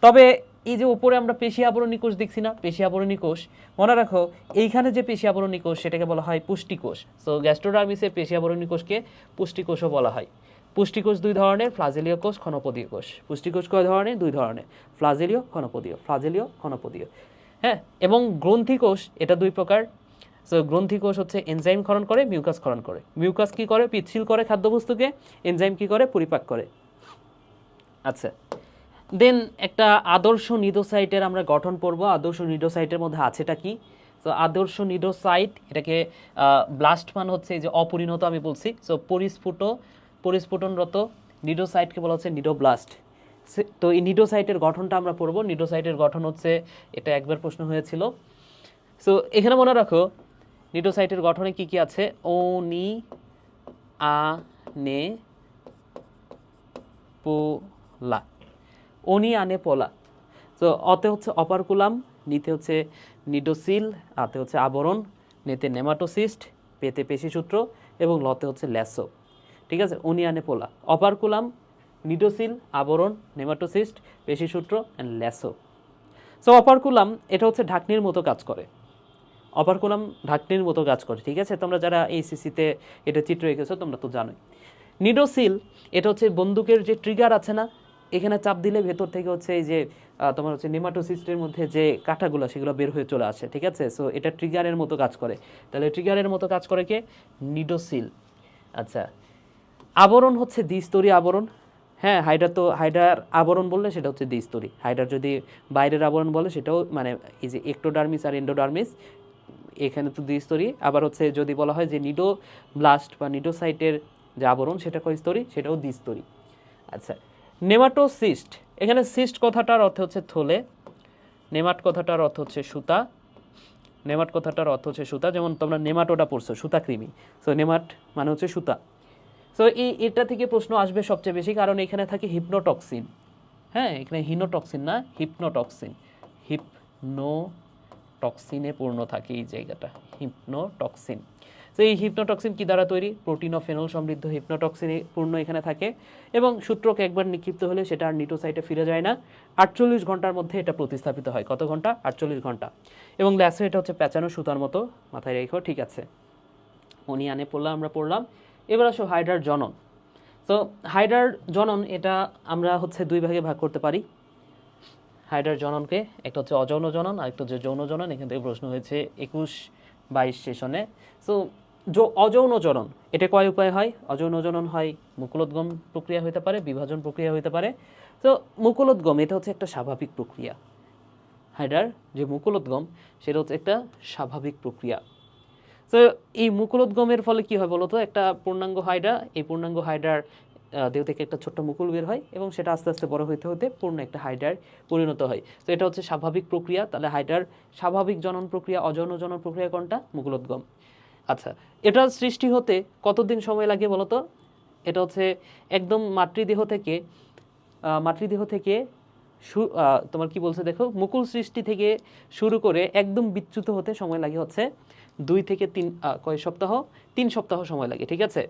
তবে এই যে উপরে আমরা পেশি আবরণী কোষ দেখছি না, পেশি আবরণী কোষ, মনে রাখো এইখানে যে পেশি আবরণী কোষ সেটাকে বলা হয় পুষ্টিকোষ। সো গ্যাস্ট্রোডার্মিসের পেশি আবরণী কোষকে পুষ্টিকোষও বলা হয়। পুষ্টিকোষ 2 ধরনের, ফ্লাজেলীয় কোষ, ক্ষণপদীয় কোষ। পুষ্টিকোষ কয় ধরনের? 2 ধরনের, ফ্লাজেলীয়, ক্ষণপদীয়, ফ্লাজেলীয়, ক্ষণপদীয়। হ্যাঁ, এবং গ্রন্থিকোষ এটা 2 প্রকার। সো গ্রন্থিকোষ হচ্ছে এনজাইম ক্ষরণ করে, মিউকাস ক্ষরণ করে। মিউকাস কি করে? পিচ্ছিল করে খাদ্যবস্তুকে, এনজাইম কি করে? পরিপাক করে। আচ্ছা, দেন একটা আদর্শ নিডোসাইটের আমরা গঠন পড়ব। আদর্শ নিডোসাইটের মধ্যে আছেটা কি? তো আদর্শ নিডোসাইট, এটাকে ব্লাস্ট মান হচ্ছে এই যে অপরিণত আমি বলছি, সো পরিস্ফুটনরত নিডোসাইটকে বলা হচ্ছে নিডোব্লাস্ট। তো এই নিডোসাইটের গঠনটা আমরা পড়ব। নিডোসাইটের গঠন হচ্ছে, এটা একবার প্রশ্ন হয়েছিল। সো এখানে মনে রাখো নিডোসাইটের গঠনে কি কি আছে? নি আ নে পোলা, অনি আনে পোলা। তো অতে হচ্ছে অপারকুলাম, নিতে হচ্ছে নিডোসিল, আতে হচ্ছে আবরণ, নেতে নেমাটোসিস্ট, পেতে পেশিসূত্র এবং লতে হচ্ছে ল্যাসো। ঠিক আছে, অনি আনে পোলা, অপারকুলাম, নিডোসিল, আবরণ, নেমাটোসিস্ট, পেশিসূত্র অ্যান্ড ল্যাসো। সো অপারকুলাম এটা হচ্ছে ঢাকনির মতো কাজ করে। অপারকুলাম ঢাকনির মতো কাজ করে, ঠিক আছে? তোমরা যারা এইচএসসিতে এটা চিত্র এঁকেছো তোমরা তো জানোই। নিডোসিল এটা হচ্ছে বন্দুকের যে ট্রিগার আছে না, এখানে চাপ দিলে ভেতর থেকে হচ্ছে এই যে তোমার হচ্ছে নেমাটোসিস্টের মধ্যে যে কাঁটাগুলো সেগুলো বের হয়ে চলে আসে, ঠিক আছে? সো এটা ট্রিগারের মতো কাজ করে। তাহলে ট্রিগারের মতো কাজ করে কে? নিডোসিল। আচ্ছা, আবরণ হচ্ছে দ্বিস্তরী আবরণ। হ্যাঁ, হাইডার আবরণ বললে সেটা হচ্ছে দ্বিস্তরী। হাইডার যদি বাইরের আবরণ বলে সেটাও, মানে এই যে এক্টোডার্মিস আর এন্ডোডার্মিস, এখানে তো দ্বিস্তরী। আবার হচ্ছে যদি বলা হয় যে নিডোব্লাস্ট বা নিডোসাইটের যে আবরণ সেটা কয় স্তরী? সেটাও দ্বিস্তরী। আচ্ছা, নেমাটোসিস্ট, এখানে সিস্ট কথাটার অর্থ হচ্ছে থলে, নেমাট কথাটার অর্থ হচ্ছে সুতা, নেমাট কথাটার অর্থ হচ্ছে সুতা। যেমন তোমরা নেমাটোডা পড়ছো, সুতা কৃমি। সো নেমাট মানে হচ্ছে সুতা। সো এটা থেকে প্রশ্ন আসবে সবচেয়ে বেশি, কারণ এখানে থাকে হিপনোটক্সিন। হ্যাঁ, এখানে হিনোটক্সিন না, হিপনোটক্সিন, হিপনোটক্সিনে পূর্ণ থাকে এই জায়গাটা, হিপনোটক্সিন। তো এই হিপনোটক্সিন কি দ্বারা তৈরি? প্রোটিন ও ফেনল সমৃদ্ধ হিপনোটক্সিনে পূর্ণ এখানে থাকে, এবং সূত্রকে একবার নিক্ষিপ্ত হলে সেটা আর নিটোসাইটে ফিরে যায় না। 48 ঘন্টার মধ্যে এটা প্রতিস্থাপিত হয়। কত ঘন্টা? 48 ঘন্টা। এবং ল্যাসো এটা হচ্ছে পেঁচানো সুতার মতো, মাথায় রেখো, ঠিক আছে? উনি আনে পড়লাম, আমরা পড়লাম। এবার আসো হাইডার জনন। তো হাইডার জনন এটা আমরা হচ্ছে 2 ভাগে ভাগ করতে পারি। হাইডার জননকে, একটা হচ্ছে অযৌন জনন আর একটা হচ্ছে যৌন জনন। এখান থেকে প্রশ্ন হয়েছে 21-22 সেশনে। সো অযৌন জনন এটা কয় উপায় হয়? অযৌন জনন হয় মুকুলোদ্গম প্রক্রিয়া হতে পারে, বিভাজন প্রক্রিয়া হতে পারে। তো মুকুলোদ্গম এটা হচ্ছে একটা স্বাভাবিক প্রক্রিয়া। হাইডার যে মুকুলোদ্গম সেটা হচ্ছে একটা স্বাভাবিক প্রক্রিয়া। তো এই মুকুলোদ্গমের ফলে কি হয় বলতো? একটা পূর্ণাঙ্গ হাইডা, এই পূর্ণাঙ্গ হাইডার দেহ থেকে একটা ছোট্ট মুকুল বের হয় এবং সেটা আস্তে আস্তে বড় হতে হতে পূর্ণ একটা হাইডার পরিণত হয়। তো এটা হচ্ছে স্বাভাবিক প্রক্রিয়া। তাহলে হাইডার স্বাভাবিক জনন প্রক্রিয়া, অযৌন জনন প্রক্রিয়া কোনটা? মুকুলোদ্গম। আচ্ছা, এটা সৃষ্টি হতে কতদিন সময় লাগে বলতো? এটা হচ্ছে একদম মাতৃদেহ থেকে তোমার কি বলছে দেখো, মুকুল সৃষ্টি থেকে শুরু করে একদম বিচ্যুত হতে সময় লাগে হচ্ছে 2 থেকে 3 কয় সপ্তাহ? 3 সপ্তাহ সময় লাগে, ঠিক আছে?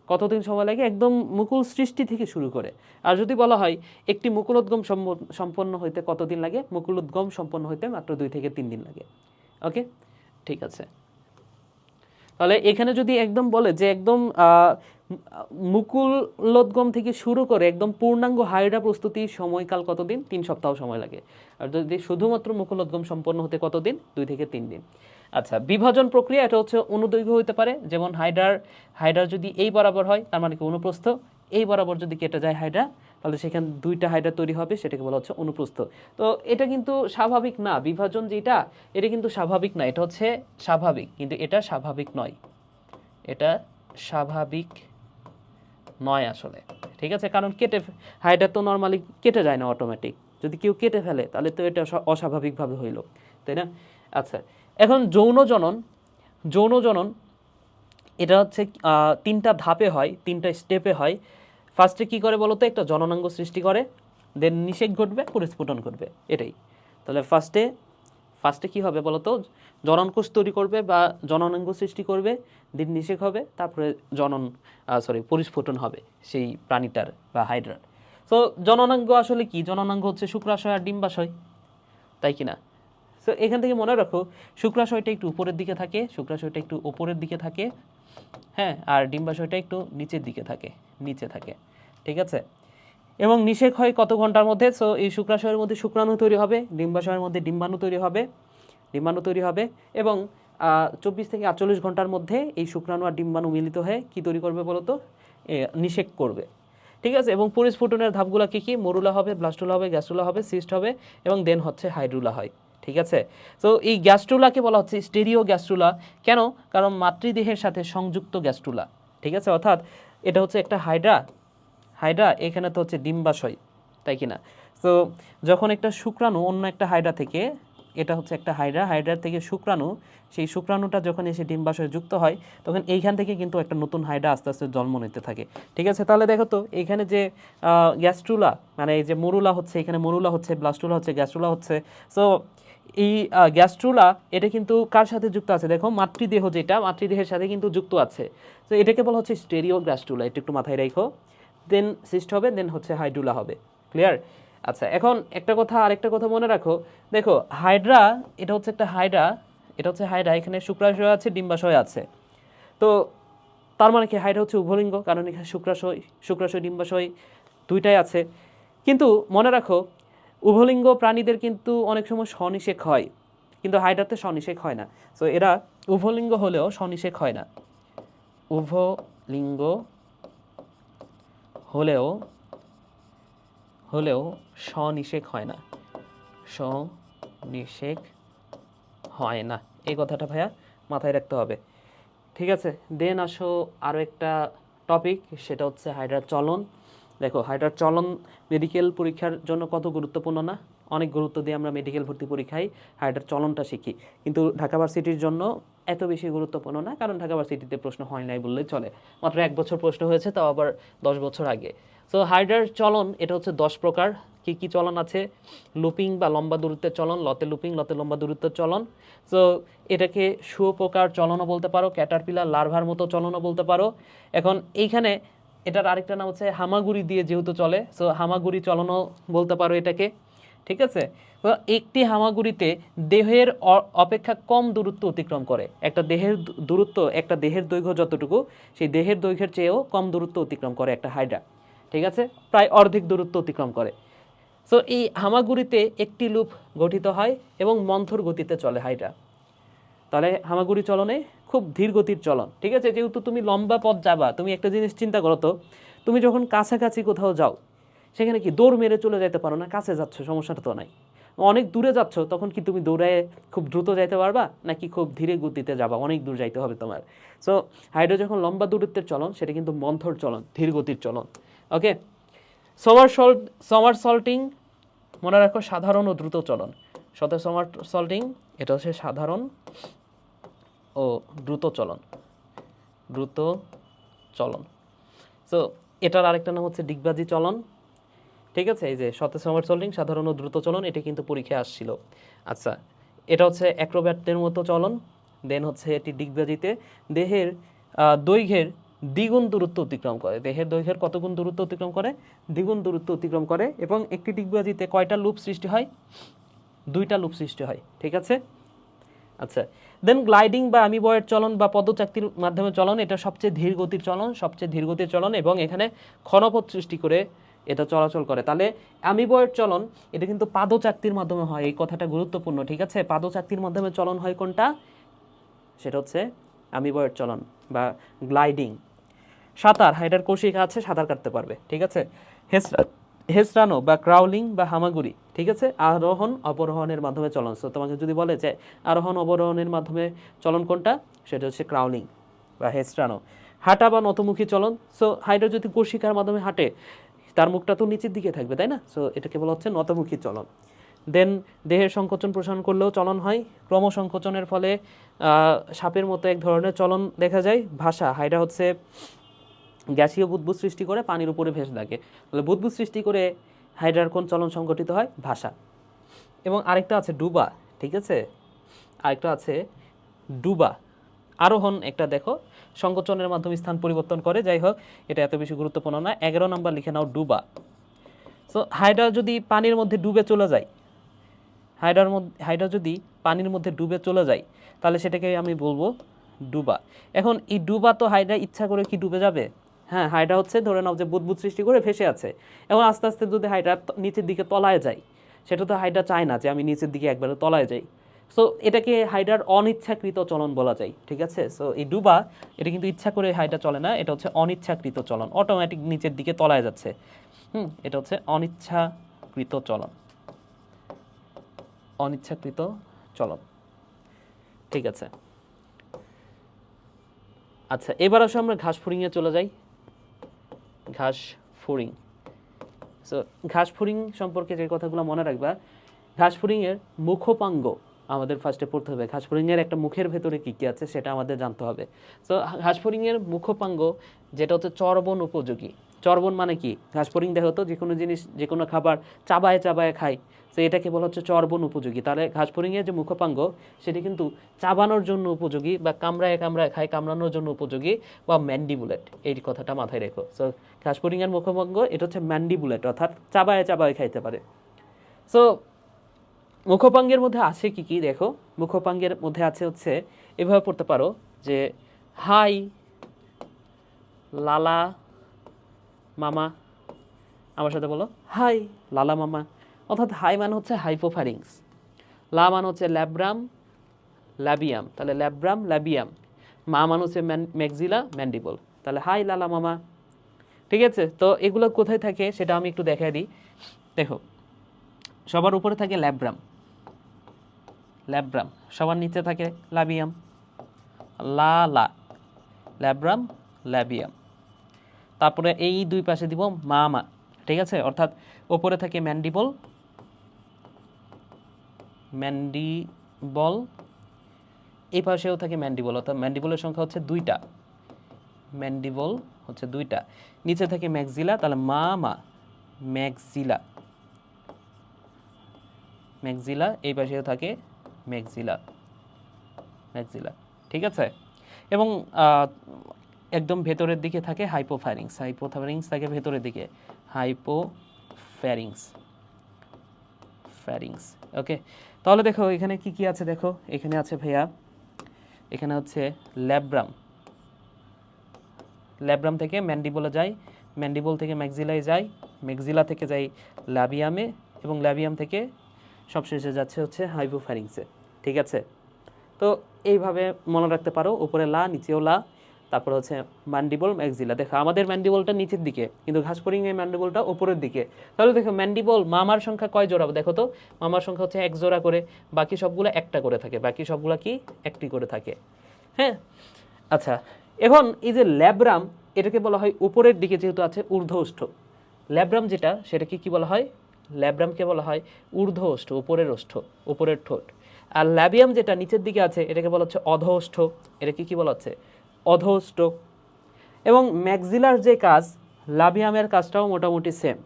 কতদিন সময় লাগে? একদম মুকুল সৃষ্টি থেকে শুরু করে। আর যদি বলা হয় একটি মুকুলোদ্গম সম্পন্ন হইতে কতদিন লাগে? মুকুলোদ্গম সম্পন্ন হইতে মাত্র 2 থেকে 3 দিন লাগে। ওকে, ঠিক আছে। তাহলে এখানে যদি একদম বলে যে একদম মুকুলোদ্গম থেকে শুরু করে একদম পূর্ণাঙ্গ হাইড্রা প্রস্তুতির সময়কাল কতদিন? 3 সপ্তাহ সময় লাগে। আর যদি শুধুমাত্র মুকুলোদ্গম সম্পন্ন হতে কতদিন? 2 থেকে 3 দিন। আচ্ছা, বিভাজন প্রক্রিয়া এটা হচ্ছে অনুদৈর্ঘ্য হতে পারে, যেমন হাইড্রার যদি এই বরাবর হয় তার মানে কি অনুপ্রস্থ, এই বরাবর যদি কেটে যায় হাইড্রা তাহলে সেখানে 2টা হাইড্রা তৈরি হবে, সেটাকে বলা হচ্ছে অনুপ্রস্থ। তো এটা কিন্তু স্বাভাবিক না, বিভাজন যেটা এটা কিন্তু স্বাভাবিক না, এটা হচ্ছে স্বাভাবিক, কিন্তু এটা স্বাভাবিক নয়, এটা স্বাভাবিক নয় আসলে, ঠিক আছে? কারণ হাইড্রা তো নর্মালি কেটে যায় না অটোমেটিক, যদি কেউ কেটে ফেলে তাহলে তো এটা অস্বাভাবিকভাবে হইল, তাই না? আচ্ছা, এখন যৌন জনন এটা হচ্ছে 3টা ধাপে হয়, 3টা স্টেপে হয়। ফার্স্টে কি করে বলতো? একটা জননাঙ্গ সৃষ্টি করে, দেন নিষেক ঘটবে, পরিস্ফুটন ঘটবে, এটাই। তাহলে ফার্স্টে কি হবে বলতো? জননকোষ তৈরি করবে বা জননাঙ্গ সৃষ্টি করবে, দিন নিষেক হবে, তারপরে পরিস্ফুটন হবে সেই প্রাণীটার বা হাইড্রার। তো জননাঙ্গ আসলে কি? জননাঙ্গ হচ্ছে শুক্রাশয় আর ডিম্বাশয়, তাই কি না? সো এখান থেকে মনে রাখো, শুক্রাশয়টা একটু উপরের দিকে থাকে, শুক্রাশয়টা একটু উপরের দিকে থাকে, হ্যাঁ, আর ডিম্বাশয়টা একটু নিচে থাকে, ঠিক আছে? এবং নিষেক হয় কত ঘন্টার মধ্যে? সো এই শুক্রাশয়ের মধ্যে শুক্রাণু তৈরি হবে, ডিম্বাশয়ের মধ্যে ডিম্বাণু তৈরি হবে এবং 24 থেকে 48 ঘন্টার মধ্যে এই শুক্রাণু আর ডিম্বাণু মিলিত হয়ে কি তৈরি করবে বলতো? নিষেক করবে, ঠিক আছে? এবং পরিস্ফুটনের ধাপগুলো কি? মরুলা হবে, ব্লাস্টুলা হবে, গ্যাস্ট্রুলা হবে, সিস্ট হবে এবং দেন হচ্ছে হাইড্রুলা হয়, ঠিক আছে? তো এই গ্যাস্ট্রুলাকে বলা হচ্ছে স্টেরিও গ্যাস্ট্রুলা। কেন? কারণ মাতৃদেহের সাথে সংযুক্ত গ্যাস্ট্রুলা, ঠিক আছে? অর্থাৎ এটা হচ্ছে একটা হাইড্রা, এখানে তো হচ্ছে ডিম্বাশয়, তাই কি না? তো যখন একটা শুক্রাণু অন্য একটা হাইড্রা থেকে, এটা হচ্ছে একটা হাইড্রার থেকে শুক্রাণু, সেই শুক্রাণুটা যখন এসে ডিম্বাশয়ে যুক্ত হয় তখন এইখান থেকে কিন্তু একটা নতুন হাইড্রা আস্তে আস্তে জন্ম নিতে থাকে, ঠিক আছে? তাহলে দেখো তো এইখানে যে গ্যাস্ট্রুলা, মানে এই যে মরুলা হচ্ছে, এখানে মরুলা হচ্ছে, ব্লাস্টুলা হচ্ছে, গ্যাস্ট্রুলা হচ্ছে। সো এই গ্যাস্ট্রুলা এটা কিন্তু কার সাথে যুক্ত আছে? দেখো, মাতৃদেহের সাথে কিন্তু যুক্ত আছে। তো এটাকে বলা হচ্ছে স্টেরিও গ্যাস্ট্রুলা, এটা একটু মাথায় রাখো। দেন সিস্ট হবে, দেন হচ্ছে হাইড্রুলা হবে, ক্লিয়ার? আচ্ছা, এখন আরেকটা কথা মনে রাখো, দেখো হাইড্রা, এটা হচ্ছে হাইড্রা, এখানে শুক্রাশয় আছে, ডিম্বাশয় আছে। তো তার মানে কি? হাইড্রা হচ্ছে উভলিঙ্গ, কারণ এখানে শুক্রাশয় ডিম্বাশয় দুইটাই আছে। কিন্তু মনে রাখো, উভলিঙ্গ প্রাণীদের কিন্তু অনেক সময় স্বনিষেক হয়, কিন্তু হাইড্রাতে স্বনিষেক হয় না। সো এরা উভলিঙ্গ হলেও স্বনিষেক হয় না, উভলিঙ্গ হলেও স্বনিষেক হয় না, এই কথাটা ভাইয়া মাথায় রাখতে হবে, ঠিক আছে? দেন আসো আরও একটা টপিক, সেটা হচ্ছে হাইড্রার চলন। দেখো, হাইড্রার চলন মেডিকেল পরীক্ষার জন্য কত গুরুত্বপূর্ণ না? অনেক গুরুত্ব দিয়ে আমরা মেডিকেল ভর্তি পরীক্ষায় হাইড্রার চলনটা শিখি, কিন্তু ঢাকা ভার্সিটির জন্য এত বেশি গুরুত্বপূর্ণ না, কারণ ঢাকা ভার্সিটিতে প্রশ্ন হয় নাই বললেই চলে, মাত্র 1 বছর প্রশ্ন হয়েছে, তাও আবার 10 বছর আগে। সো হাইড্রার চলন এটা হচ্ছে 10 প্রকার। কি চলন আছে? লুপিং বা লম্বা দূরত্বের চলন, লতে লুপিং, লতে লম্বা দূরত্বের চলন। সো এটাকে শুয়োপোকার চলনও বলতে পারো, ক্যাটারপিলার লার্ভার মতো চলনও বলতে পারো। এখন এইখানে এটার আরেকটা নাম হচ্ছে হামাগুড়ি দিয়ে যেহেতু চলে, সো হামাগুড়ি চলনও বলতে পারো এটাকে, ঠিক আছে? তো একটি হামাগুড়িতে দেহের অপেক্ষা কম দূরত্ব অতিক্রম করে, একটা দেহের দৈর্ঘ্য যতটুকু, সেই দেহের দৈর্ঘ্যের চেয়েও কম দূরত্ব অতিক্রম করে একটা হাইড্রা, ঠিক আছে? প্রায় অর্ধেক দূরত্ব অতিক্রম করে। সো এই হামাগুড়িতে একটি লুপ গঠিত হয় এবং মন্থর গতিতে চলে হাইড্রা। তাহলে হামাগুড়ি চলনে খুব ধীর গতির চলন, ঠিক আছে? যেহেতু তুমি লম্বা পথ যাবা, তুমি একটা জিনিস চিন্তা করো তো, তুমি যখন কাছাকাছি কোথাও যাও সেখানে কি দৌড় মেরে চলে যেতে পারো না? কাছে যাচ্ছ, সমস্যাটা তো নাই। অনেক দূরে যাচ্ছ, তখন কি তুমি দৌড়ায় খুব দ্রুত যাইতে পারবা, নাকি খুব ধীরে গতিতে যাবা? অনেক দূর যাইতে হবে তোমার। সো হাইড্রা যখন লম্বা দূরত্বের চলন, সেটা কিন্তু মন্থর চলন, ধীর গতির চলন, ওকে? সমারসল্টিং মনে রাখো সাধারণ ও দ্রুত চলন। সমারসল্টিং এটা হচ্ছে সাধারণ ও দ্রুত চলন। সো এটার আরেকটা নাম হচ্ছে ডিগবাজি চলন, ঠিক আছে? এই যে সমারসল্টিং, সাধারণ ও দ্রুত চলন, এটা কিন্তু পরীক্ষায় আসছিল। আচ্ছা, এটা হচ্ছে অ্যাক্রোব্যাটের মতো চলন। দেন হচ্ছে এটি ডিগবাজিতে দেহের দৈর্ঘ্যের দ্বিগুণ দূরত্ব অতিক্রম করে। দেহের দৈর্ঘ্যের কত গুণ দূরত্ব অতিক্রম করে? দ্বিগুণ দূরত্ব অতিক্রম করে। এবং একটি ডিগবাজিতে কয়টা লুপ সৃষ্টি হয়? 2টা লুপ সৃষ্টি হয়, ঠিক আছে? আচ্ছা, দেন গ্লাইডিং বা অ্যামিবয়েড চলন বা পদচাকতির মাধ্যমে চলন, এটা সবচেয়ে ধীর গতির চলন, সবচেয়ে ধীর গতির চলন, এবং এখানে ক্ষণপথ সৃষ্টি করে এটা চলাচল করে। তাহলে অ্যামিবয়েড চলন এটা কিন্তু পাদচাকতির মাধ্যমে হয়, এই কথাটা গুরুত্বপূর্ণ, ঠিক আছে? পাদচাকতির মাধ্যমে চলন হয় কোনটা? সেটা হচ্ছে অ্যামিবয়েড চলন বা গ্লাইডিং। সাঁতার, হাইডার কোষিকা আছে, সাঁতার কাটতে পারবে, ঠিক আছে? হেসরানো বা ক্রাউলিং বা হামাগুড়ি, ঠিক আছে? আরোহণ অবরোহণের মাধ্যমে চলন। সো তোমাকে যদি বলে যে আরোহণ অবরোহণের মাধ্যমে চলন কোনটা, সেটা হচ্ছে ক্রাউলিং বা হেসরানো। হাঁটা বা নতমুখী চলন, সো হাইডার যদি কোষিকার মাধ্যমে হাঁটে তার মুখটা তো নিচের দিকে থাকবে, তাই না? সো এটাকে বলা হচ্ছে নতমুখী চলন। দেন দেহের সংকোচন প্রসারণ করলেও চলন হয়। ক্রমসংকোচনের ফলে সাপের মতো এক ধরনের চলন দেখা যায়। ভাষা, হাইডা হচ্ছে গ্যাসীয় বুদবুদ সৃষ্টি করে পানির উপরে ভেসে থাকে, তাহলে বুদবুদ সৃষ্টি করে হাইড্রার কোন চলন সংঘটিত হয়? ভাষা। এবং আরেকটা আছে ডুবা, ঠিক আছে? আরেকটা আছে ডুবা। আরোহণ একটা দেখো সংকোচনের মাধ্যমে স্থান পরিবর্তন করে, যাই হোক এটা এত বেশি গুরুত্বপূর্ণ না। 11 নম্বর লিখে নাও ডুবা। সো হাইড্রা যদি পানির মধ্যে ডুবে চলে যায়, হাইড্রা যদি পানির মধ্যে ডুবে চলে যায় তাহলে সেটাকে আমি বলবো ডুবা। এখন এই ডুবা তো হাইড্রা ইচ্ছা করে কি ডুবে যাবে? হ্যাঁ, হাইড্রা হচ্ছে ধরে নাও যে বুদবুদ সৃষ্টি করে ভেসে আছে, এখন আস্তে আস্তে যদি হাইড্রা নিচের দিকে তলায় যায়, সেটা তো হাইড্রা চায় না যে আমি নিচের দিকে একবারে তলায় যাই। সো এটাকে হাইড্রার অনিচ্ছাকৃত চলন বলা যায়, ঠিক আছে? সো এই ডুবা এটা কিন্তু ইচ্ছা করে হাইড্রা চলে না, এটা হচ্ছে অনিচ্ছাকৃত চলন, অটোমেটিক নিচের দিকে তলায় যাচ্ছে। এটা হচ্ছে অনিচ্ছাকৃত চলন, অনিচ্ছাকৃত চলন, ঠিক আছে? আচ্ছা, এবার আসো আমরা ঘাস ফড়িংয়ে চলে যাই। ঘাস ফড়িং। সো ঘাস ফড়িং সম্পর্কে যে কথাগুলো মনে রাখবা, ঘাস ফড়িংয়ের মুখপাঙ্গ আমাদের ফার্স্টে পড়তে হবে। ঘাস ফড়িংয়ের একটা মুখের ভেতরে কী কী আছে সেটা আমাদের জানতে হবে। সো ঘাস ফড়িংয়ের মুখপাঙ্গ যেটা হচ্ছে চর্বণ উপযোগী। চর্বণ মানে কি? ঘাস ফড়িং দেখো তো যে কোনো জিনিস, যে কোনো খাবার চাবায় চাবায় খায়, তো এটাকে বলা হচ্ছে চর্বণ উপযোগী। তাহলে ঘাস ফড়িংয়ের যে মুখপাঙ্গ সেটি কিন্তু চাবানোর জন্য উপযোগী, বা কামড়ায় কামড়ায় খায়, কামড়ানোর জন্য উপযোগী, বা ম্যান্ডিবুলেট, এই কথাটা মাথায় রেখো। সো ঘাস ফড়িংয়ের মুখপাঙ্গ এটা হচ্ছে ম্যান্ডিবুলেট, অর্থাৎ চাবায় চাবায় খাইতে পারে। সো মুখপাঙ্গের মধ্যে আছে কি কি দেখো, মুখপাঙ্গের মধ্যে আছে হচ্ছে এভাবে পড়তে পারো যে হাই লালা মামা, আমার সাথে বলো হাই লালা মামা। অর্থাৎ হাই মানে হচ্ছে হাইপোফ্যারিংস, লা মানে হচ্ছে ল্যাব্রাম ল্যাবিয়াম, তাহলে ল্যাব্রাম ল্যাবিয়াম, মা মানে হচ্ছে ম্যাক্সিলা ম্যান্ডিবল, তাহলে হাই লালা মামা, ঠিক আছে? তো এগুলো কোথায় থাকে সেটা আমি একটু দেখাই দিই। দেখো, সবার উপরে থাকে ল্যাব্রাম, ল্যাব্রাম, সবার নিচে থাকে ল্যাবিয়াম, লা লা, ল্যাব্রাম ল্যাবিয়াম, তারপরে এই দুই পাশে দিব মামা, ঠিক আছে? অর্থাৎ ওপরে থাকে ম্যান্ডিবল, ম্যান্ডিবল, এই পাশেও থাকে ম্যান্ডিবল, অর্থাৎ ম্যান্ডিবলের সংখ্যা হচ্ছে 2টা, ম্যান্ডিবল হচ্ছে 2টা, নিচে থাকে ম্যাক্সিলা, তাহলে মামা ম্যাক্সিলা, ম্যাক্সিলা, এই পাশেও থাকে ম্যাক্সিলা, ম্যাক্সিলা, ঠিক আছে? এবং একদম ভেতরের দিকে থাকে হাইপোফ্যারিংস, হাইপোফ্যারিংস থাকে ভেতরের দিকে, হাইপোফ্যারিংস, ফ্যারিংস, ওকে? তাহলে দেখো এখানে কি কি আছে, দেখো এখানে আছে ভাইয়া, এখানে হচ্ছে ল্যাব্রাম, ল্যাব্রাম থেকে ম্যান্ডিবলে যায়, ম্যান্ডিবল থেকে ম্যাক্সিলায় যায়, ম্যাক্সিলা থেকে যায় ল্যাবিয়ামে, এবং ল্যাবিয়াম থেকে সবশেষে যাচ্ছে হচ্ছে হাইপোফ্যারিংসে, ঠিক আছে? তো এইভাবে মনে রাখতে পারো, উপরে লা, নিচেও লা, তারপর হচ্ছে ম্যান্ডিবল ম্যাক্সিলা। দেখো আমাদের ম্যান্ডিবলটা নিচের দিকে, কিন্তু ঘাস ফড়িংয়ের ম্যান্ডিবলটা উপরের দিকে। তাহলে দেখো ম্যান্ডিবল মামার সংখ্যা কয় জোড়া দেখো তো, মামার সংখ্যা হচ্ছে 1 জোড়া করে, বাকি সবগুলো একটা করে থাকে, বাকি সবগুলো কি একটি করে থাকে, হ্যাঁ? আচ্ছা, এখন এই যে ল্যাব্রাম, এটাকে বলা হয় উপরের দিকে যেহেতু আছে ঊর্ধ্ব ওষ্ঠ, ল্যাব্রাম যেটা সেটাকে কি বলা হয়? ল্যাব্রামকে বলা হয় ঊর্ধ্ব ওষ্ঠ, উপরের ওষ্ঠ, উপরের ঠোঁট। আর ল্যাবিয়াম যেটা নিচের দিকে আছে এটাকে বলা হচ্ছে অধ ওষ্ঠ, এটাকে কি বলা হচ্ছে? অধ ওষ্ঠ। এবং ম্যাক্সিলার যে কাজ, ল্যাবিয়ামের কাজটাও মোটামুটি সেম,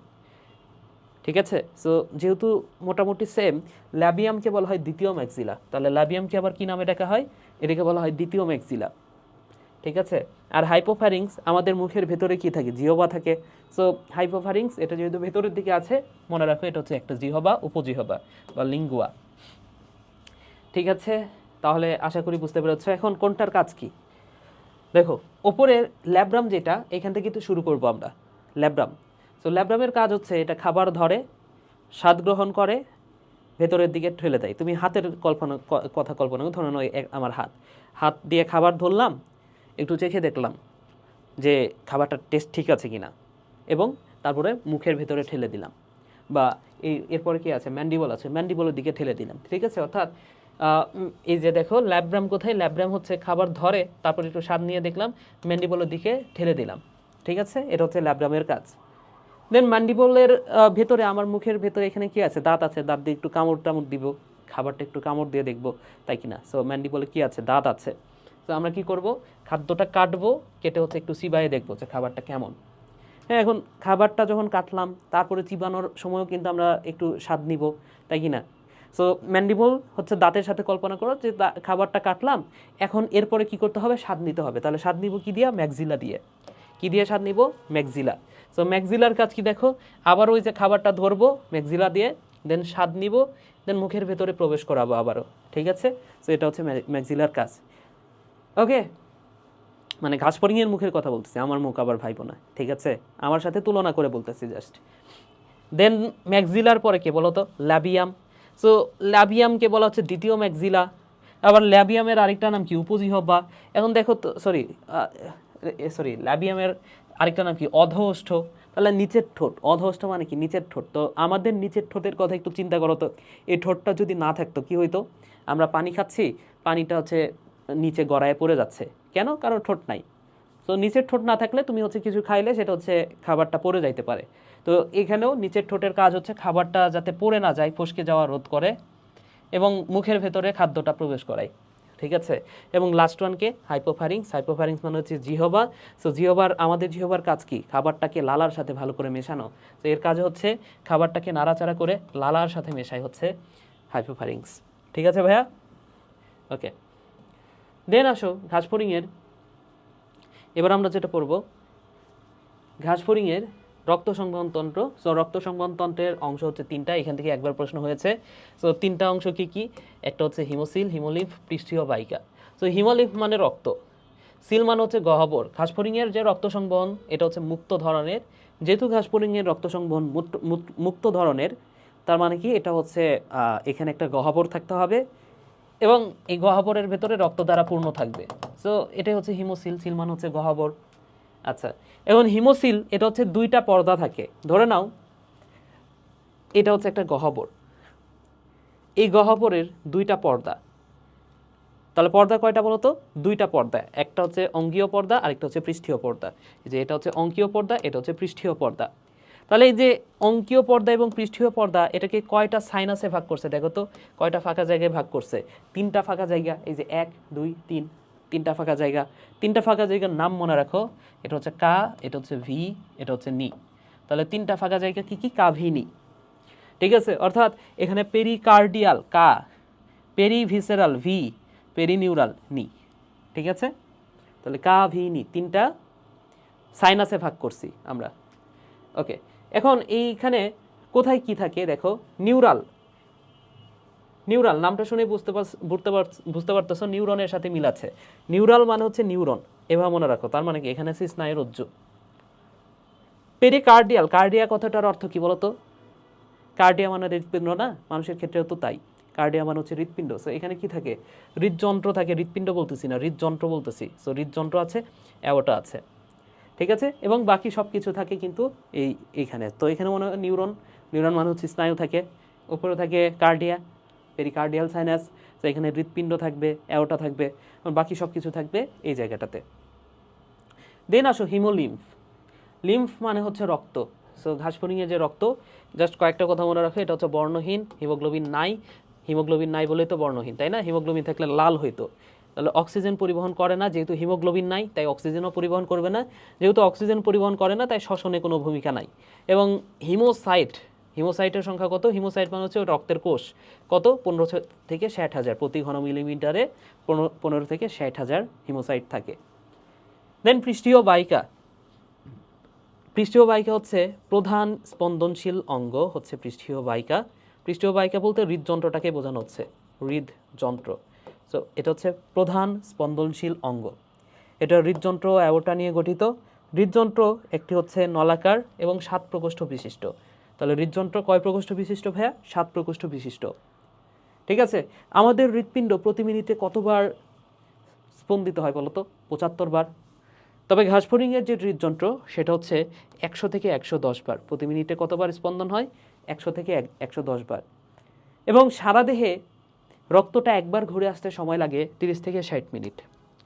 ঠিক আছে? সো যেহেতু মোটামুটি সেম, ল্যাবিয়ামকে বলা হয় দ্বিতীয় ম্যাক্সিলা, তাহলে ল্যাবিয়ামকে আবার কি নামে ডাকা হয়? এটাকে বলা হয় দ্বিতীয় ম্যাক্সিলা, ঠিক আছে? আর হাইপোফ্যারিংস আমাদের মুখের ভেতরে কি থাকে? জিহ্বা থাকে। সো হাইপোফ্যারিংস এটা যেহেতু ভেতরের দিকে আছে, মনে রাখো এটা হচ্ছে একটা জিহ্বা, উপজিহ্বা বা লিঙ্গুয়া, ঠিক আছে? তাহলে আশা করি বুঝতে পেরেছো এখন কোনটার কাজ কি। দেখো ওপরের ল্যাব্রাম যেটা, এখান থেকে কিন্তু শুরু করব আমরা। ল্যাব্রাম, তো ল্যাব্রামের কাজ হচ্ছে এটা খাবার ধরে, স্বাদ গ্রহণ করে, ভেতরের দিকে ঠেলে দেয়। তুমি হাতের কথা কল্পনা করো, ধরুন ওই আমার হাত দিয়ে খাবার ধরলাম, একটু চেখে দেখলাম যে খাবারটার টেস্ট ঠিক আছে কিনা, এবং তারপরে মুখের ভেতরে ঠেলে দিলাম। বা এরপরে কি আছে, ম্যান্ডিবল আছে, ম্যান্ডিবলের দিকে ঠেলে দিলাম। ঠিক আছে, অর্থাৎ এই যে দেখো ল্যাব্রাম কোথায়, ল্যাব্রাম হচ্ছে খাবার ধরে, তারপর একটু স্বাদ নিয়ে দেখলাম, ম্যান্ডিবলের দিকে ঠেলে দিলাম। ঠিক আছে, এটা হচ্ছে ল্যাব্রামের কাজ। দেন ম্যান্ডিবলের ভেতরে, আমার মুখের ভেতরে এখানে কি আছে, দাঁত আছে, দাঁত দিয়ে একটু কামড় টামড় দিব, খাবারটা একটু কামড় দিয়ে দেখবো, তাই কি না। সো ম্যান্ডিবলে কি আছে, দাঁত আছে। তো আমরা কি করব, খাদ্যটা কাটবো, কেটে হচ্ছে একটু চিবায়ে দেখবো যে খাবারটা কেমন। হ্যাঁ, এখন খাবারটা যখন কাটলাম, তারপরে চিবানোর সময়ও কিন্তু আমরা একটু স্বাদ নিব, তাই কি না। সো ম্যান্ডিবল হচ্ছে দাঁতের সাথে কল্পনা করো যে খাবারটা কাটলাম, এখন এরপরে কি করতে হবে, স্বাদ নিতে হবে। তাহলে স্বাদ নিব কি দিয়া, ম্যাক্সিলা দিয়ে। কি দিয়ে স্বাদ নিব, ম্যাক্সিলা। সো ম্যাক্সিলার কাজ কি দেখো, আবার ওই যে খাবারটা ধরবো ম্যাক্সিলা দিয়ে, দেন স্বাদ নিব, দেন মুখের ভেতরে প্রবেশ করাবো আবারও। ঠিক আছে, সো এটা হচ্ছে ম্যাক্সিলার কাজ। ওকে, মানে ঘাসফড়িংয়ের মুখের কথা বলতেছি, আমার মুখ আবার ভাইবো না, ঠিক আছে, আমার সাথে তুলনা করে বলতেছি জাস্ট। দেন ম্যাক্সিলার পরে কে বলো তো, ল্যাবিয়াম। সো ল্যাবিয়ামকে বলা হচ্ছে দ্বিতীয় ম্যাক্সিলা। আবার ল্যাবিয়ামের আরেকটা নাম কি, উপজিহ্বা। এখন দেখো তো, সরি ল্যাবিয়ামের আরেকটা নাম কি, অধোষ্ঠ। তাহলে নিচের ঠোঁট, অধোষ্ঠ মানে কি, নিচের ঠোঁট। তো আমাদের নিচের ঠোঁটের কথা একটু চিন্তা করো তো, এই ঠোঁটটা যদি না থাকতো কি হইতো, আমরা পানি খাচ্ছি, পানিটা হচ্ছে নিচে গড়ায় পড়ে যাচ্ছে, কেন, কারণ ঠোঁট নাই। তো নিচের ঠোঁট না থাকলে তুমি হচ্ছে কিছু খাইলে সেটা হচ্ছে খাবারটা পড়ে যাইতে পারে। তো এখানেও নিচের ঠোঁটের কাজ হচ্ছে খাবারটা যাতে পড়ে না যায়, ফসকে যাওয়া রোধ করে, এবং মুখের ভেতরে খাদ্যটা প্রবেশ করায়। ঠিক আছে, এবং লাস্ট ওয়ানকে হাইপোফ্যারিংস। হাইপোফ্যারিংস মানে হচ্ছে জিহ্বা। সো আমাদের জিহ্বার কাজ কি, খাবারটাকে লালার সাথে ভালো করে মেশানো। তো এর কাজ হচ্ছে খাবারটাকে নাড়াচাড়া করে লালার সাথে মেশাই হচ্ছে হাইপোফ্যারিংস। ঠিক আছে ভাইয়া, ওকে। দেন আসো ঘাসফড়িংয়ের, এবার আমরা যেটা পড়ব, ঘাসফড়িংয়ের রক্ত সংবহন তন্ত্র। সো রক্ত সংবহন তন্ত্রের অংশ হচ্ছে তিনটা, এখান থেকে একবার প্রশ্ন হয়েছে। সো তিনটা অংশ কি কি, একটা হচ্ছে হিমোসিল, হিমোলিম্ফ, পৃষ্ঠীয় বাহিকা। সো হিমোলিম্ফ মানে রক্ত, সিল মানে হচ্ছে গহ্বর। ঘাসফড়িংয়ের যে রক্ত সংবহন এটা হচ্ছে মুক্ত ধরনের। যেহেতু ঘাসফড়িংয়ের রক্ত সংবহন মুক্ত ধরনের, তার মানে কি, এটা হচ্ছে এখানে একটা গহ্বর থাকতে হবে, এবং এই গহ্বরের ভেতরে রক্ত দ্বারা পূর্ণ থাকবে। সো এটাই হচ্ছে হিমোসিল, সিল মানে হচ্ছে গহ্বর। আচ্ছা, এখন হিমোসিল এটা হচ্ছে দুইটা পর্দা থাকে। ধরে নাও এটা হচ্ছে একটা গহ্বর, এই গহ্বরের দুইটা পর্দা। তাহলে পর্দা কয়টা বলো তো, দুইটা পর্দা, একটা হচ্ছে অঙ্গীয় পর্দা আর একটা হচ্ছে পৃষ্ঠীয় পর্দা। এই যে এটা হচ্ছে অঙ্কীয় পর্দা, এটা হচ্ছে পৃষ্ঠীয় পর্দা। তাহলে এই যে অঙ্কীয় পর্দা এবং পৃষ্ঠীয় পর্দা, এটাকে কয়টা সাইনাসে ভাগ করছে দেখো তো, কয়টা ফাঁকা জায়গায় ভাগ করছে, তিনটা ফাঁকা জায়গা। এই যে 1 2 3, তিনটা ফাঁকা জায়গা। তিনটা ফাঁকা জায়গার নাম মনে রাখো, এটা হচ্ছে কা, এটা হচ্ছে ভি, এটা হচ্ছে নি। তাহলে তিনটা ফাঁকা জায়গা কি কি, কাভিনি। ঠিক আছে, অর্থাৎ এখানে পেরিকার্ডিয়াল কা, পেরিভিসেরাল ভি, পেরিনিউরাল নি। ঠিক আছে, তাহলে কা ভি নি তিনটা সাইনাসে ভাগ করছি আমরা। ওকে, এখন এইখানে কোথায় কি থাকে দেখো, নিউরাল। নিউরাল নামটা শুনে বুঝতে পারতেছো নিউরনের সাথে মিল আছে। নিউরাল মানে হচ্ছে নিউরন, এভাবে মনে রাখো। তার মানে কি, এখানে আছে স্নায়ুর রজ্জু। পেরিকার্ডিয়াল, কার্ডিয়া কথাটার অর্থ কি বলতো, কার্ডিয়া মানে হৃৎপিণ্ড না, মানুষের ক্ষেত্রেও তো তাই। কার্ডিয়া মানে হচ্ছে হৃৎপিণ্ড। সো এখানে কি থাকে, হৃদযন্ত্র থাকে, হৃৎপিণ্ড বলতেছি না, হৃদযন্ত্র বলতেছি। সো হৃদযন্ত্র আছে, অ্যাওর্টা আছে। ঠিক আছে, এবং বাকি সব কিছু থাকে কিন্তু এইখানে। তো এখানে মনে হয় নিউরন, নিউরন মানে হচ্ছে স্নায়ু থাকে, উপরে থাকে কার্ডিয়া, পেরিকার্ডিয়াল সাইনাস। তো এখানে হৃৎপিণ্ড থাকবে, অ্যাওর্টা থাকবে, বাকি সব কিছু থাকবে এই জায়গাটাতে। দেন আসো হিমোলিম্ফ। লিম্ফ মানে হচ্ছে রক্ত। সো ঘাসফড়িংয়ে যে রক্ত, জাস্ট কয়েকটা কথা মনে রাখো, এটা হচ্ছে বর্ণহীন, হিমোগ্লোবিন নাই। হিমোগ্লোবিন নাই বলেই তো বর্ণহীন, তাই না, হিমোগ্লোবিন থাকলে লাল হইতো। তাহলে অক্সিজেন পরিবহন করে না, যেহেতু হিমোগ্লোবিন নাই তাই অক্সিজেনও পরিবহন করবে না, যেহেতু অক্সিজেন পরিবহন করে না তাই শ্বসনে কোনো ভূমিকা নাই। এবং হিমোসাইটের সংখ্যা কত, হিমোসাইট মানে হচ্ছে রক্তের কোষ, কত, 15 থেকে 60,000 প্রতি ঘন মিলিমিটারে, 15 থেকে 60,000 হিমোসাইট থাকে। দেন পৃষ্ঠীয় বাহিকা। পৃষ্ঠীয় বাহিকা হচ্ছে প্রধান স্পন্দনশীল অঙ্গ হচ্ছে পৃষ্ঠীয় বাহিকা। পৃষ্ঠীয় বাহিকা বলতে হৃদযন্ত্রটাকে বোঝানো হচ্ছে, হৃদযন্ত্র। সো এটা হচ্ছে প্রধান স্পন্দনশীল অঙ্গ। এটা হৃদযন্ত্র অ্যাওর্টা নিয়ে গঠিত। হৃদযন্ত্র একটি হচ্ছে নলাকার এবং 7 প্রকোষ্ঠ বিশিষ্ট। তাহলে হৃদযন্ত্র কয় প্রকোষ্ঠ বিশিষ্ট ভাইয়া? 7 প্রকোষ্ঠ বিশিষ্ট। ঠিক আছে, আমাদের হৃৎপিণ্ড প্রতি মিনিটে কতবার স্পন্দিত হয় বলো তো? 75 বার। তবে ঘাসফড়িংয়ের যে হৃদযন্ত্র সেটা হচ্ছে 100 থেকে 110 বার। প্রতি মিনিটে কতবার স্পন্দন হয়? 100 থেকে 110 বার। এবং সারা দেহে রক্তটা একবার ঘুরে আসতে সময় লাগে 30 থেকে 60 মিনিট।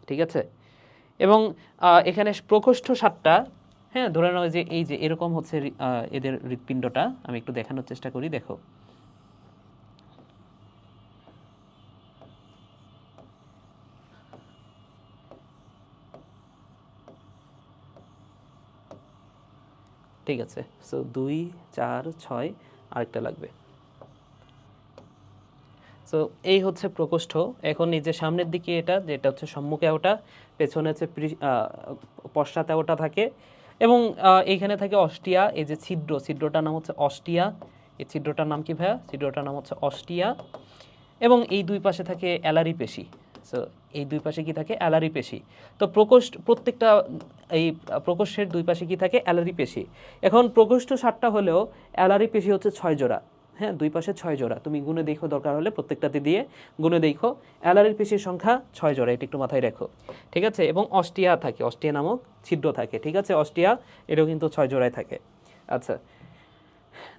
ঠিক আছে, এবং এখানে প্রকোষ্ঠ 7টা। হ্যাঁ, ধরে নাও যে এই যে এরকম হচ্ছে এদের হৃৎপিণ্ডটা। আমি একটু দেখানোর চেষ্টা করি, দেখো। ঠিক আছে, সো 2, 4, 6 আরেকটা লাগবে। সো এই হচ্ছে প্রকোষ্ঠ। এখন এই যে সামনের দিকে যেটা হচ্ছে সম্মুখে ওটা, পেছনে হচ্ছে পশ্চাতে ওটা থাকে, এবং এইখানে থাকে অস্টিয়া। এই যে ছিদ্রটার নাম হচ্ছে অস্টিয়া। এই ছিদ্রটার নাম কি ভাইয়া? ছিদ্রটার নাম হচ্ছে অস্টিয়া। এবং এই দুই পাশে থাকে অ্যালারি পেশি। সো এই দুই পাশে কি থাকে? অ্যালারি পেশি। তো প্রত্যেকটা এই প্রকোষ্ঠের দুই পাশে কি থাকে? অ্যালারি পেশি। এখন প্রকোষ্ঠ 7টা হলেও অ্যালারি পেশি হচ্ছে 6 জোড়া। হ্যাঁ, দুই পাশে 6 জোড়া। তুমি গুণে দেখো, দরকার হলে প্রত্যেকটাতে দিয়ে গুণে দেখো। অ্যালারির পেশির সংখ্যা 6 জোড়া, এটা একটু মাথায় রাখো। ঠিক আছে, এবং অস্টিয়া থাকে, অস্টিয়া নামক ছিদ্র থাকে। ঠিক আছে, অস্টিয়া এটাও কিন্তু 6 জোড়ায় থাকে। আচ্ছা,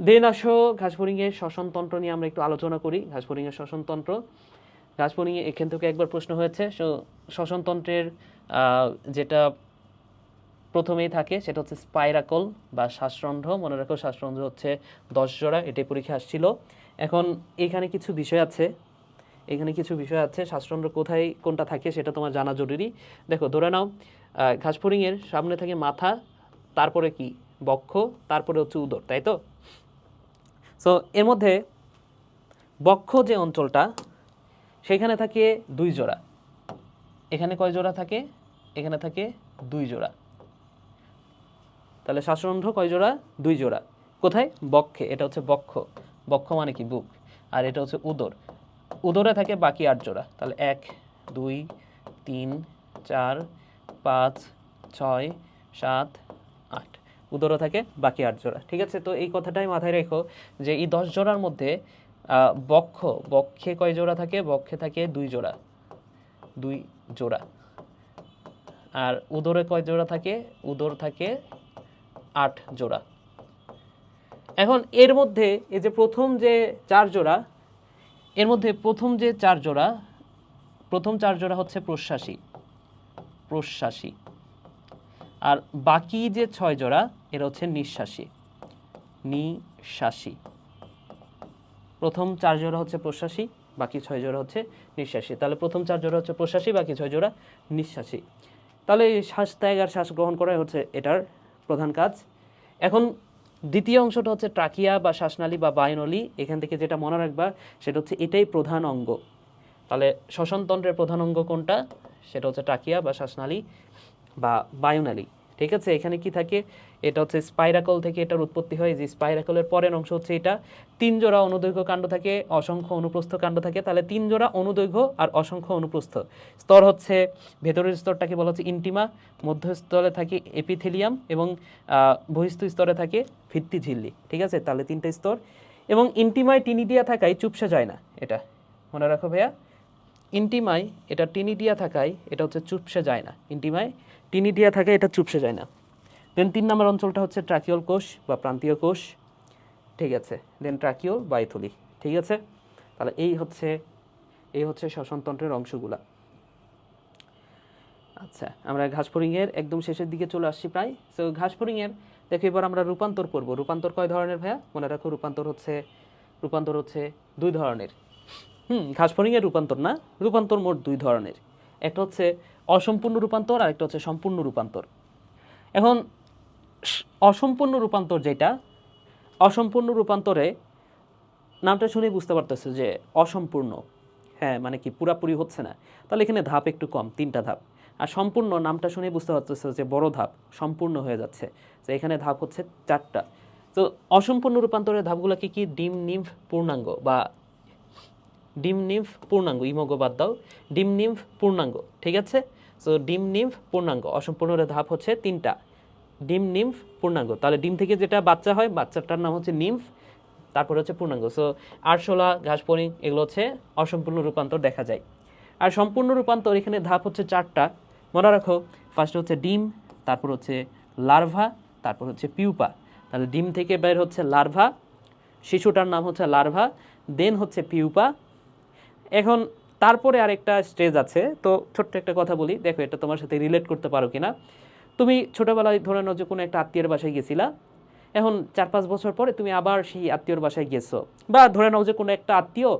দেন আসো ঘাসফড়িংয়ের শ্বসনতন্ত্র নিয়ে আমরা একটু আলোচনা করি। ঘাসফড়িংয়ের শ্বসনতন্ত্র, ঘাসফড়িংয়ে এখান থেকে একবার প্রশ্ন হয়েছে। শ্বসনতন্ত্রের যেটা প্রথমেই থাকে সেটা হচ্ছে স্পাইরাকল বা শ্বাসরন্ধ্র। মনে রাখো, শ্বাসরন্ধ্র হচ্ছে 10 জোড়া। এটাই পরীক্ষা আসছিল। এখন এখানে কিছু বিষয় আছে, শ্বাসরন্ধ্র কোথায় কোনটা থাকে সেটা তোমার জানা জরুরি। দেখো, ধরে নাও ঘাসফড়িংয়ের সামনে থাকে মাথা, তারপরে কি বক্ষ, তারপরে হচ্ছে উদর, তাই তো? সো এর মধ্যে বক্ষ যে অঞ্চলটা, সেখানে থাকে 2 জোড়া। এখানে কয় জোড়া থাকে? এখানে থাকে 2 জোড়া। তাহলে শ্বাসরন্ধ্র কয় জোড়া? 2 জোড়া। কোথায়? বক্ষে। এটা হচ্ছে বক্ষ। বক্ষ মানে কি? বুক। আর এটা হচ্ছে উদর। উদরে থাকে বাকি 8 জোড়া। তাহলে 1, 2, 3, 4, 5, 6, 7, 8। উদরে থাকে বাকি 8 জোড়া। ঠিক আছে, তো এই কথাটাই মাথায় রেখো যে এই 10 জোড়ার মধ্যে বক্ষে কয় জোড়া থাকে? বক্ষে থাকে 2 জোড়া। 2 জোড়া। আর উদরে কয় জোড়া থাকে? উদর থাকে 8 জোড়া। এখন এর মধ্যে এই যে প্রথম যে 4 জোড়া, এর মধ্যে প্রথম 4 জোড়া হচ্ছে প্রশ্বাসী। আর বাকি যে 6 জোড়া এরা হচ্ছে নিঃশ্বাসী। প্রথম 4 জোড়া হচ্ছে প্রশ্বাসী, বাকি 6 জোড়া হচ্ছে নিঃশ্বাসী। তাহলে প্রথম 4 জোড়া হচ্ছে প্রশ্বাসী, বাকি 6 জোড়া নিঃশ্বাসী। তাহলে এই শ্বাস ত্যাগ আর শ্বাস গ্রহণ করাই হচ্ছে এটার প্রধান কাজ। এখন দ্বিতীয় অংশটা হচ্ছে ট্রাকিয়া বা শ্বাসনালী বা বায়ুনলী। এখান থেকে যেটা মনে রাখবা সেটা হচ্ছে এটাই প্রধান অঙ্গ। তাহলে শ্বসনতন্ত্রের প্রধান অঙ্গ কোনটা? সেটা হচ্ছে ট্রাকিয়া বা শ্বাসনালী বা বায়ুনালী। ঠিক আছে, এখানে কি থাকে? এটা হচ্ছে স্পাইরাকল থেকে এটার উৎপত্তি হয়। যে স্পাইরাকলের পরের অংশ হচ্ছে এটা। 3 জোড়া অনুদৈর্ঘ্য কাণ্ড থাকে, অসংখ্য অনুপ্রস্থ কাণ্ড থাকে। তাহলে 3 জোড়া অনুদৈর্ঘ্য আর অসংখ্য অনুপ্রস্থ। স্তর হচ্ছে, ভেতরের স্তরটাকে বলা হচ্ছে ইন্টিমা, মধ্যস্থলে থাকে এপিথেলিয়াম, এবং বহিস্থ স্তরে থাকে ভিত্তিঝিল্লি। ঠিক আছে, তাহলে 3টা স্তর। এবং ইন্টিমায় টিনিডিয়া থাকায় চুপসে যায় না। এটা মনে রাখো ভাইয়া, ইন্টিমায় এটা টিনিডিয়া থাকায় এটা হচ্ছে চুপসে যায় না। ইন্টিমায় টিনিডিয়া থাকে, এটা চুপসে যায় না। দেন 3 নম্বর অঞ্চলটা হচ্ছে ট্রাকিওল কোষ বা প্রান্তীয় কোষ। ঠিক আছে, দেন ট্রাকিওল বায়ুথলি। ঠিক আছে, তাহলে এই হচ্ছে শ্বসনতন্ত্রের অংশগুলা। আচ্ছা, আমরা ঘাসফড়িংয়ের একদম শেষের দিকে চলে আসছি প্রায়। সো ঘাসফড়িংয়ের দেখো, এবার আমরা রূপান্তর পড়ব। রূপান্তর কয় ধরনের ভাইয়া? মনে রাখো, রূপান্তর হচ্ছে 2 ধরনের। ঘাসফড়িংয়ের রূপান্তর না, রূপান্তর মোট 2 ধরনের। একটা হচ্ছে অসম্পূর্ণ রূপান্তর, আর একটা হচ্ছে সম্পূর্ণ রূপান্তর। এখন অসম্পূর্ণ রূপান্তর যেটা, অসম্পূর্ণ রূপান্তরে নামটা শুনেই বুঝতে পারতেছে যে অসম্পূর্ণ। হ্যাঁ, মানে কি পুরাপুরি হচ্ছে না। তাহলে এখানে ধাপ একটু কম, 3টা ধাপ। আর সম্পূর্ণ নামটা শুনেই বুঝতে পারতেছে যে বড় ধাপ, সম্পূর্ণ হয়ে যাচ্ছে। তো এখানে ধাপ হচ্ছে 4টা। তো অসম্পূর্ণ রূপান্তরের ধাপগুলো কি? ডিম, নিম্ফ, পূর্ণাঙ্গ বা ডিম নিম্ফ পূর্ণাঙ্গ, ইমোগো বাদ দাও, ডিম নিম্ফ পূর্ণাঙ্গ, ঠিক আছে। সো ডিম নিম্ফ পূর্ণাঙ্গ, অসম্পূর্ণের ধাপ হচ্ছে 3টা, ডিম নিম্ফ পূর্ণাঙ্গ, তাহলে ডিম থেকে যেটা বাচ্চা হয় বাচ্চাটার নাম হচ্ছে নিম্ফ, তারপরে হচ্ছে পূর্ণাঙ্গ। সো আরশোলা, ঘাসফড়িং এগুলো হচ্ছে অসম্পূর্ণ রূপান্তর দেখা যায়। আর সম্পূর্ণ রূপান্তর এখানে ধাপ হচ্ছে 4টা, মনে রাখো। ফার্স্ট হচ্ছে ডিম, তারপর হচ্ছে লার্ভা, তারপর হচ্ছে পিউপা। তাহলে ডিম থেকে বের হচ্ছে লার্ভা, শিশুটার নাম হচ্ছে লার্ভা, দেন হচ্ছে পিউপা। এখন তারপরে আরেকটা স্টেজ আছে, তো ছোট্ট একটা কথা বলি, দেখো এটা তোমার সাথে রিলেট করতে পারো কিনা। তুমি ছোটোবেলায় ধরে নাও যে কোনো একটা আত্মীয়ের বাসায় গেছিলা, এখন 4-5 বছর পরে তুমি আবার সেই আত্মীয়র বাসায় গেছো, বা ধরে নাও যে কোনো একটা আত্মীয়,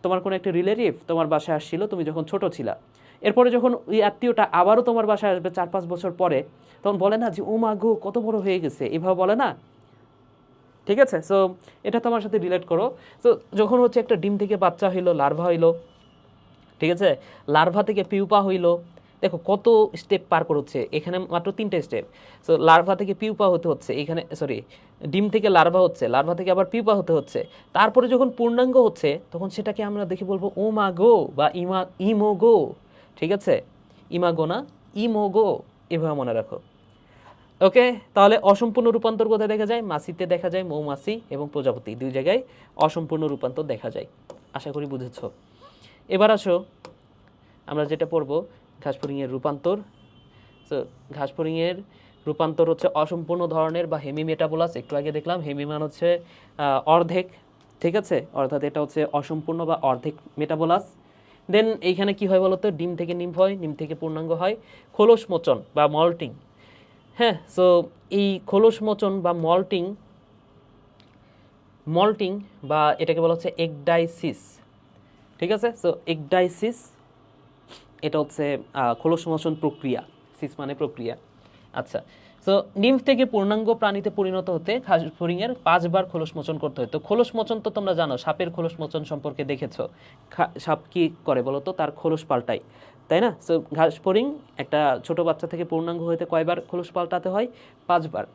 তোমার কোনো একটা রিলেটিভ তোমার বাসায় আসছিল তুমি যখন ছোট ছিলা। এরপরে যখন ওই আত্মীয়টা আবারও তোমার বাসায় আসবে 4-5 বছর পরে, তখন বলে না যে ও মা গো কত বড় হয়ে গেছে, এভাবে বলে না, ঠিক আছে। সো এটা তোমার সাথে রিলেট করো। সো যখন হচ্ছে একটা ডিম থেকে বাচ্চা হইলো, লার্ভা হইলো, ঠিক আছে, লার্ভা থেকে পিউপা হইলো, দেখো কত স্টেপ পার করছে, এখানে মাত্র 3টে স্টেপ। সো লার্ভা থেকে পিউপা হতে হচ্ছে, এখানে সরি ডিম থেকে লার্ভা হচ্ছে, লার্ভা থেকে আবার পিউপা হতে হচ্ছে, তারপরে যখন পূর্ণাঙ্গ হচ্ছে তখন সেটাকে আমরা দেখে বলবো ও মা গো বা ইমোগো, ঠিক আছে, ইমাগো না ইমোগো, এভাবে মনে রাখো। ওকে, তাহলে অসম্পূর্ণ রূপান্তর কোথায় দেখা যায়? মাছিতে দেখা যায়, মৌমাছি এবং প্রজাপতি 2 জায়গায় অসম্পূর্ণ রূপান্তর দেখা যায়। আশা করি বুঝেছো। এবার আসো আমরা যেটা পড়বো, ঘাসফড়িংয়ের রূপান্তর। সো ঘাসফড়িংয়ের রূপান্তর হচ্ছে অসম্পূর্ণ ধরনের বা হেমিমেটাবোলাস। একটু আগে দেখলাম হেমিমান হচ্ছে অর্ধেক, ঠিক আছে, অর্থাৎ এটা হচ্ছে অসম্পূর্ণ বা অর্ধেক মেটাবোলাস। দেন এইখানে কি হয় বলতো, ডিম থেকে নিম্ফ হয়, নিম থেকে পূর্ণাঙ্গ হয়, খোলস মোচন বা মল্টিং। হ্যাঁ, সো এই খোলস মোচন বা মল্টিং বা এটাকে বলা হচ্ছে এগডাইসিস, ঠিক আছে। সো এগডাইসিস এটা হচ্ছে খোলস মোচন প্রক্রিয়া, সিস মানে প্রক্রিয়া। আচ্ছা, সো নিম্ফ থেকে পূর্ণাঙ্গ প্রাণীতে পরিণত হতে ঘাসফড়িংয়ের 5 বার খোলস মোচন করতে হয়। তো খোলস মোচন তো তোমরা জানো, সাপের খোলস মোচন সম্পর্কে দেখেছো। সাপ কি করে বলো তো, তার খোলস পাল্টায়, তাই না? সো ঘাসফড়িং একটা ছোট বাচ্চা থেকে পূর্ণাঙ্গ হতে কয়বার খোলস পাল্টাতে হয়? 5 বার।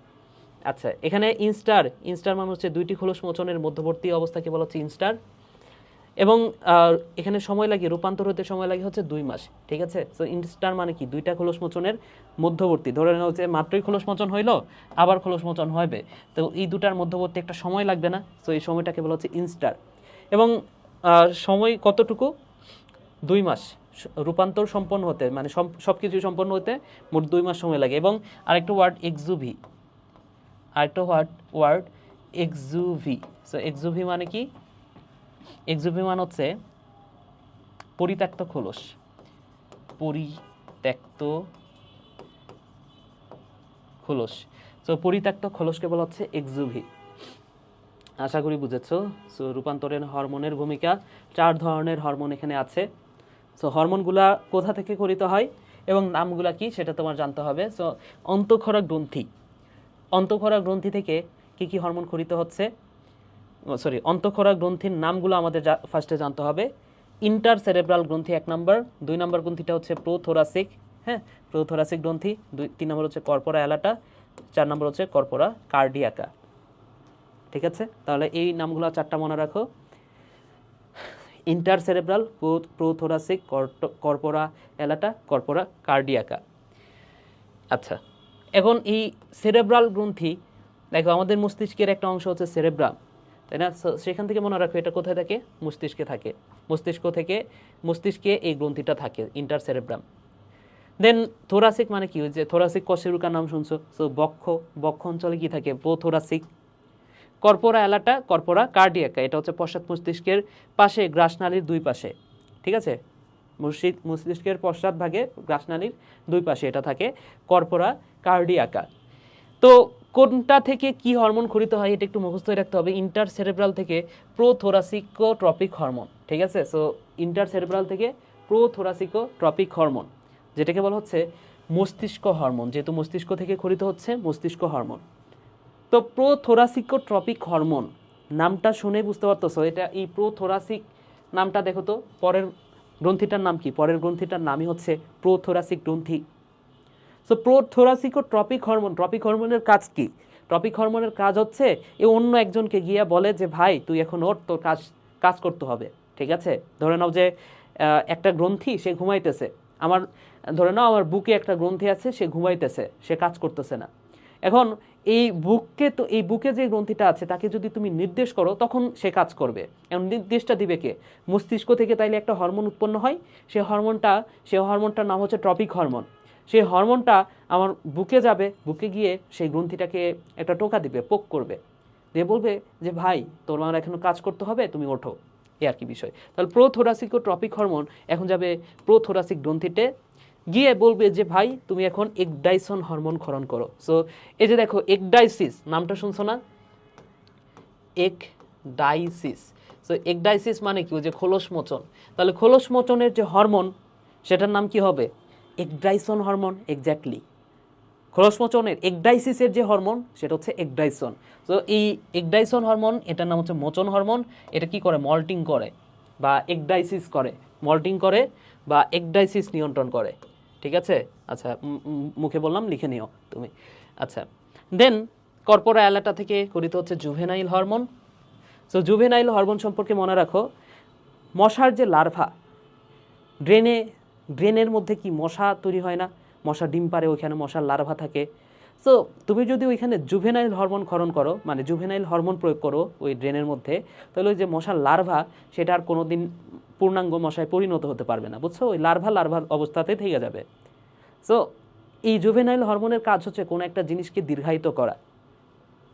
আচ্ছা, এখানে ইনস্টার মানে হচ্ছে 2টি খোলস মোচনের মধ্যবর্তী অবস্থাকে বলা হচ্ছে ইনস্টার, এবং এখানে সময় লাগে, রূপান্তর হতে সময় লাগে হচ্ছে 2 মাস, ঠিক আছে। সো ইনস্টার মানে কি, 2টা খোলস মোচনের মধ্যবর্তী, ধরে নাও যে মাত্রই খোলস মোচন হইলো আবার খোলস মোচন হবে, তো এই দুটার মধ্যবর্তী একটা সময় লাগবে না, সো এই সময়টাকে বলা হচ্ছে ইনস্টার। এবং সময় কতটুকু? 2 মাস রূপান্তর সম্পন্ন হতে, মানে সব কিছু সম্পন্ন হতে মোট 2 মাস সময় লাগে। এবং আরেকটা ওয়ার্ড এক্সুভি। সো এক্সুভি মানে কি? এক্সুভি মানে হচ্ছে পরিত্যক্ত খোলস, সো পরিত্যক্ত খোলসকে বলা হচ্ছে এক্সুভি। আশা করি বুঝেছো। সো রূপান্তরের হরমোনের ভূমিকা, 4 ধরনের হরমোন এখানে আছে। সো হরমোনগুলা কোথা থেকে খরিত হয় এবং নামগুলা কি সেটা তোমার জানতে হবে। সো অন্তঃক্ষরা গ্রন্থি থেকে কি হরমোন খরিত হচ্ছে, অন্তঃক্ষরা গ্রন্থির নামগুলো আমাদের ফার্স্টে জানতে হবে। ইন্টার সেরেব্রাল গ্রন্থি 1 নম্বর, 2 নম্বর গ্রন্থিটা হচ্ছে প্রোথোরাসিক, হ্যাঁ, প্রোথোরাসিক গ্রন্থি, 3 নম্বর হচ্ছে কর্পোরা অ্যালাটা, 4 নম্বর হচ্ছে কর্পোরা কার্ডিয়াকা, ঠিক আছে। তাহলে এই নামগুলো 4টা মনে রাখো, intercerebral, prothoracic, corpora allata, corpora cardiaca. আচ্ছা, এখন এই সেরেব্রাল গ্রন্থি, দেখো আমাদের মস্তিষ্কের একটা অংশ হচ্ছে সেরেব্রাম, তাই না? সেখান থেকে মনে রাখো এটা কোথায় থাকে? মস্তিষ্কে থাকে। মস্তিষ্কে এই গ্রন্থিটা থাকে, ইন্টার সেরেব্রাম। দেন থোরাসিক মানে কি? যে থোরাসিক কশেরুকার নাম শুনছো, সো বক্ষ অঞ্চলে কি থাকে? প্রোথোরাসিক। কর্পোরা অ্যালাটা, কর্পোরা কার্ডিয়াকা, এটা হচ্ছে পশ্চাৎ মস্তিষ্কের পাশে, গ্রাসনালীর 2 পাশে, ঠিক আছে। মস্তিষ্কের পশ্চাৎ ভাগে গ্রাসনালীর 2 পাশে এটা থাকে, কর্পোরা কার্ডিয়াকা। তো কোনটা থেকে কি হরমোন খরিত হয় এটা একটু মুখস্থ রাখতে হবে। ইন্টার সেরেব্রাল থেকে প্রোথোরাসিকোট্রপিক হরমোন, ঠিক আছে। সো ইন্টার সেরেব্রাল থেকে প্রোথোরাসিকোট্রপিক হরমোন, যেটাকে বলা হচ্ছে মস্তিষ্ক হরমোন, যেহেতু মস্তিষ্ক থেকে খরিত হচ্ছে মস্তিষ্ক হরমোন। তো প্রোথোরাসিকোট্রপিক হরমোন নামটা শুনে বুঝতে পারতেছো, এটা এই প্রোথোরাসিক নামটা দেখো তো, পরের গ্রন্থিটার নাম কি? পরের গ্রন্থিটার নামই হচ্ছে প্রোথোরাসিক গ্রন্থি। সো প্রোথোরাসিকোট্রপিক হরমোন, ট্রপিক হরমোনের কাজ কি? ট্রপিক হরমোনের কাজ হচ্ছে অন্য একজনকে গিয়ে বলে যে ভাই তুই এখন ওঠ, তোর কাজ করতে হবে, ঠিক আছে? ধরে নাও যে একটা গ্রন্থি সে ঘুমাইতেছে, ধরে নাও আমার বুকে একটা গ্রন্থি আছে, সে ঘুমাইতেছে, সে কাজ করতেছে না। এখন এই বুকে যে গ্রন্থিটা আছে তাকে যদি তুমি নির্দেশ করো তখন সে কাজ করবে। এখন নির্দেশটা দিবে কে? মস্তিষ্ক থেকে তাইলে একটা হরমোন উৎপন্ন হয়, সেই হরমোনটার নাম হচ্ছে ট্রপিক হরমোন। সেই হরমোনটা আমার বুকে যাবে, বুকে গিয়ে সেই গ্রন্থিটাকে একটা টোকা দিবে, পোক করবে, দিয়ে বলবে যে ভাই তোমার এখনো কাজ করতে হবে, তুমি ওঠো, এই আর কি বিষয়। তাহলে প্রোথোরাসিক ও ট্রপিক হরমোন এখন যাবে প্রোথোরাসিক গ্রন্থিতে, গিয়ে বলবে যে ভাই তুমি এখন একডাইসন হরমোন ক্ষরণ করো। সো এই যে দেখো একডাইসিস নামটা শুনছো না? একডাইসিস। সো একডাইসিস মানে কি? ওই যে খোলস মোচন। তাহলে খোলস মোচনের যে হরমোন সেটার নাম কি হবে? একডাইসন হরমোন। এক্স্যাক্টলি, খোলস মোচনের একডাইসিসের যে হরমোন সেটা হচ্ছে একডাইসন। তো এই একডাইসন হরমোন, এটার নাম হচ্ছে মোচন হরমোন। এটা কি করে? মল্টিং করে বা একডাইসিস করে, মল্টিং করে বা একডাইসিস নিয়ন্ত্রণ করে। ঠিক আছে? আচ্ছা, মুখে বললাম, লিখে নিও তুমি। আচ্ছা, দেন কর্পোরা অ্যালাটা থেকে গঠিত হচ্ছে juvenile hormone. So juvenile hormone সম্পর্কে মনে রাখো, মশার যে লার্ভা, ড্রেনের মধ্যে কি মশা তৈরি হয় না? মশা ডিম পারে, ওইখানে মশার লার্ভা থাকে। সো তুমি যদি ওইখানে জুভেনাইল হরমোন ক্ষরণ করো, মানে জুভেনাইল হরমোন প্রয়োগ করো ওই ড্রেনের মধ্যে, তাহলে ওই যে মশার লার্ভা সেটা আর কোনো দিন পূর্ণাঙ্গ মশায় পরিণত হতে পারবে না, বুঝছো? ওই লার্ভা অবস্থাতেই থেকে যাবে। সো এই জুভেনাইল হরমোনের কাজ হচ্ছে কোনো একটা জিনিসকে দীর্ঘায়িত করা।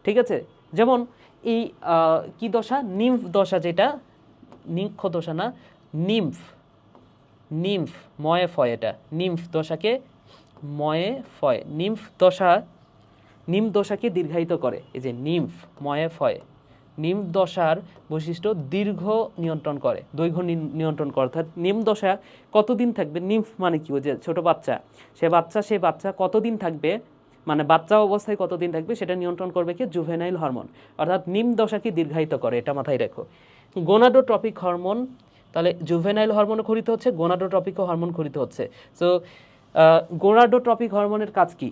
ঠিক আছে? যেমন এই কি দশা? নিম্ফ দশা, যেটা নিক্ষ দশা না, নিম্ফ ময়ে ফয়, এটা নিম্ফ দশাকে ময়ে ফয়, নিম্ফ দশাকে দীর্ঘায়িত করে। এই যে নিম্ফ ময়ে ফয়, নিম্ফ দশার বৈশিষ্ট্য দীর্ঘ নিয়ন্ত্রণ করে, দৈর্ঘ্য নিয়ন্ত্রণ করে। অর্থাৎ নিম্ফ দশা কতদিন থাকবে? নিম্ফ মানে কি? ওই যে ছোট বাচ্চা, সে বাচ্চা কতদিন থাকবে, মানে বাচ্চা অবস্থায় কতদিন থাকবে সেটা নিয়ন্ত্রণ করবে কি? Juvenile hormone. অর্থাৎ নিম্ফ দশাকে দীর্ঘায়িত করে, এটা মাথায় রেখো। গোনাডোট্রপিক হরমোন, তাহলে জুভেনাইল হরমোনও খরিত হচ্ছে, গোনাডোট্রপিকও হরমোন খরিত হচ্ছে। সো গোনাডোট্রপিক হরমোনের কাজ কি?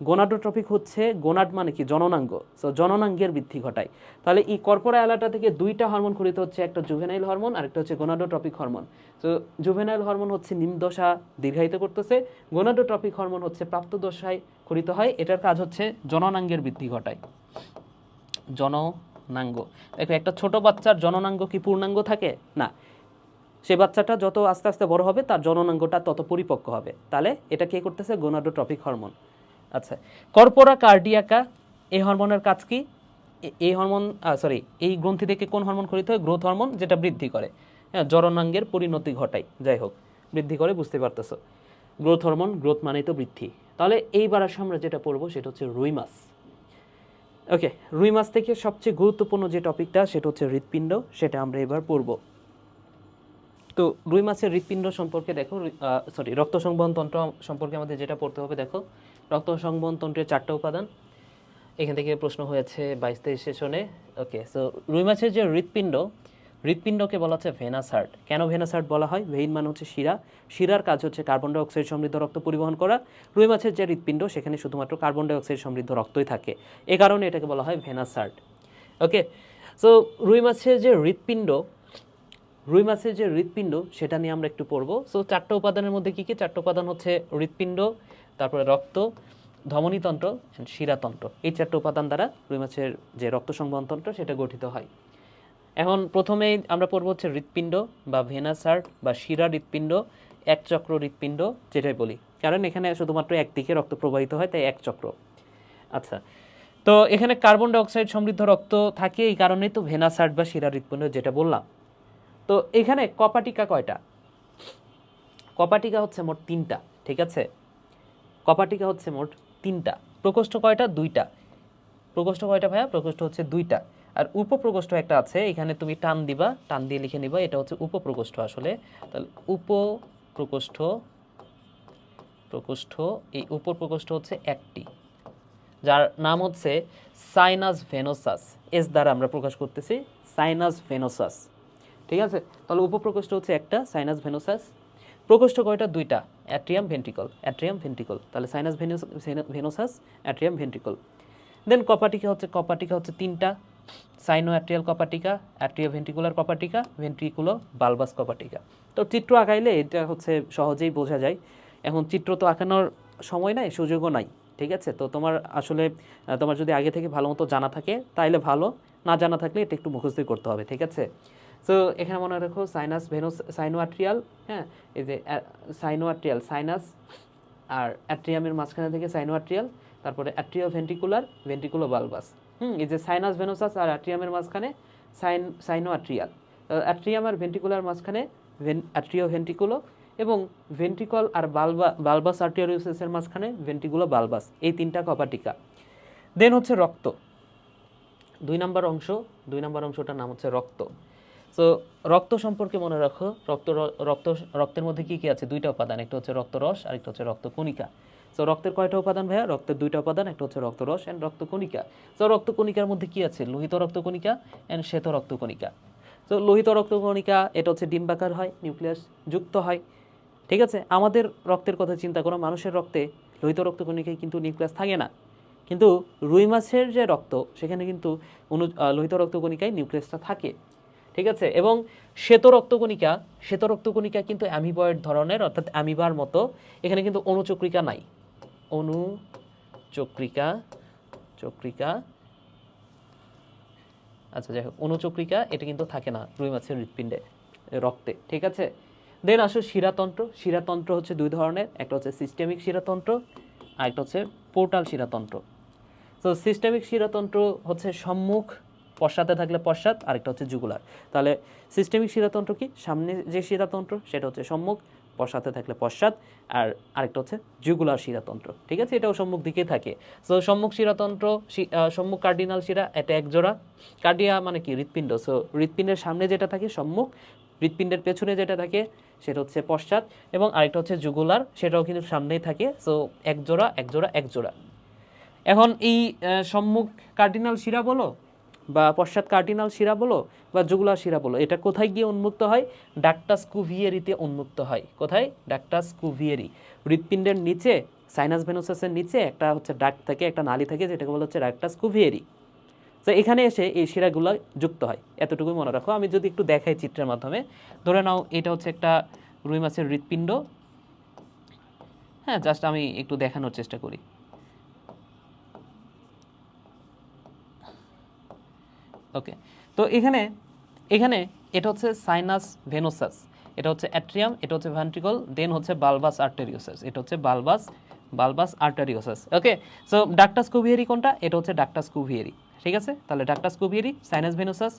গোনাডোট্রপিক হচ্ছে, গোনাড মানে কি? জননাঙ্গ। সো জননাঙ্গের বৃদ্ধি ঘটায়। তাহলে এই কর্পোরা অ্যালাটা থেকে দুইটা হরমোন খরিত হচ্ছে, একটা জুভেনাইল হরমোন আর একটা হচ্ছে gonadotropic hormone. So juvenile hormone হচ্ছে নিম্ন দশা দীর্ঘায়িত করতেছে, গোনাডোট্রপিক হরমোন হচ্ছে প্রাপ্ত দশায় খরিত হয়, এটার কাজ হচ্ছে জননাঙ্গের বৃদ্ধি ঘটায়। জননাঙ্গ, দেখো একটা ছোট বাচ্চার জননাঙ্গ কি পূর্ণাঙ্গ থাকে না? সে বাচ্চাটা যত আস্তে আস্তে বড় হবে তার জননাঙ্গটা তত পরিপক্ক হবে। তাহলে এটা কে করতেছে? Gonadotropic hormone. আচ্ছা, কর্পোরা কার্ডিয়াকা, এই হরমোনের কাজ কি? এই হরমোন এই গ্রন্থি থেকে কোন হরমোন খরিত হয়? গ্রোথ হরমোন, যেটা বৃদ্ধি করে, হ্যাঁ, জননাঙ্গের পরিণতি ঘটায়। যাই হোক, বৃদ্ধি করে, বুঝতে পারতেছো? গ্রোথ হরমোন, গ্রোথ মানেই তো বৃদ্ধি। তাহলে এইবার আসলে আমরা যেটা পড়বো সেটা হচ্ছে রুই মাছ। ওকে, রুই মাছ থেকে সবচেয়ে গুরুত্বপূর্ণ যে টপিকটা সেটা হচ্ছে হৃৎপিণ্ড, সেটা আমরা এবার পড়বো। তো রুই মাছের হৃৎপিণ্ড সম্পর্কে দেখো, রক্ত সংবহন তন্ত্র সম্পর্কে আমাদের যেটা পড়তে হবে, দেখো রক্ত সংবহন তন্ত্রের 4টা উপাদান, এখান থেকে প্রশ্ন হয়েছে 22-23 সেশনে। ওকে, সো রুই মাছের যে হৃৎপিণ্ডকে বলা হচ্ছে ভেনাস হার্ট। কেন ভেনাস হার্ট বলা হয়? ভেইন মানে হচ্ছে শিরা, শিরার কাজ হচ্ছে কার্বন ডাইঅক্সাইড সমৃদ্ধ রক্ত পরিবহন করা। রুই মাছের যে হৃৎপিণ্ড সেখানে শুধুমাত্র কার্বন ডাইঅক্সাইড সমৃদ্ধ রক্তই থাকে, এ কারণে এটাকে বলা হয় ভেনাস হার্ট। ওকে, সো রুই মাছের যে হৃৎপিণ্ড সেটা নিয়ে আমরা একটু পড়বো। সো 4টা উপাদানের মধ্যে কি কি? 4টা উপাদান হচ্ছে হৃৎপিণ্ড, তারপরে রক্ত, ধমনীতন্ত্র, শিরাতন্ত্র। এই 4টা উপাদান দ্বারা রুই মাছের যে রক্ত সংবহন তন্ত্র সেটা গঠিত হয়। এখন প্রথমেই আমরা পড়বো হচ্ছে হৃৎপিণ্ড বা ভেনাস হার্ট বা শিরা হৃৎপিণ্ড, এক চক্র হৃৎপিণ্ড যেটাই বলি, কারণ এখানে শুধুমাত্র একদিকে রক্ত প্রবাহিত হয়, তাই এক চক্র। আচ্ছা, তো এখানে কার্বন ডাইঅক্সাইড সমৃদ্ধ রক্ত থাকে, এই কারণেই তো ভেনাস হার্ট বা শিরা হৃৎপিণ্ড যেটা বললাম। তো এখানে কপাটিকা কয়টা? কপাটিকা হচ্ছে মোট 3টা। ঠিক আছে, কপাটিকা হচ্ছে মোট 3টা। প্রকোষ্ঠ কয়টা? 2টা। প্রকোষ্ঠ কয়টা ভাইয়া? প্রকোষ্ঠ হচ্ছে 2টা। আর উপপ্রকোষ্ঠ একটা আছে, এখানে তুমি টান দিবা, টান দিয়ে লিখে নিবা, এটা হচ্ছে উপপ্রকোষ্ঠ আসলে। তাহলে প্রকোষ্ঠ, এই উপপ্রকোষ্ঠ হচ্ছে একটি, যার নাম হচ্ছে সাইনাস ভেনোসাস। এস দ্বারা আমরা প্রকাশ করতেছি, সাইনাস ভেনোসাস। ঠিক আছে, তাহলে উপপ্রকোষ্ঠ হচ্ছে একটা, সাইনাস ভেনোসাস। প্রকোষ্ঠ কয়টা? 2টা, অ্যাট্রিয়াম ভেন্ট্রিকল। তাহলে সাইনাস ভেনোসাস, অ্যাট্রিয়াম ভেন্ট্রিকল। দেন কপাটিকা হচ্ছে 3টা, সাইনো অ্যাট্রিয়াল কপাটিকা, অ্যাট্রিও ভেন্ট্রিকুলার কপাটিকা, ভেন্ট্রিকুলো বালবাস কপাটিকা। তো চিত্র আঁকাইলে এটা হচ্ছে সহজেই বোঝা যায়। এখন চিত্র তো আঁকানোর সময় নাই, সুযোগও নাই, ঠিক আছে? তো তোমার আসলে তোমার যদি আগে থেকে ভালো মতো জানা থাকে তাইলে ভালো, না জানা থাকলে এটা একটু মুখস্থই করতে হবে, ঠিক আছে? সো এখানে মনে রাখো সাইনাস ভেনোস সাইনো আর্ট্রিয়াল, হ্যাঁ, এই যে সাইনো আর্ট্রিয়াল, সাইনাস আর অ্যাট্রিয়ামের মাঝখানে থেকে সাইনো আর্ট্রিয়াল, তারপরে অ্যাট্রিও ভেন্ট্রিকুলার, ভেন্ট্রিকুলো বালবাস। এই যে সাইনাস ভেনোসাস আর অ্যাট্রিয়ামের মাঝখানে সাইনো আর্ট্রিয়াল, অ্যাট্রিয়াম আর ভেন্ট্রিকুলার মাঝখানে অ্যাট্রিও ভেন্ট্রিকুলো, এবং ভেন্ট্রিকল আর বালবাস আর্টেরিওসেসের মাঝখানে ভেন্ট্রিকুলো বালবাস, এই তিনটা কপাটিকা। দেন হচ্ছে রক্ত, দুই নম্বর অংশটার নাম হচ্ছে রক্ত। সো রক্ত সম্পর্কে মনে রাখো, রক্তের মধ্যে কি কি আছে? দুইটা উপাদান, একটা হচ্ছে রক্তরস আর একটা হচ্ছে রক্তকণিকা। সো রক্তের কয়টা উপাদান ভাইয়া? রক্তের দুইটা উপাদান, একটা হচ্ছে রক্তরস অ্যান্ড রক্তকণিকা। সো রক্তকণিকার মধ্যে কি আছে? লোহিত রক্তকণিকা অ্যান্ড শ্বেত রক্তকণিকা। তো লোহিত রক্তকণিকা এটা হচ্ছে ডিম্বাকার হয়, নিউক্লিয়াস যুক্ত হয়, ঠিক আছে? আমাদের রক্তের কথা চিন্তা করো, মানুষের রক্তে লোহিত রক্তকণিকায় কিন্তু নিউক্লিয়াস থাকে না, কিন্তু রুই মাছের যে রক্ত সেখানে কিন্তু লোহিত রক্তকণিকায় নিউক্লিয়াসটা থাকে, ঠিক আছে? এবং শ্বেত রক্তকণিকা কিন্তু অ্যামিবয়েড ধরনের, অর্থাৎ অ্যামিবার মতো। এখানে কিন্তু অণুচক্রিকা নাই, চক্রিকা, আচ্ছা যাই হোক, অণুচক্রিকা এটা কিন্তু থাকে না রুই মাছের হৃৎপিণ্ডে, রক্তে, ঠিক আছে? দেন আসো শিরাতন্ত্র হচ্ছে দুই ধরনের, একটা হচ্ছে সিস্টেমিক শিরাতন্ত্র আর একটা হচ্ছে পোর্টাল শিরাতন্ত্র। তো সিস্টেমিক শিরাতন্ত্র হচ্ছে সম্মুখ, পশ্চাতে থাকলে পশ্চাৎ, আরেকটা হচ্ছে যুগুলার। তাহলে সিস্টেমিক শিরাতন্ত্র কি? সামনে যে শিরাতন্ত্র সেটা হচ্ছে সম্মুখ, পশ্চাতে থাকলে পশ্চাৎ, আর আরেকটা হচ্ছে যুগুলার শিরাতন্ত্র, ঠিক আছে? এটাও সম্মুখ দিকে থাকে। সো সম্মুখ শিরাতন্ত্র, সম্মুখ কার্ডিনাল শিরা, এটা এক জোড়া। কার্ডিয়া মানে কি? হৃৎপিণ্ড। সো হৃৎপিণ্ডের সামনে যেটা থাকে সম্মুখ, হৃৎপিণ্ডের পেছনে যেটা থাকে সেটা হচ্ছে পশ্চাৎ, এবং আরেকটা হচ্ছে যুগুলার, সেটাও কিন্তু সামনেই থাকে। সো এক জোড়া। এখন এই সম্মুখ কার্ডিনাল শিরা বলো বা পশ্চাৎ কার্ডিনাল শিরা বলো বা যুগুলার শিরা বলো, এটা কোথায় গিয়ে উন্মুক্ত হয়? ডাক্টাস কুভিয়েরিতে উন্মুক্ত হয়। কোথায়? ডাক্টাস কুভিয়েরি। হৃৎপিণ্ডের নিচে, সাইনাস ভেনোসাসের নিচে একটা হচ্ছে ডাক্ট থাকে, একটা নালী থাকে, যেটাকে বলা হচ্ছে ডাক্টাস কুভিয়েরি। তো এখানে এসে এই শিরাগুলো যুক্ত হয়, এতটুকুই মনে রাখো। আমি যদি একটু দেখাই চিত্রের মাধ্যমে, ধরে নাও এটা হচ্ছে একটা রুই মাছের হৃৎপিণ্ড, হ্যাঁ, জাস্ট আমি একটু দেখানোর চেষ্টা করি। ওকে, তো এখানে এটা হচ্ছে সাইনাস ভেনোসাস, এটা হচ্ছে অ্যাট্রিয়াম, এটা হচ্ছে ভেন্ট্রিকল, দেন হচ্ছে বালবাস আর্টেরিওসাস, এটা হচ্ছে bulbus arteriosus. Okay, so ductus Cuvieri কোনটা? এটা হচ্ছে ডাক্টাস কুভিয়েরি, ঠিক আছে? তাহলে ductus Cuvieri, sinus venosus,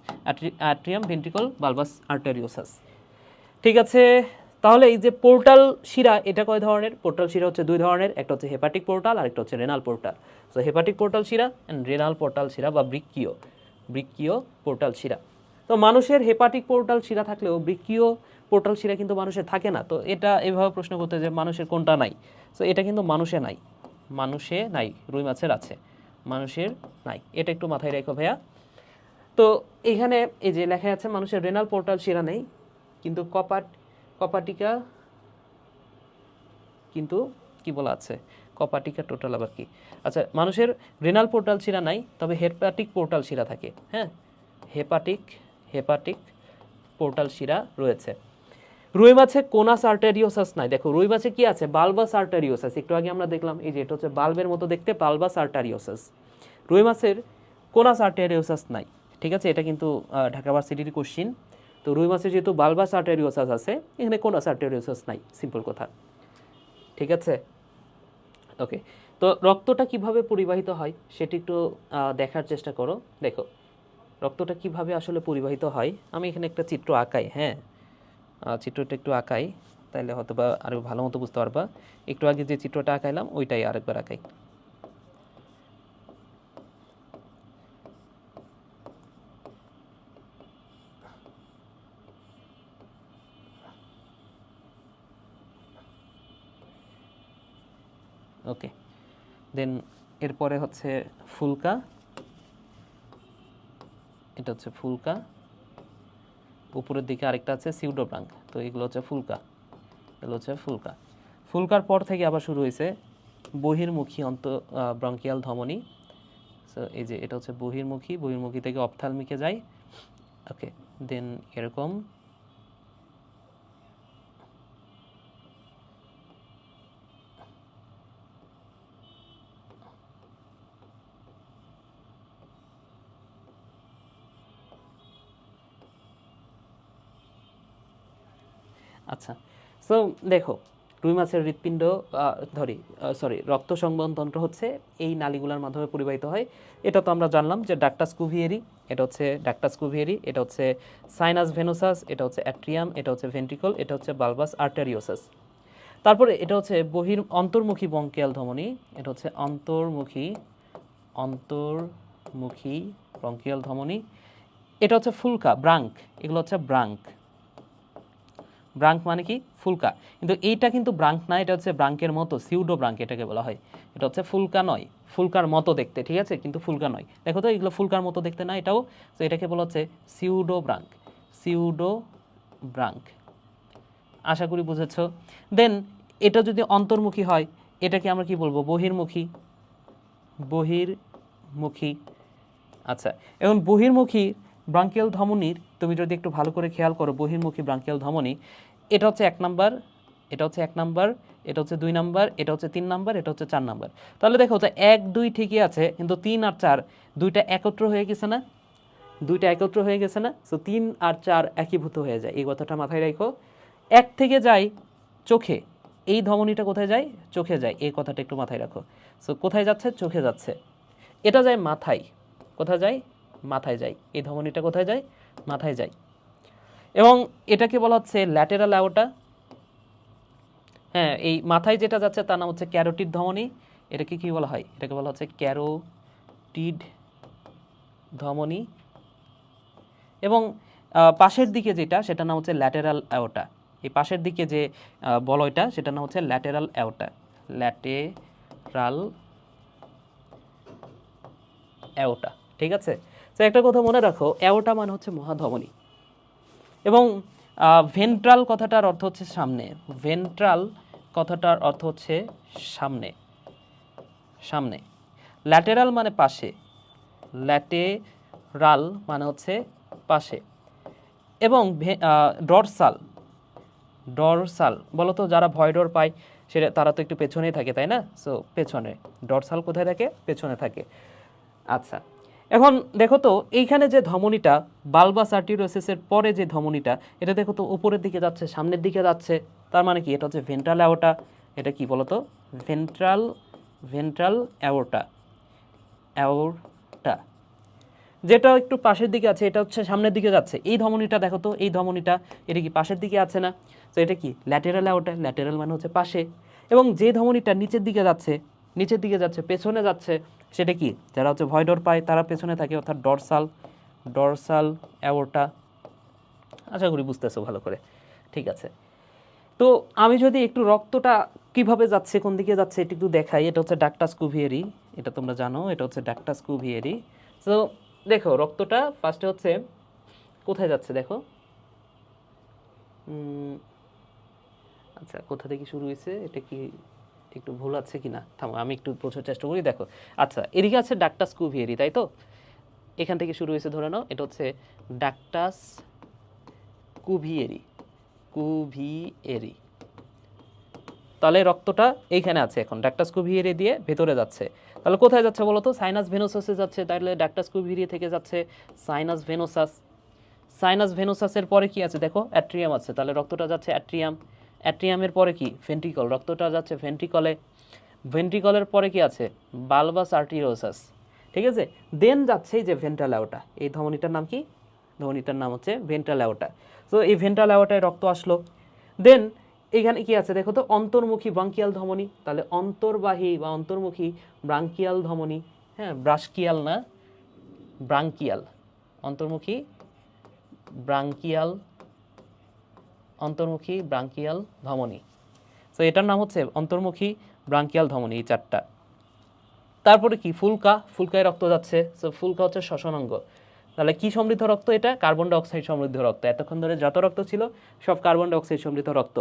atrium, ventricle, bulbus arteriosus, ঠিক আছে? তাহলে এই যে পোর্টাল শিরা, এটা কয় ধরনের? পোর্টাল শিরা হচ্ছে দুই ধরনের, একটা হচ্ছে হেপাটিক পোর্টাল আর একটা হচ্ছে renal portal. So hepatic portal শিরা অ্যান্ড রেনাল পোর্টাল শিরা বা বৃক্কীয় পোর্টাল শিরা। তো মানুষের হেপাটিক পোর্টাল শিরা থাকলেও বৃক্কীয় পোর্টাল শিরা কিন্তু মানুষের থাকে না। তো এটা এভাবে প্রশ্ন করতে যে মানুষের কোনটা নাই, সো এটা কিন্তু মানুষে নাই, রুই মাছের আছে, মানুষের নাই। এটা একটু মাথায় রেখো ভাইয়া। তো এখানে এই যে লেখা আছে মানুষের রেনাল পোর্টাল শিরা নেই, কিন্তু কপাটিকা কিন্তু কি বলা আছে? কপাটিকা টোটাল আবার কি? আচ্ছা, মানুষের রেনাল পোর্টাল শিরা নাই, তবে হেপাটিক পোর্টাল শিরা থাকে। হ্যাঁ, হেপাটিক পোর্টাল শিরা রয়েছে। রুই মাছে কোনাস আর্টেরিওসাস নাই। দেখো রুই মাছে কি আছে? বালবাস আর্টেরিওসাস। একটু আগে আমরা দেখলাম, এই যে এটা হচ্ছে বাল্বের মতো দেখতে, বালবাস আর্টেরিওসাস। রুই মাছের কোনাস আর্টেরিওসাস নাই, ঠিক আছে? এটা কিন্তু ঢাকা ভার্সিটির কোশ্চিন। তো রুই মাছের যেহেতু বালবাস আর্টেরিওসাস আছে, এখানে কোনাস আর্টেরিওসাস নাই, সিম্পল কথা, ঠিক আছে? ওকে, তো রক্তটা কিভাবে পরিবাহিত হয় সেটি একটু দেখার চেষ্টা করো। দেখো রক্তটা কিভাবে আসলে পরিবাহিত হয়। আমি এখানে একটা চিত্র আঁকাই, হ্যাঁ, চিত্রটা একটু আঁকাই, তাইলে হয়তো বা আরও ভালো মতো বুঝতে পারবা। একটু আগে যে চিত্রটা আঁকাইলাম ওইটাই আরেকবার আঁকাই। ওকে, দেন এরপরে হচ্ছে ফুলকা, এটা হচ্ছে ফুলকা, উপরের দিকে আরেকটা আছে সিউডোব্রাঙ্ক। তো এগুলো হচ্ছে ফুলকা। ফুলকার পর থেকে আবার শুরু হয়েছে বহির্মুখী ব্রঙ্কিয়াল ধমনী। সো এই যে এটা হচ্ছে বহির্মুখী, বহির্মুখী থেকে অপথ্যালমিকে যায়। ওকে, দেন এরকম আচ্ছা। সো দেখো, রুই মাছের হৃৎপিণ্ড রক্ত সংবহন তন্ত্র হচ্ছে এই নালীগুলোর মাধ্যমে পরিবাহিত হয়। এটা তো আমরা জানলাম যে ডাক্টাস কুভিয়েরি, এটা হচ্ছে ডাক্টাস কুভিয়েরি, এটা হচ্ছে সাইনাস ভেনোসাস, এটা হচ্ছে অ্যাট্রিয়াম, এটা হচ্ছে ভেন্ট্রিকল, এটা হচ্ছে বালবাস আর্টেরিওসাস। তারপরে এটা হচ্ছে অন্তর্মুখী বঙ্কিয়াল ধমনী, এটা হচ্ছে অন্তর্মুখী বঙ্কিয়াল ধমনী, এটা হচ্ছে ফুলকা ব্রাঙ্ক, এগুলো হচ্ছে ব্রাঙ্ক। ব্রাঙ্ক মানে কি? ফুলকা। কিন্তু এইটা কিন্তু ব্রাঙ্ক না, এটা হচ্ছে ব্রাঙ্কের মতো, সিউডো ব্রাঙ্ক এটাকে বলা হয়। এটা হচ্ছে ফুলকা নয়, ফুলকার মতো দেখতে, ঠিক আছে, কিন্তু ফুলকা নয়। দেখো তো এগুলো ফুলকার মতো দেখতে না, এটাও। তো এটাকে বলা হচ্ছে সিউডো ব্রাঙ্ক, সিউডো ব্রাঙ্ক। আশা করি বুঝেছ। দেন এটা যদি অন্তর্মুখী হয়, এটাকে আমরা কি বলবো? বহির্মুখী, বহির্মুখী। আচ্ছা, এখন বহির্মুখী ব্রাঙ্কিয়াল ধমনীর তুমি যদি একটু ভালো করে খেয়াল করো, বহির্মুখী ব্রাঙ্কিয়াল ধমনী, এটা হচ্ছে 1 নাম্বার, এটা হচ্ছে 1 নাম্বার, এটা হচ্ছে 2 নাম্বার, এটা হচ্ছে 3 নাম্বার, এটা হচ্ছে 4 নাম্বার। তাহলে দেখো তো 1 2 ঠিকই আছে, কিন্তু 3 আর 4 দুইটা একত্র হয়ে গেছে না? দুইটা একত্র হয়ে গেছে না? সো 3 আর 4 একীভূত হয়ে যায়, এই কথাটা মাথায় রাখো। 1 থেকে যায় চোখে, এই ধমনীটা কোথায় যায়? চোখে যায়, এই কথাটা একটু মাথায় রাখো। সো কোথায় যাচ্ছে? চোখে যাচ্ছে। এটা যায় মাথায়, কোথায় যায়? মাথায় যায়। এই ধমনীটা কোথায় যায়? মাথায় যায়। এবং এটাকে বলা হচ্ছে ল্যাটেরাল অ্যাওর্টা। হ্যাঁ, এই মাথায় যেটা যাচ্ছে তার নাম হচ্ছে ক্যারোটিড ধমনী। এটাকে কি বলা হয়? এটাকে বলা হচ্ছে ক্যারোটিড ধমনী। এবং পাশের দিকে যেটা, সেটার নাম হচ্ছে ল্যাটেরাল অ্যাওর্টা। এই পাশের দিকে যে বলয়টা, সেটার নাম হচ্ছে ল্যাটেরাল অ্যাওর্টা, ল্যাটেরাল অ্যাওর্টা। ঠিক আছে? তো একটা কথা মনে রাখো, অ্যাওর্টা মানে হচ্ছে মহাধমনী। এবং ভেন্ট্রাল কথাটার অর্থ হচ্ছে সামনে, ভেন্ট্রাল কথাটার অর্থ হচ্ছে সামনে, সামনে। ল্যাটেরাল মানে পাশে, ল্যাটেরাল মানে হচ্ছে পাশে। এবং ডরসাল, ডরসাল বলো তো, যারা ভয় ডর পায় সেটা তারা তো একটু পেছনেই থাকে, তাই না? সো পেছনে, ডরসাল কোথায় থাকে? পেছনে থাকে। আচ্ছা, এখন দেখো তো এইখানে যে ধমনীটা, বালবাস আর্টেরিওসাসের পরে যে ধমনীটা, এটা দেখো তো উপরের দিকে যাচ্ছে, সামনের দিকে যাচ্ছে। তার মানে কি? এটা হচ্ছে ভেন্ট্রাল অ্যাওর্টা। এটা কি বলো তো? Ventral aorta, aorta. যেটা একটু পাশের দিকে আছে, এটা হচ্ছে সামনের দিকে যাচ্ছে। এই ধমনীটা দেখো তো, এই ধমনীটা, এটা কি পাশের দিকে আছে না? তো এটা কি? Lateral aorta. ল্যাটেরাল মানে হচ্ছে পাশে। এবং যে ধমনীটা নিচের দিকে যাচ্ছে, নিচের দিকে যাচ্ছে, পেছনে যাচ্ছে, সেটা কি? যারা হচ্ছে ভয় ডর পায় তারা পেছনে থাকে, অর্থাৎ ডরসাল, ডরসাল অ্যাওর্টা। আশা করি বুঝতেছো ভালো করে। ঠিক আছে, তো আমি যদি একটু রক্তটা কিভাবে যাচ্ছে, কোন দিকে যাচ্ছে, এটা একটু দেখাই। এটা হচ্ছে ডাক্টাস কুভিয়েরি, এটা তোমরা জানো, এটা হচ্ছে ডাক্টাস কুভিয়েরি। তো দেখো রক্তটা ফার্স্টে হচ্ছে কোথায় যাচ্ছে দেখো। আচ্ছা, কোথা থেকে শুরু হয়েছে, এটা কি একটু ভুল আছে কিনা? থামো, আমি একটু বোঝার চেষ্টা করি। দেখো, আচ্ছা, এদিকে আছে ডাক্টাস কুভিয়েরি, তাই তো? এখান থেকে শুরু হয়েছে, ধরে নাও এটা হচ্ছে ডাক্টাস কুভিয়েরি, কুভিয়েরি। তাহলে রক্তটা এইখানে আছে, এখন ডাক্টাস কুভিয়েরি দিয়ে ভেতরে যাচ্ছে। তাহলে কোথায় যাচ্ছে বলো তো? সাইনাস ভেনোসাসে যাচ্ছে। তাহলে ডাক্টাস কুভিয়েরি থেকে যাচ্ছে সাইনাস ভেনোসাস। সাইনাস ভেনোসাসের পরে কি আছে দেখো? অ্যাট্রিয়াম আছে। তাহলে রক্তটা যাচ্ছে অ্যাট্রিয়াম। অ্যাট্রিয়ামের পরে কি? ভেন্ট্রিকল। রক্তটা যাচ্ছে ভেন্ট্রিকলে। ভেন্ট্রিকলের পরে কি আছে? বালবাস আর্টেরিওসাস। ঠিক আছে, দেন যাচ্ছে এই যে ভেন্ট্রাল অ্যাওর্টা। এই ধমনীটার নাম কি? ধমনীটার নাম হচ্ছে ভেন্ট্রাল অ্যাওর্টা। সো এই ভেন্ট্রাল অ্যাওর্টায় রক্ত আসলো। দেন এখানে কি আছে দেখো তো? অন্তর্মুখী ব্রাঙ্কিয়াল ধমনী। তাহলে অন্তর্বাহী বা অন্তর্মুখী ব্রাঙ্কিয়াল ধমনী। হ্যাঁ, ব্রাঙ্কিয়াল না, ব্রাঙ্কিয়াল। অন্তর্মুখী ব্রাঙ্কিয়াল, অন্তর্মুখী ব্রাঙ্কিয়াল ধমনী। সো এটার নাম হচ্ছে অন্তর্মুখী ব্রাঙ্কিয়াল ধমনী, এই 4টা। তারপরে কি? ফুলকা। ফুলকায় রক্ত যাচ্ছে। সো ফুলকা হচ্ছে শ্বসনাঙ্গ। তাহলে কি সমৃদ্ধ রক্ত? এটা কার্বন ডাইঅক্সাইড সমৃদ্ধ রক্ত। এতক্ষণ ধরে যত রক্ত ছিল সব কার্বন ডাইঅক্সাইড সমৃদ্ধ রক্ত।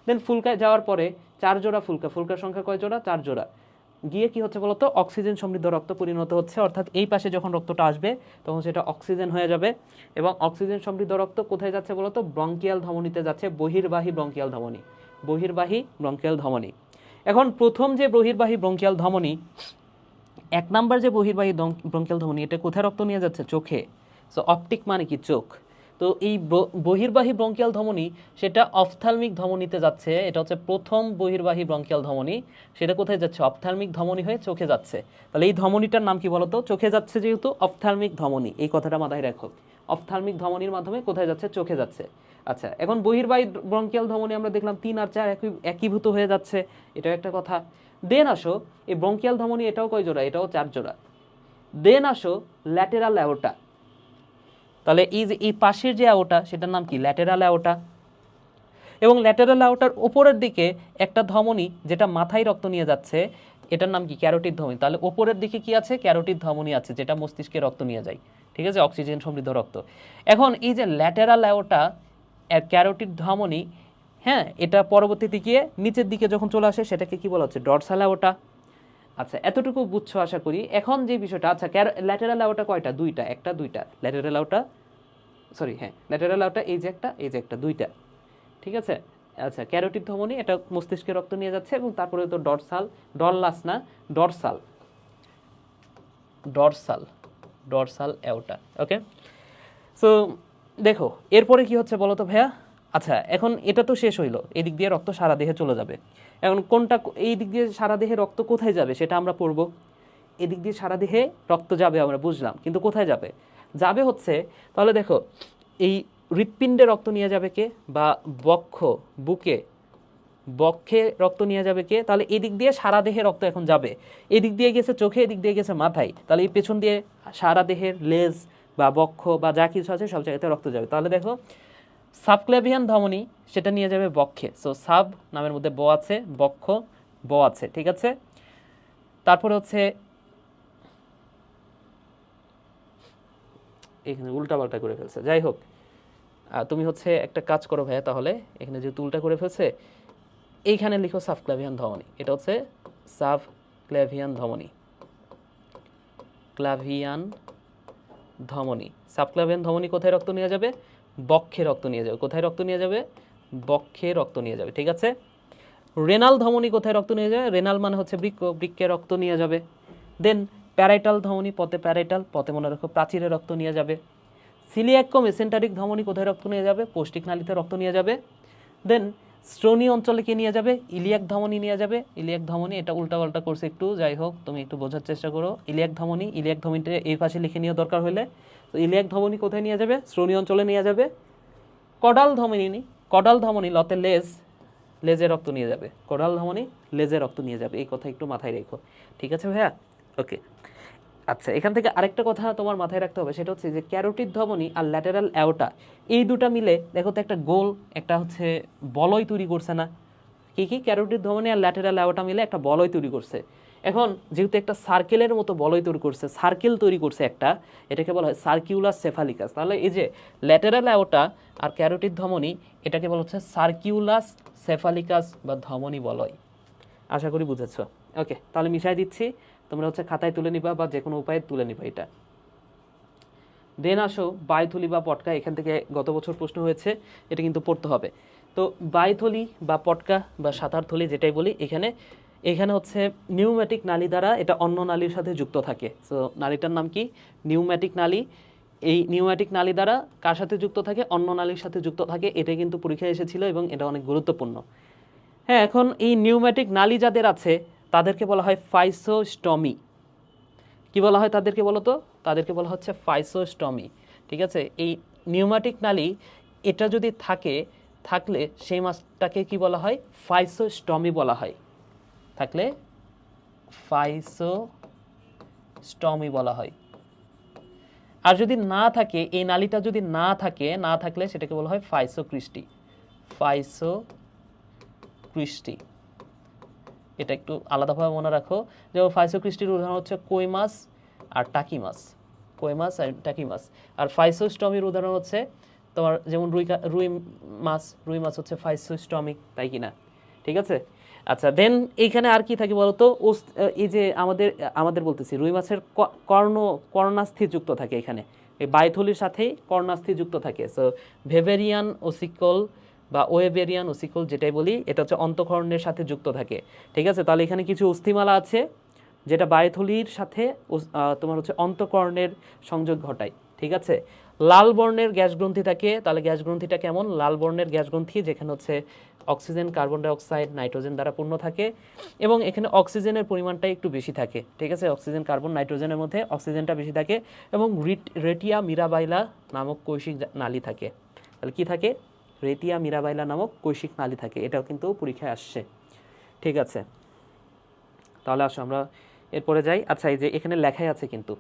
দেন ফুলকায় যাওয়ার পরে 4 জোড়া ফুলকা। ফুলকার সংখ্যা কয় জোড়া? 4 জোড়া। গিয়ে কি হচ্ছে বলতো অক্সিজেন সমৃদ্ধ রক্ত পরিণত হচ্ছে, অর্থাৎ এই পাশে যখন রক্তটা আসবে তখন সেটা অক্সিজেন হয়ে যাবে এবং অক্সিজেন সমৃদ্ধ রক্ত কোথায় যাচ্ছে বলতো ব্রঙ্কিয়াল ধমনীতে যাচ্ছে, বহির্বাহী ব্রঙ্কিয়াল ধমনী, বহির্বাহী ব্রঙ্কিয়াল ধমনী। এখন প্রথম যে বহির্বাহী ব্রঙ্কিয়াল ধমনী, 1 নাম্বার যে বহির্বাহী ব্রঙ্কিয়াল ধমনী, এটা কোথায় রক্ত নিয়ে যাচ্ছে? চোখে। সো অপটিক মানে কি? চোখ। তো এই বহির্বাহী ব্রঙ্কিয়াল ধমনী সেটা অপথ্যালমিক ধমনীতে যাচ্ছে, এটা হচ্ছে প্রথম বহির্বাহী ব্রঙ্কিয়াল ধমনী, সেটা কোথায় যাচ্ছে? অপথ্যালমিক ধমনী হয়ে চোখে যাচ্ছে। তাহলে এই ধমনীটার নাম কি বলতো? চোখে যাচ্ছে যেহেতু অপথ্যালমিক ধমনী, এই কথাটা মাথায় রাখো। অপথ্যালমিক ধমনীর মাধ্যমে কোথায় যাচ্ছে? চোখে যাচ্ছে। আচ্ছা, এখন বহির্বাহী ব্রঙ্কিয়াল ধমনী আমরা দেখলাম 3 আর 4 একীভূত হয়ে যাচ্ছে, এটাও একটা কথা। দেন আসো এই ব্রঙ্কিয়াল ধমনী, এটাও কয় জোড়া? এটাও 4 জোড়া। দেন আসো ল্যাটেরাল অ্যাওর্টা। তাহলে এই যে এই পাশের যে অ্যাওর্টা সেটার নাম কি? Lateral aorta. এবং ল্যাটেরাল অ্যাওর্টার উপরের দিকে একটা ধমনী যেটা মাথায় রক্ত নিয়ে যাচ্ছে, এটার নাম কি? ক্যারোটিড ধমনী। তাহলে উপরের দিকে কি আছে? ক্যারোটিড ধমনী আছে, যেটা মস্তিষ্কে রক্ত নিয়ে যায়, ঠিক আছে, অক্সিজেন সমৃদ্ধ রক্ত। এখন এই যে ল্যাটেরাল অ্যাওর্টা আর ক্যারোটিড ধমনী, হ্যাঁ, এটা পরবর্তীতে গিয়ে নিচের দিকে যখন চলে আসে সেটাকে কি বলা হচ্ছে? Dorsal aorta. আচ্ছা, এতটুকু বুঝছো আশা করি। এখন যে বিষয়টা, আচ্ছা ল্যাটেরাল অ্যাওর্টা কয়টা? 2টা, একটা 2টা ল্যাটেরাল অ্যাওর্টা, সরি হ্যাঁ ল্যাটেরাল অ্যাওর্টা, এই যে একটা, এই যে একটা, 2টা, ঠিক আছে। আচ্ছা, ক্যারোটিড ধমনী এটা মস্তিষ্কে রক্ত নিয়ে যাচ্ছে এবং তারপরে তো ডরসাল, ডরলাস না, ডরসাল, ডরসাল, ডরসাল অ্যাওর্টা। ওকে, সো দেখো এরপরে কি হচ্ছে বলো তো ভাইয়া। আচ্ছা, এখন এটা তো শেষ হইলো, এদিক দিয়ে রক্ত সারা দেহে চলে যাবে। এখন কোনটা, এই দিক দিয়ে সারা দেহে রক্ত কোথায় যাবে সেটা আমরা পড়বো। এদিক দিয়ে সারা দেহে রক্ত যাবে আমরা বুঝলাম, কিন্তু কোথায় যাবে? যাবে হচ্ছে, তাহলে দেখো এই হৃৎপিণ্ডে রক্ত নিয়ে যাবে কে? বা বক্ষ, বুকে, বক্ষে রক্ত নিয়ে যাবে কে? তাহলে এদিক দিয়ে সারা দেহে রক্ত এখন যাবে। এদিক দিয়ে গেছে চোখে, এদিক দিয়ে গেছে মাথায়, তাহলে এই পেছন দিয়ে সারা দেহের লেজ বা বক্ষ বা যা কিছু আছে সব জায়গাতে রক্ত যাবে। তাহলে দেখো সাবক্লেভিয়ান ধমনী সেটা নিয়ে যাবে বক্ষে। সো সাব নামের মধ্যে ব আছে, বক্ষ ব আছে, ঠিক আছে। তারপরে হচ্ছে এখানে উল্টাপাল্টা করে ফেলছে, যাই হোক তুমি হচ্ছে একটা কাজ করো ভাইয়া, তাহলে এখানে যেহেতু উল্টা করে ফেলছে, এইখানে লিখো সাবক্লেভিয়ান ধমনী। এটা হচ্ছে সাবক্লেভিয়ান ধমনী, ক্লাভিয়ান ধমনী। সাবক্লেভিয়ান ধমনী কোথায় রক্ত নিয়ে যাবে? বক্ষে রক্ত নিয়ে যাবে। কোথায় রক্ত নিয়ে যাবে? বক্ষে রক্ত নিয়ে যাবে, ঠিক আছে। রেনাল ধমনী কোথায় রক্ত নিয়ে যাবে? রেনাল মানে হচ্ছে বৃক্ক, বৃক্কে রক্ত নিয়ে যাবে। দেন প্যারাইটাল ধমনী, পথে প্যারাইটাল, পথে মনে রাখো প্রাচীরে রক্ত নিয়ে যাবে। সিলিয়াক্কো মেসেন্টারিক ধমনী কোথায় রক্ত নিয়ে যাবে? পৌষ্টিক নালীতে রক্ত নিয়ে যাবে। দেন শ্রোণী অঞ্চলে কি নিয়ে যাবে? ইলিয়াক ধমনী নিয়ে যাবে। ইলিয়াক ধমনী, এটা উল্টাপাল্টা করছে একটু, যাই হোক তুমি একটু বোঝার চেষ্টা করো। ইলিয়াক ধমনী, ইলিয়াক ধমনীটা এই পাশে লিখে নিয়ে দরকার হলে। তো ইলিয়াক ধমনী কোথায় নিয়ে যাবে? শ্রোণী অঞ্চলে নিয়ে যাবে। কডাল ধমনী, কডাল ধমনী লতে লেজ, লেজে রক্ত নিয়ে যাবে। কডাল ধমনী লেজে রক্ত নিয়ে যাবে, এই কথা একটু মাথায় রেখো, ঠিক আছে ভাইয়া। ওকে, আচ্ছা এখান থেকে আরেকটা কথা তোমার মাথায় রাখতে হবে, সেটা হচ্ছে যে ক্যারোটিড ধমনী আর ল্যাটেরাল অ্যাওর্টা এই দুটা মিলে দেখো তো একটা গোল, একটা হচ্ছে বলয় তৈরি করছে না? কি কি? ক্যারোটিড ধমনী আর ল্যাটেরাল অ্যাওর্টা মিলে একটা বলয় তৈরি করছে। এখন যেহেতু একটা সার্কেলের মতো বলয় তৈরি করছে, সার্কেল তৈরি করছে একটা, এটাকে বলা হয় সার্কিউলাস সেফালিকাস। তাহলে এই যে ল্যাটেরাল অ্যাওর্টা আর ক্যারোটিড ধমনী, এটাকে বলা হচ্ছে সার্কিউলাস সেফালিকাস বা ধমনী বলয়। আশা করি বুঝেছো। ওকে, তাহলে মিশাই দিচ্ছি, তোমরা হচ্ছে খাতায় তুলে নিবা বা যে কোনো উপায়ে তুলে নিবা এটা। দেন আসো বায়ুথলি বা পটকা, এখান থেকে গত বছর প্রশ্ন হয়েছে, এটা কিন্তু পড়তে হবে। তো বায়ুথলি বা পটকা বা সাঁতার থলি যেটাই বলি, এখানে এখানে হচ্ছে নিউম্যাটিক নালী দ্বারা এটা অন্য নালীর সাথে যুক্ত থাকে। সো নালীটার নাম কি? নিউম্যাটিক নালী। এই নিউম্যাটিক নালী দ্বারা কার সাথে যুক্ত থাকে? অন্য নালীর সাথে যুক্ত থাকে। এটা কিন্তু পরীক্ষায় এসেছিল এবং এটা অনেক গুরুত্বপূর্ণ। হ্যাঁ, এখন এই নিউম্যাটিক নালী যাদের আছে তাদেরকে বলা হয় ফাইসোস্টমি। কি বলা হয় তাদেরকে বলো তো? তাদেরকে বলা হচ্ছে ফাইসোস্টমি, ঠিক আছে। এই নিউম্যাটিক নালী এটা যদি থাকলে সেই মাছটাকে কি বলা হয়? ফাইসোস্টমি বলা হয়। থাকলে ফাইসোস্টমি বলা হয়। আর যদি না থাকে, এই নালীটা যদি না থাকলে সেটাকে বলা হয় ফাইসোক্রিস্টি। ফাইসোক্রিস্টি, এটা একটু আলাদাভাবে মনে রাখো। যেমন ফাইসোক্রিস্টির উদাহরণ হচ্ছে কই মাছ আর টাকি মাছ, কই মাছ আর টাকি মাছ। আর ফাইসোস্টমির উদাহরণ হচ্ছে তোমার যেমন রুই মাছ হচ্ছে ফাইসোস্টমিক, তাই কি না? ঠিক আছে। আচ্ছা দেন এইখানে আর কি থাকে বলতো, এই যে আমাদের আমাদের বলতেছি রুই মাছের কর্ণাস্থি যুক্ত থাকে এখানে, এই বায়ুথলির সাথেই কর্ণাস্থি যুক্ত থাকে। সো ভেবেরিয়ান ওসিকল বা ওয়েবেরিয়ান ওসিকল যেটাই বলি, এটা হচ্ছে অন্তঃকর্ণের সাথে যুক্ত থাকে। ঠিক আছে, তাহলে এখানে কিছু অস্থিমালা আছে যেটা বায়ুথলির সাথে তোমার হচ্ছে অন্তঃকর্ণের সংযোগ ঘটায়। ঠিক আছে, লাল বর্ণের গ্যাস গ্রন্থি থাকে, তাহলে গ্যাস গ্রন্থিটা কেমন? লাল বর্ণের গ্যাস গ্রন্থি যেখানে হচ্ছে oxygen, carbon die oxide, nitrogen দ্বারা পূর্ণ থাকে এবং এখানে অক্সিজেনের পরিমাণটা একটু বেশি থাকে। ঠিক আছে, অক্সিজেন, কার্বন, নাইট্রোজেনের মধ্যে অক্সিজেনটা বেশি থাকে এবং রেটিয়া মিরাবাইলা নামক কৈশিক নালী থাকে। তাহলে কি থাকে? রেটিয়া মিরাবাইলা নামক কৈশিক নালী থাকে। এটাও কিন্তু পরীক্ষায় আসছে। ঠিক আছে, তাহলে আসো আমরা এরপরে যাই। আচ্ছা, এই যে এখানে লেখাই আছে কিন্তু,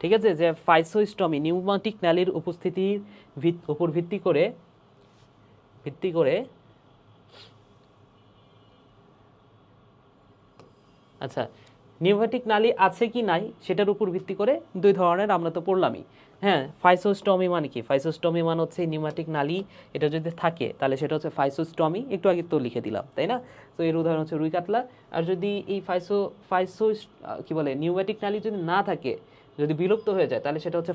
ঠিক আছে, যে ফাইসোস্টমি নিউমাটিক নালীর উপস্থিতির উপর ভিত্তি করে আচ্ছা, নিউম্যাটিক নালী আছে কি নাই সেটার উপর ভিত্তি করে দুই ধরনের, আমরা তো পড়লামই। হ্যাঁ, ফাইসোস্টমি মানে কি? ফাইসোস্টমি মানে হচ্ছে নিউম্যাটিক নালী, এটা যদি থাকে তাহলে সেটা হচ্ছে ফাইসোস্টমি। একটু আগে তো লিখে দিলাম, তাই না? তো এর উদাহরণ হচ্ছে রুই কাতলা। আর যদি এই কি বলে নিউম্যাটিক নালী যদি না থাকে, যদি বিলুপ্ত হয়ে যায়, তাহলে সেটা হচ্ছে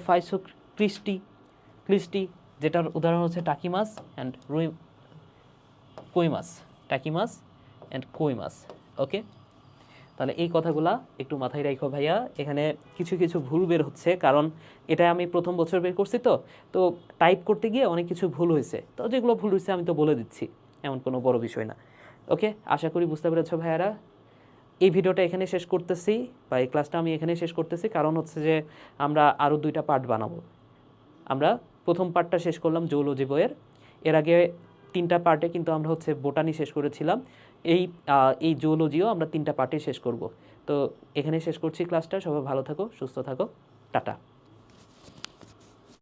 ক্লিস্টি, যেটার উদাহরণ হচ্ছে টাকি মাছ অ্যান্ড কই মাছ। টাকি মাছ অ্যান্ড কই মাছ। ওকে, তাহলে এই কথাগুলা একটু মাথায় রাখো ভাইয়া। এখানে কিছু কিছু ভুল বের হচ্ছে, কারণ এটা আমি প্রথম বছর বের করছি, তো টাইপ করতে গিয়ে অনেক কিছু ভুল হয়েছে। তো যেগুলো ভুল হয়েছে আমি তো বলে দিচ্ছি, এমন কোনো বড় বিষয় না। ওকে, আশা করি বুঝতে পেরেছো ভাইয়ারা। এই ভিডিওটা এখানে শেষ করতেছি, বা এই ক্লাসটা আমি এখানে শেষ করতেছি, কারণ হচ্ছে যে আমরা আরও 2টা পার্ট বানাবো। আমরা প্রথম পার্টটা শেষ করলাম জুওলজি বইয়ের, এর আগে 3টা পার্টে কিন্তু আমরা হচ্ছে বোটানি শেষ করেছিলাম। এই জুওলজিও আমরা 3টা পার্টে শেষ করব। তো এখানে শেষ করছি ক্লাসটা। সবাই ভালো থাকো, সুস্থ থাকো, টাটা।